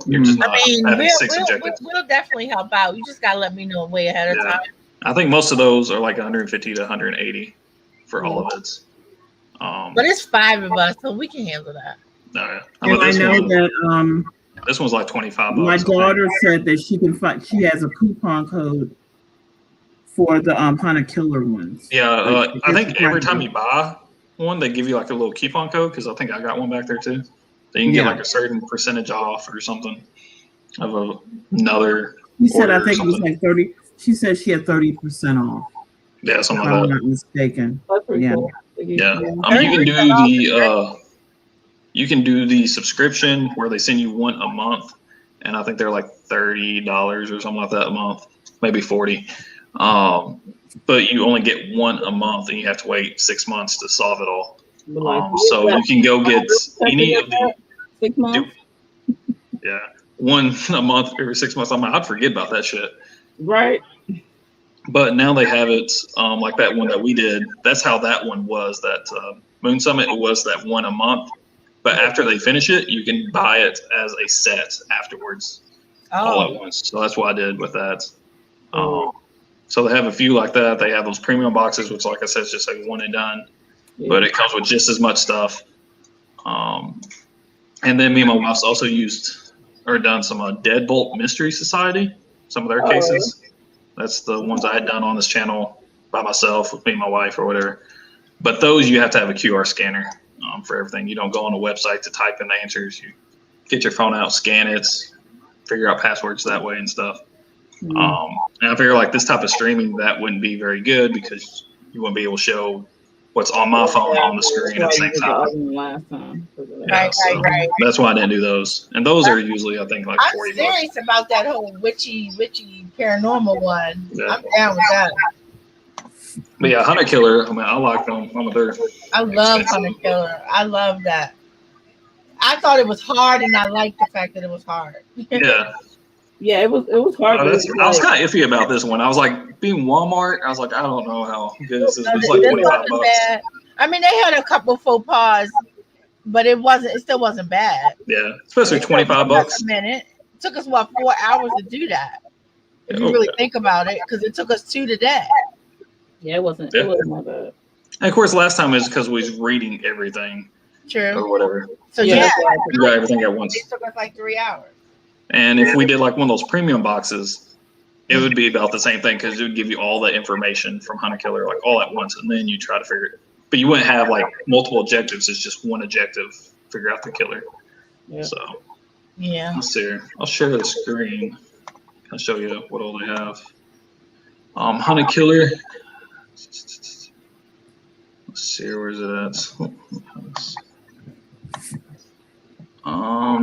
You're just not having 6 objectives. We'll definitely help out. You just gotta let me know way ahead of time. I think most of those are like 150 to 180 for all of it. But it's 5 of us, so we can handle that. I know that this one's like $25. My daughter said that she can find. She has a coupon code for the hunter killer ones. Yeah, I think every time you buy one, they give you like a little coupon code, because I think I got one back there too. So you can get like a certain percentage off or something of another. She said I think it was like 30. She said she had 30% off. Yeah, something like if that. I'm not mistaken. Yeah. Cool. Yeah. You can do the subscription where they send you one a month, and I think they're like $30 or something like that a month, maybe 40. But you only get one a month, and you have to wait 6 months to solve it all. So you can go get any of the 6 months. Yeah, one a month every 6 months. I'd forget about that shit. Right. But now they have it like that one that we did. That's how that one was. That Moon Summit, it was that one a month. But after they finish it, you can buy it as a set afterwards, all at once. So that's what I did with that. So they have a few like that. They have those premium boxes, which, like I said, is just like one and done. But it comes with just as much stuff. And then me and my wife's also done some Deadbolt Mystery Society, some of their cases. That's the ones I had done on this channel by myself with me and my wife or whatever. But those you have to have a QR scanner for everything. You don't go on a website to type in the answers. You get your phone out, scan it, figure out passwords that way and stuff. And I figure like this type of streaming, that wouldn't be very good because you wouldn't be able to show what's on my phone on the screen at the same time. Right. That's why I didn't do those. And those are usually, I think, like $40. I'm serious about that whole witchy paranormal one. Yeah. I'm down with that. But yeah, Hunter Killer, I mean, I like them. I love Hunter Killer. I love that. I thought it was hard, and I liked the fact that it was hard. Yeah, it was hard. I was kind of iffy about this one. I was like, being Walmart, I was like, I don't know how good this is. It was like $25. Bad. I mean, they had a couple faux pas, but it still wasn't bad. Yeah, especially $25 a minute. It took us 4 hours to do that. If you really think about it, because it took us 2 today. Yeah, it wasn't my bad. And of course, last time is because we was reading everything. True. Or whatever. So you got everything at once. It took us like 3 hours. And if we did like one of those premium boxes, it would be about the same thing because it would give you all the information from Hunter Killer like all at once, and then you try to figure it. But you wouldn't have like multiple objectives. It's just one objective. Figure out the killer. Yeah. So. Yeah. Let's see here. I'll share the screen. I'll show you what all they have. Hunter Killer. Let's see, where's it at?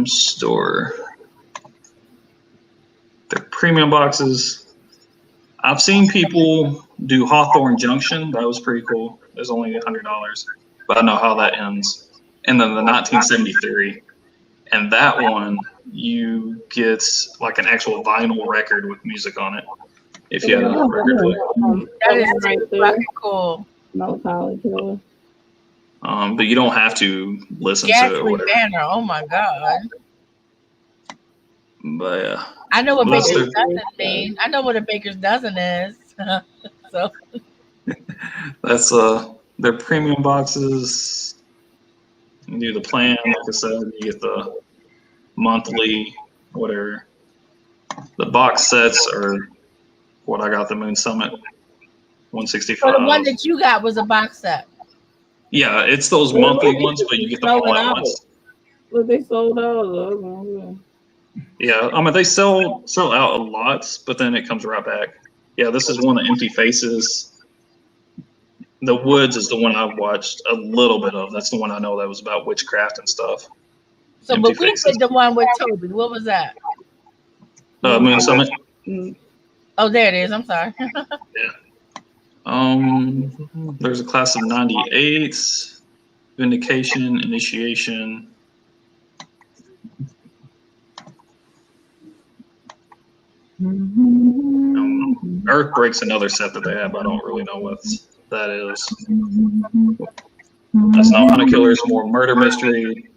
Store. The premium boxes. I've seen people do Hawthorne Junction. That was pretty cool. It was only $100, but I know how that ends. And then the 1973. And that one, you get like an actual vinyl record with music on it. If you have a record player. That is fucking cool. Killer. But you don't have to listen to it. Or whatever. Banner. Oh my god. But yeah. I know what Baker's Dozen mean. I know what a Baker's Dozen is. So that's their premium boxes. You do the plan, like I said, you get the monthly, whatever. The box sets are what I got the Moon Summit 165. So the one that you got was a box set. Yeah, it's those monthly ones, but you get them all at once. But they sold out. Yeah, I mean they sell out a lot, but then it comes right back. Yeah, this is one of the empty faces. The Woods is the one I've watched a little bit of. That's the one I know that was about witchcraft and stuff. So, Empty but we Faces. did the one with Toby. What was that? Moon Summit. Oh, there it is. I'm sorry. There's a class of 98, Vindication, Initiation. Earthbreak's another set that they have. I don't really know what that is. That's not Hunter Killers, more murder mystery.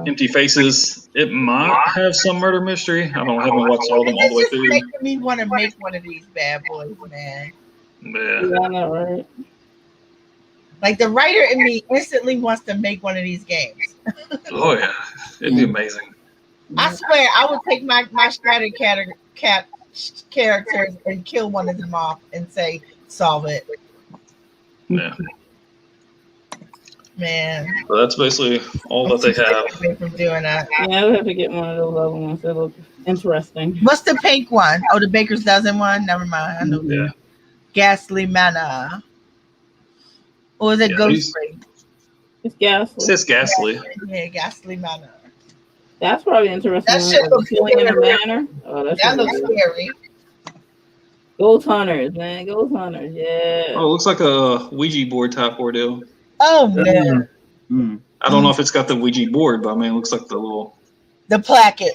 Empty Faces. It might have some murder mystery. I haven't watched all of them all the way It's just through. making me want to make one of these bad boys, man. Yeah. Yeah, I know, right? Like the writer in me instantly wants to make one of these games. Oh yeah, it'd be amazing. I swear, I would take my strategy characters and kill one of them off and say, solve it. Yeah. Man. So that's basically all that they have. Away from doing that. Yeah, we have to get one of those other ones that look interesting. What's the pink one? Oh, the Baker's Dozen one? Never mind. I know. Yeah. Ghastly Manor. Or is it Ghostly? It's ghastly. It says Ghastly. Yeah, Ghastly Manor. That's probably interesting. That shit looks Killing in a scary. manor. Oh, That looks scary. Ghost Hunters, man. Ghost Hunters, yeah. Oh, it looks like a Ouija board type ordeal. Oh, man. I don't know if it's got the Ouija board, but I mean, it looks like the little. The placket.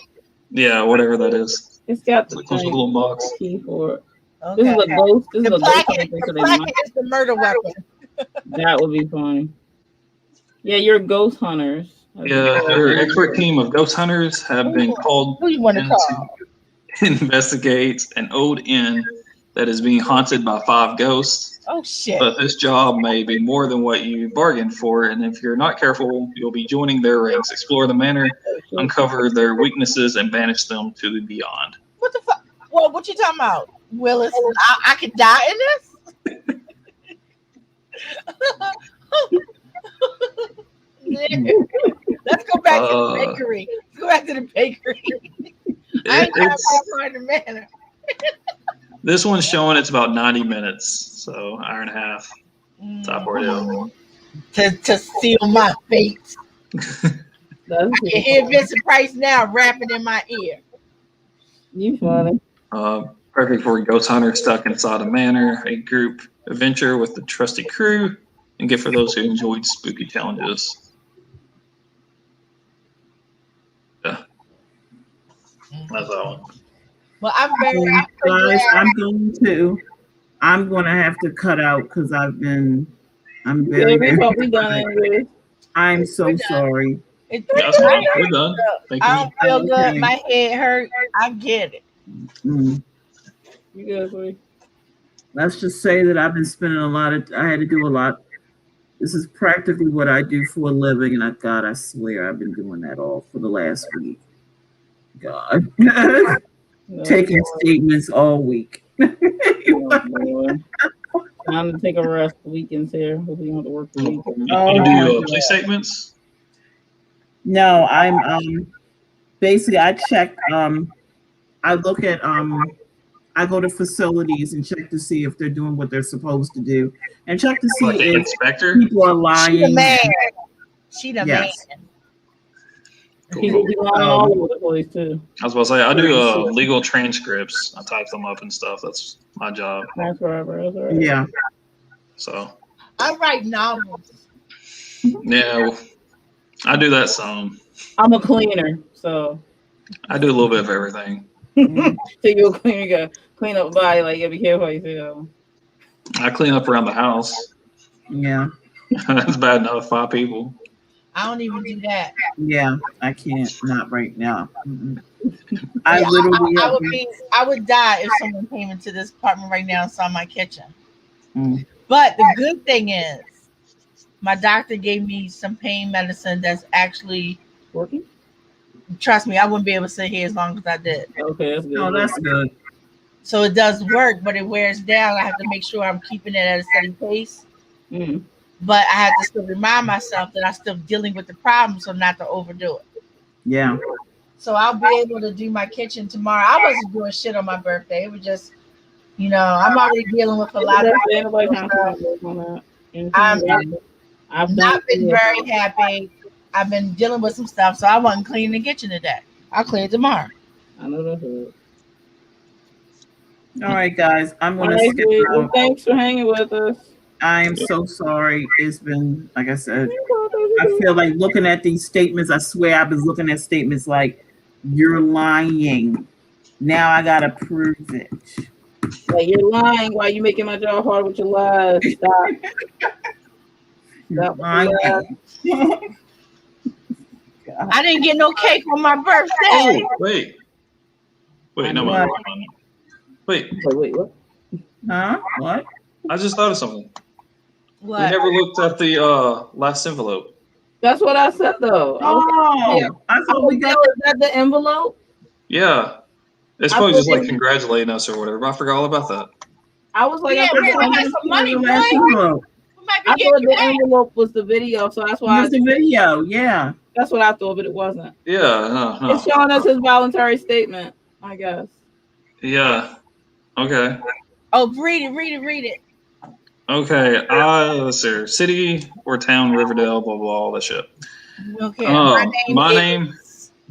Yeah, whatever that is. It's got the It comes with a little box. key for it. Okay. This is a ghost. This The is a placket, ghost hunter. the placket is the murder weapon. That would be funny. Yeah, you're ghost hunters. Yeah, your expert team of ghost hunters have been called Who you want to in call? to investigate an old inn that is being haunted by 5 ghosts. Oh, shit. But this job may be more than what you bargained for, and if you're not careful, you'll be joining their ranks. Explore the manor, uncover their weaknesses, and banish them to the beyond. What the fuck? Well, what you talking about, Willis? I could die in this? Let's go back to the bakery. Let's go back to the bakery. I ain't got that part of the manor. This one's showing it's about 90 minutes, so hour and a half. Top ordeal. To seal my fate. That's I can hear Vincent Price now rapping in my ear. You funny. Perfect for ghost hunters stuck inside a manor, a group adventure with the trusty crew, and good for those who enjoyed spooky challenges. Yeah. That's that one. Well, I'm very Guys, I'm going to have to cut out because I'm very, Yeah, we hope we done it. I'm so sorry. That's fine. We're done. Thank I you. don't feel good. Okay. My head hurt. I get it. Mm. You good, sweetie? Let's just say that I've been spending I had to do a lot. This is practically what I do for a living, and I swear I've been doing that all for the last week. God. Taking statements all week. Oh, time to take a rest. The weekend's here. Hope you don't have to work the weekend. You do police statements? No, I'm basically I check I look at I go to facilities and check to see if they're doing what they're supposed to do, and check to see Like the if inspector? people are lying. She the man. She the man. People be lying all over the place too. I was about to say, I do legal transcripts. I type them up and stuff. That's my job. That's right, bro. That's right. Yeah. So, I write novels. yeah, I do that some. I'm a cleaner, so I do a little bit of everything. so you're a cleaner. You gotta clean up body. Like, you gotta be careful how you say that. I clean up around the house. Yeah. That's bad enough, 5 people. I don't even do that. Yeah. I can't. Not right now. I literally. I would die if someone came into this apartment right now and saw my kitchen. Mm. But the good thing is, my doctor gave me some pain medicine that's actually Working? Trust me, I wouldn't be able to sit here as long as I did. Okay, that's good. Oh, that's good. So it does work, but it wears down. I have to make sure I'm keeping it at a steady pace. Mm. But I have to still remind myself that I'm still dealing with the problem, so not to overdo it. Yeah. So I'll be able to do my kitchen tomorrow. I wasn't doing shit on my birthday. It was just You know, I'm already dealing with a lot of Ain't nobody trying to stuff. work on that. I'm I've done not been very happy. I've been dealing with some stuff, so I wasn't cleaning the kitchen today. I'll clean it tomorrow. I know the hood. All right, guys, I'm All going to right, skip sweet. Well, out. thanks for hanging with us. I am so sorry. It's been, like I said, I feel like looking at these statements. I swear I was looking at statements like, you're lying. Now I got to prove it. Like, you're lying while you're making my job hard with your lies. Stop. You're Stop. lying. I didn't get no cake on my birthday. Oh, wait, no, What? wait. Wait, what? Huh? What? I just thought of something. What? We never looked at the last envelope. That's what I said, though. I thought we got. Is that the envelope? Yeah, it's I probably just thought like congratulating us or whatever. But I forgot all about that. I was like, Yeah, I we thought got some money, The boy. last envelope. We might be I thought getting the envelope was the video, so that's why. Here's the video. Yeah. That's what I thought, but it wasn't. Yeah, It's showing us his voluntary statement, I guess. yeah. Okay. Oh, read it. Okay. Let's see. City or town, Riverdale, blah blah, all that shit. Okay. My name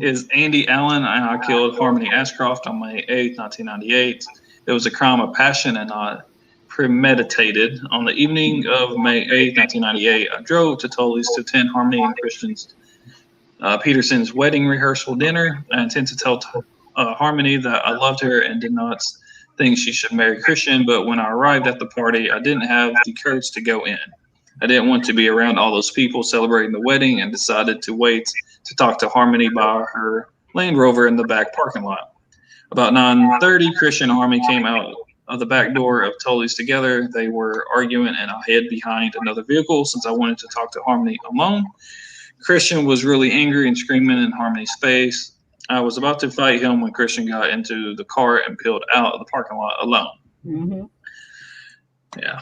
is Andy Allen, and I killed Harmony Ashcroft on May 8th, 1998. It was a crime of passion and not premeditated. On the evening of May 8th, 1998, I drove to Tully's to attend Harmony and Christian's Peterson's wedding rehearsal dinner. I intend to tell Harmony that I loved her and did not think she should marry Christian, but when I arrived at the party, I didn't have the courage to go in. I didn't want to be around all those people celebrating the wedding and decided to wait to talk to Harmony by her Land Rover in the back parking lot. About 9:30, Christian and Harmony came out of the back door of Tully's together. They were arguing, and I hid behind another vehicle since I wanted to talk to Harmony alone. Christian was really angry and screaming in Harmony's face. I was about to fight him when Christian got into the car and peeled out of the parking lot alone. Mm-hmm. Yeah.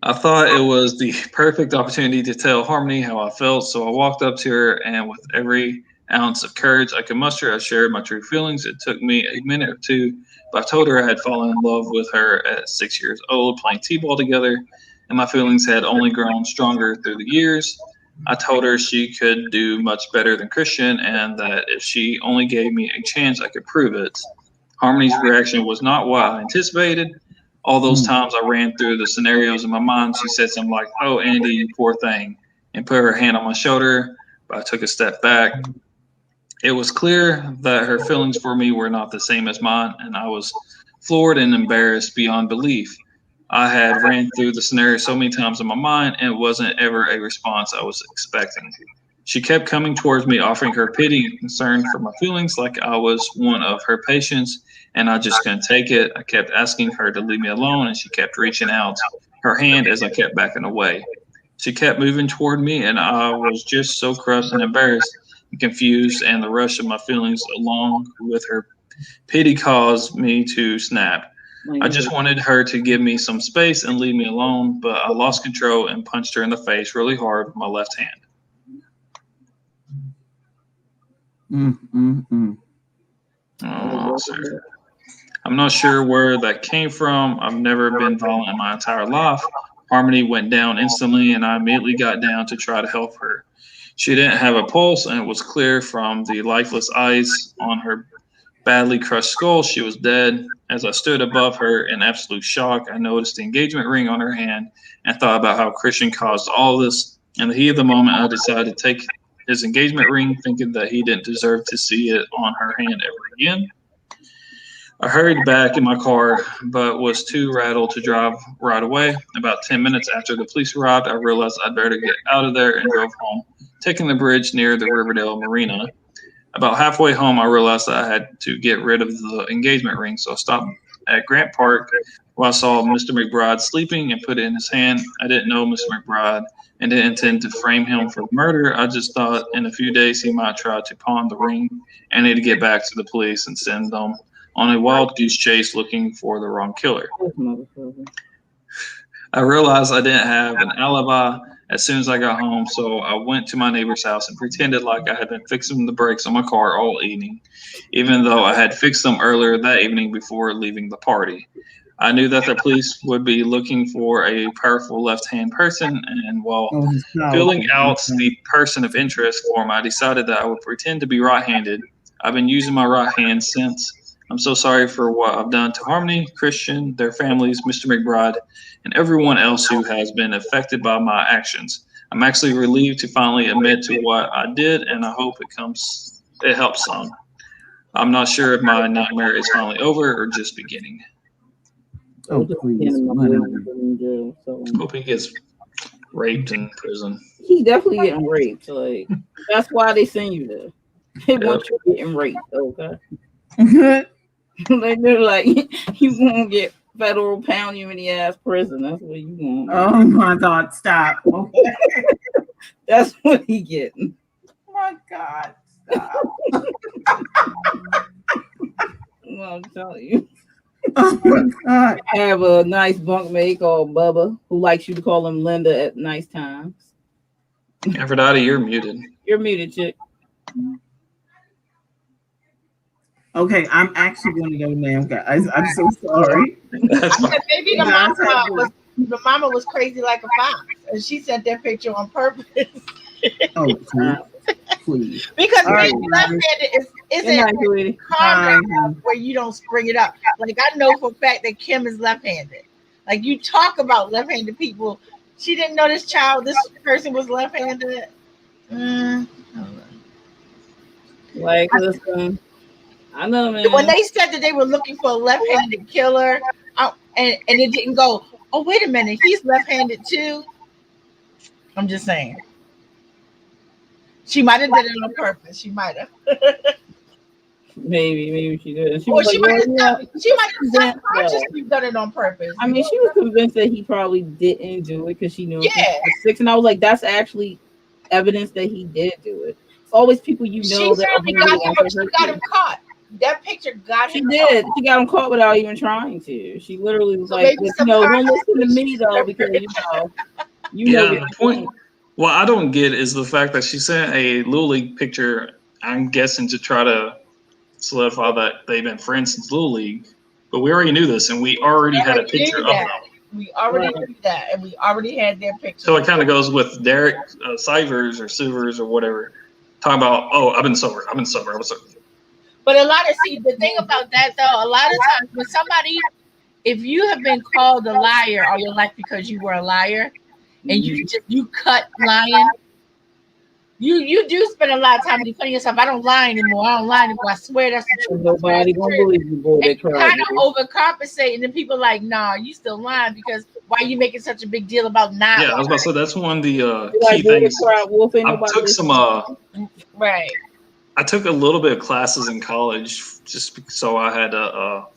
I thought it was the perfect opportunity to tell Harmony how I felt, so I walked up to her, and with every ounce of courage I could muster, I shared my true feelings. It took me a minute or two, but I told her I had fallen in love with her at 6 years old, playing t-ball together, and my feelings had only grown stronger through the years. I told her she could do much better than Christian, and that if she only gave me a chance, I could prove it. Harmony's reaction was not what I anticipated. All those times I ran through the scenarios in my mind, she said something like, "Oh, Andy, you poor thing," and put her hand on my shoulder, but I took a step back. It was clear that her feelings for me were not the same as mine, and I was floored and embarrassed beyond belief. I had ran through the scenario so many times in my mind, and it wasn't ever a response I was expecting. She kept coming towards me, offering her pity and concern for my feelings like I was one of her patients, and I just couldn't take it. I kept asking her to leave me alone, and she kept reaching out her hand as I kept backing away. She kept moving toward me, and I was just so crushed and embarrassed and confused, and the rush of my feelings along with her pity caused me to snap. I just wanted her to give me some space and leave me alone, but I lost control and punched her in the face really hard with my left hand. Oh, sir. I'm not sure where that came from. I've never been violent in my entire life. Harmony went down instantly, and I immediately got down to try to help her. She didn't have a pulse, and it was clear from the lifeless eyes on her badly crushed skull she was dead. As I stood above her in absolute shock, I noticed the engagement ring on her hand and thought about how Christian caused all this. In the heat of the moment, I decided to take his engagement ring, thinking that he didn't deserve to see it on her hand ever again. I hurried back in my car, but was too rattled to drive right away. About 10 minutes after the police arrived, I realized I'd better get out of there and drove home, taking the bridge near the Riverdale Marina. About halfway home, I realized that I had to get rid of the engagement ring, so I stopped at Grant Park where I saw Mr. McBride sleeping and put it in his hand. I didn't know Mr. McBride and didn't intend to frame him for murder. I just thought in a few days he might try to pawn the ring and need to get back to the police and send them on a wild goose chase looking for the wrong killer. I realized I didn't have an alibi as soon as I got home, so I went to my neighbor's house and pretended like I had been fixing the brakes on my car all evening, even though I had fixed them earlier that evening before leaving the party. I knew that the police would be looking for a powerful left-hand person, and while filling out the person of interest form, I decided that I would pretend to be right-handed. I've been using my right hand since. I'm so sorry for what I've done to Harmony, Christian, their families, Mr. McBride, and everyone else who has been affected by my actions. I'm actually relieved to finally admit to what I did, and I hope it helps some. I'm not sure if my nightmare is finally over or just beginning. Oh, please. Hope he gets raped in prison. He definitely getting raped. Like that's why they send you there. They want you getting raped. Okay. They're like you won't get federal pound you in the ass prison. That's what you want. Oh my God! Stop. Okay. That's what he getting. Oh my God! Stop. Well, I'm telling you. Oh my God! I have a nice bunkmate called Bubba who likes you to call him Linda at nice times. Aphrodite, you're muted. You're muted, chick. Okay, I'm actually going to go now, guys. I'm so sorry. That's fine. Maybe the mama was crazy like a fox, and she sent that picture on purpose. Oh, please. Because Right. being left-handed isn't calm where you don't spring it up. Like I know for a fact that Kim is left-handed. Like you talk about left-handed people. She didn't know this person was left-handed. Like, listen, I know, man. When they said that they were looking for a left-handed killer, and it didn't go, oh, wait a minute, he's left-handed too. I'm just saying. She might have did it on purpose. She might have. Maybe she did. She might have subconsciously done it on purpose. I mean, she was convinced that he probably didn't do it because she knew he was 6, and I was like, that's actually evidence that he did do it. It's always people you know she got him caught. That picture got him. She did. She got him caught without even trying to. She literally was like, don't listen to me though, because you know the point. What I don't get is the fact that she sent a Little League picture, I'm guessing to try to solidify that they've been friends since Little League. But we already knew this, and we already had a picture of them. We already knew that, and we already had their picture. So it kind of goes with Derek Sivers or Sivers or whatever, talking about, oh, I've been sober. But the thing about that, though, a lot of times when somebody, if you have been called a liar all your life because you were a liar, and you cut lying, you do spend a lot of time defending yourself. I don't lie anymore. I swear that's the truth. Nobody gonna believe you, boy. They kind of overcompensate, and then people are like, nah, you still lying because why are you making such a big deal about not? Yeah, I was about to say that's one of the key things. I took some right. I took a little bit of classes in college just so I had a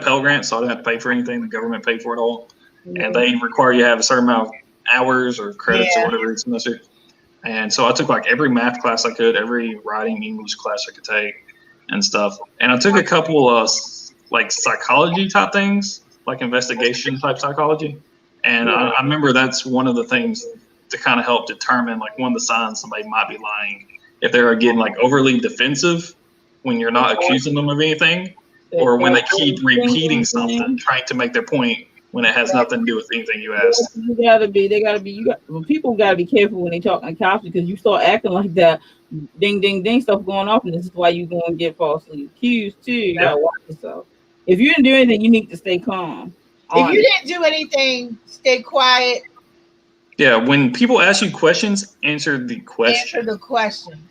Pell Grant, so I didn't have to pay for anything. The government paid for it all, and they require you to have a certain amount of hours or credits or whatever each semester. And so I took like every math class I could, every writing English class I could take and stuff. And I took a couple of like psychology type things, like investigation type psychology. And I remember that's one of the things to kind of help determine like one of the signs somebody might be lying. If they're getting like overly defensive when you're not accusing them of anything, or when they keep repeating something, trying to make their point when it has nothing to do with anything you asked. People gotta be careful when they talk on cops because you start acting like that, ding, ding, ding stuff going off, and this is why you're going to get falsely accused too. You gotta watch yourself. If you didn't do anything, you need to stay calm. If you didn't do anything, stay quiet. Yeah, when people ask you questions, answer the question.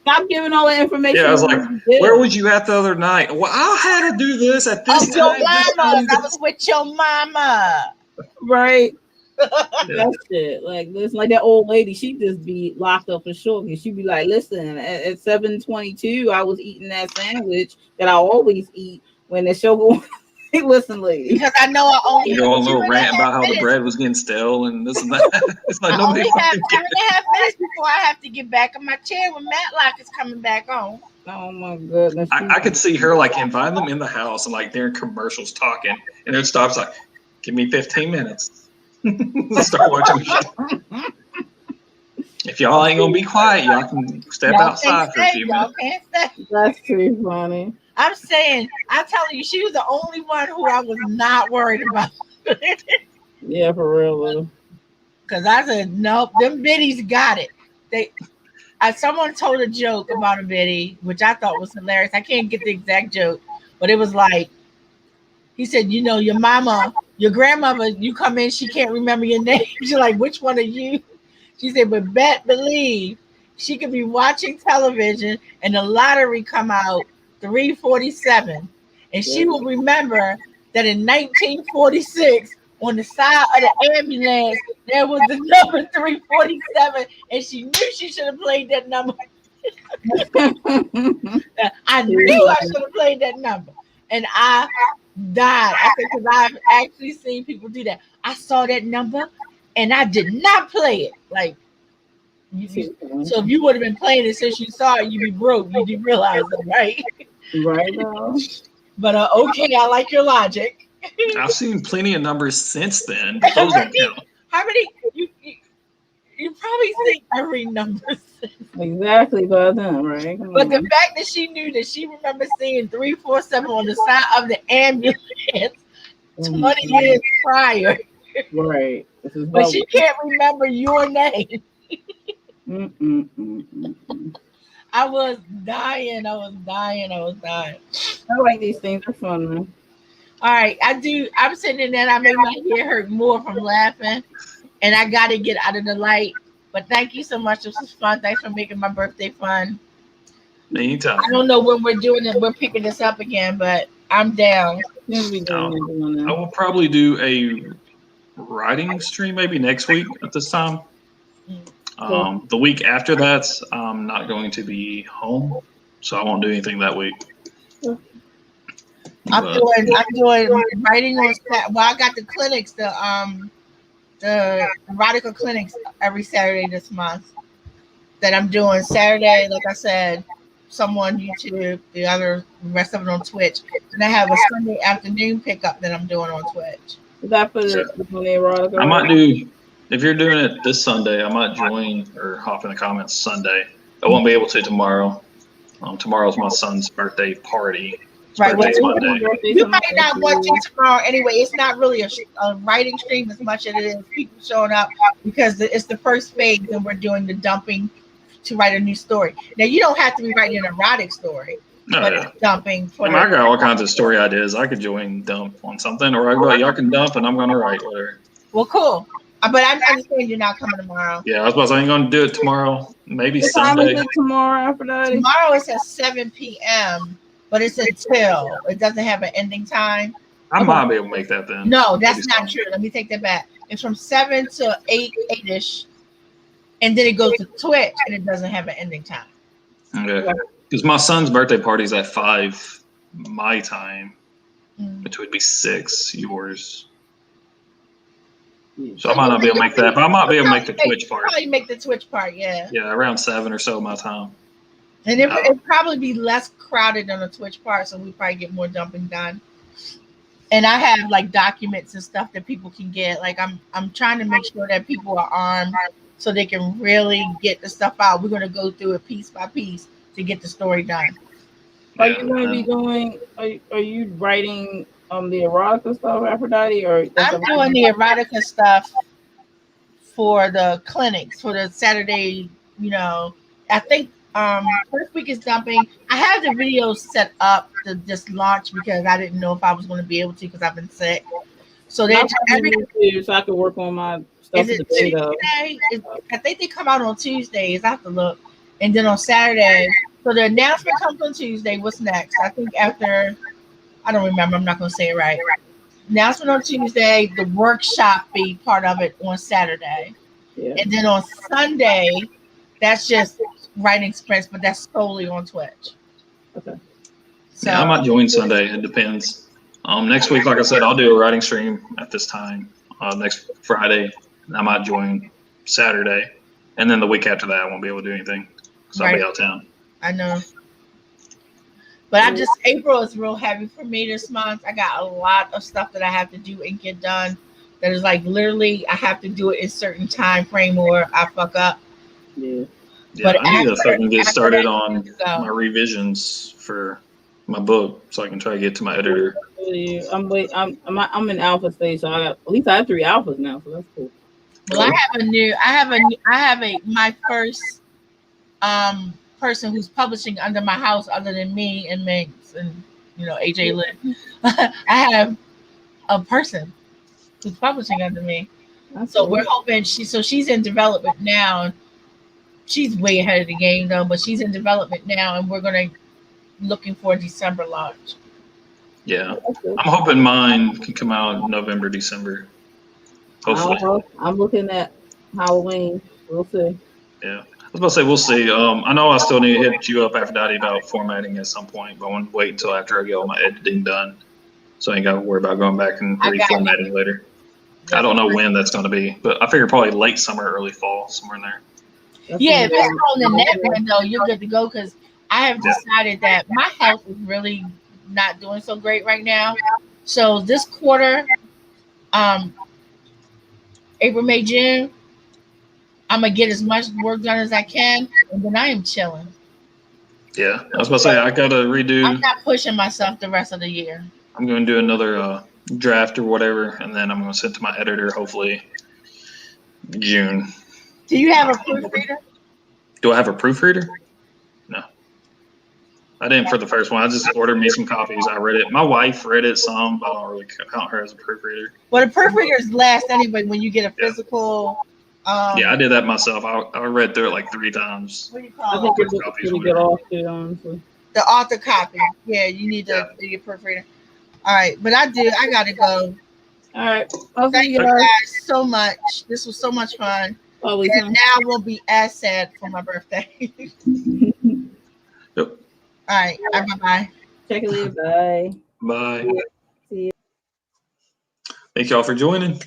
Stop giving all the information. Yeah, I was like, where was you at the other night? Well, I had to do this at this time. I was with your mama. Right. That shit. Like, listen, like that old lady, she'd just be locked up for sure. And she'd be like, listen, at 7:22, I was eating that sandwich that I always eat when the show goes. Hey, listen, lady. Because I know I only have a little rant about how the bread was getting stale and this and that. It's like I only have 2.5 minutes before I have to get back in my chair when Matlock is coming back on. Oh my goodness. I could see her like inviting them in the house and like they're in commercials talking, and it stops like, give me 15 minutes. Start watching the show. If y'all ain't gonna be quiet, y'all can step outside for a few minutes. That's too funny. I'm saying, I'm telling you, she was the only one who I was not worried about. Yeah, for real though. Because I said, nope, them biddies got it. Someone told a joke about a biddy, which I thought was hilarious. I can't get the exact joke, but it was like, he said, you know, your mama, your grandmother, you come in, she can't remember your name. She's like, which one are you? She said, but believe, she could be watching television and the lottery come out 347. And she will remember that in 1946, on the side of the ambulance, there was the number 347, and she knew she should have played that number. I knew I should have played that number. And I died. I said, because I've actually seen people do that. I saw that number and I did not play it. Like, so if you would have been playing it since you saw it, you'd be broke. You didn't realize it, right? Right now. But okay, I like your logic. I've seen plenty of numbers since then. Those don't count. How many? You probably see every number since. Exactly by then, right? But the fact that she knew that she remembers seeing 347 on the side of the ambulance 20 years prior. Right. But she can't remember your name. I was dying. I like these things. They're fun, man. All right. I'm sitting there and I make my head hurt more from laughing. And I got to get out of the light. But thank you so much. This was fun. Thanks for making my birthday fun. Anytime. I don't know when we're doing it. We're picking this up again, but I'm down. I will probably do a writing stream maybe next week at this time. The week after that, I'm not going to be home, so I won't do anything that week. I'm doing writing on. Well, I got the clinics, the erotica clinics every Saturday this month that I'm doing. Saturday, like I said, some on YouTube, the rest of it on Twitch. And I have a Sunday afternoon pickup that I'm doing on Twitch. Is that for the erotica? I might do, if you're doing it this Sunday, I might join or hop in the comments Sunday. I won't be able to tomorrow. Tomorrow's my son's birthday party. Right. Monday. You might not want to tomorrow anyway. It's not really a writing stream as much as it is people showing up because it's the first phase and we're doing the dumping to write a new story. Now, you don't have to be writing an erotic story, but it's dumping. I got all kinds of story ideas. I could join dump on something, or I go, y'all can dump and I'm going to write whatever. Well, cool. But I understand you're not coming tomorrow. Yeah, I was about to say I ain't going to do it tomorrow. Maybe Sunday. Time is it tomorrow, Aphrodite? Tomorrow is at 7 p.m., but it's until. It doesn't have an ending time. I might be able to make that then. No, that's not true. Let me take that back. It's from 7 to 8-ish, and then it goes to Twitch, and it doesn't have an ending time. Okay. Because my son's birthday party is at 5 my time, which would be 6 yours. So I might not be able to make that, but I might be able to make the Twitch part. Probably make the Twitch part, yeah. Yeah, around 7 or so my time. And it'd probably be less crowded on the Twitch part, so we probably get more dumping done. And I have like documents and stuff that people can get. Like I'm trying to make sure that people are armed so they can really get the stuff out. We're gonna go through it piece by piece to get the story done. Are you going to be doing? Are you writing the erotica stuff, Aphrodite, or I'm doing the erotica stuff for the clinics for the Saturday? You know, I think first week is dumping. I have the videos set up to just launch because I didn't know if I was going to be able to because I've been sick. So then so I could work on my stuff. Is it Tuesday? I think they come out on Tuesdays. I have to look, and then on Saturday. So the announcement comes on Tuesday. What's next? I think after, I don't remember. I'm not going to say it right. Announcement on Tuesday. The workshop be part of it on Saturday. Yeah. And then on Sunday, that's just writing sprints, but that's solely on Twitch. Okay. So, yeah, I might join Sunday. It depends. Next week, like I said, I'll do a writing stream at this time. Next Friday, I might join Saturday. And then the week after that, I won't be able to do anything because I'll be out of town. I know. But April is real heavy for me this month. I got a lot of stuff that I have to do and get done. That is like literally I have to do it in certain time frame or I fuck up. Yeah. But I need to fucking get started on my revisions for my book so I can try to get to my editor. I'm in alpha stage, so at least I have 3 alphas now, so that's cool. Well, I have my first person who's publishing under my house other than me and Megs and AJ Lynn. I have a person who's publishing under me. So we're hoping she's in development now. She's way ahead of the game though, but she's in development now, and we're looking for a December launch. Yeah, I'm hoping mine can come out in November, December. Hopefully. I'm looking at Halloween. We'll see. Yeah, I was about to say we'll see. I know I still need to hit you up, Aphrodite, about formatting at some point, but I want to wait until after I get all my editing done, so I ain't got to worry about going back and reformatting later. I don't know when that's going to be, but I figure probably late summer, early fall, somewhere in there. Yeah, if it's on the net window, you're good to go, because I have decided that my health is really not doing so great right now. So this quarter, April, May, June, I'm gonna get as much work done as I can, and then I am chilling. Yeah, I was about to say I gotta redo. I'm not pushing myself the rest of the year. I'm going to do another draft or whatever, and then I'm going to send to my editor hopefully June. Do you have a proofreader? Do I have a proofreader? No, I didn't for the first one. I just ordered me some copies. I read it. My wife read it some, but I don't really count her as a proofreader. Well, the proofreaders last anyway when you get a physical. Yeah, I did that myself. I read through it like 3 times. What do you call I think it's pretty good off it, honestly. The author copy. Yeah, you need to do your proofreader. All right, but I gotta go. All right. Thank you guys so much. This was so much fun. Always and now we'll be as sad for my birthday. Yep. All right. Bye-bye. Check it later. Bye. Bye. See you. Thank y'all for joining.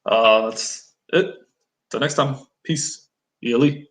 That's it. Till next time. Peace. Everybody.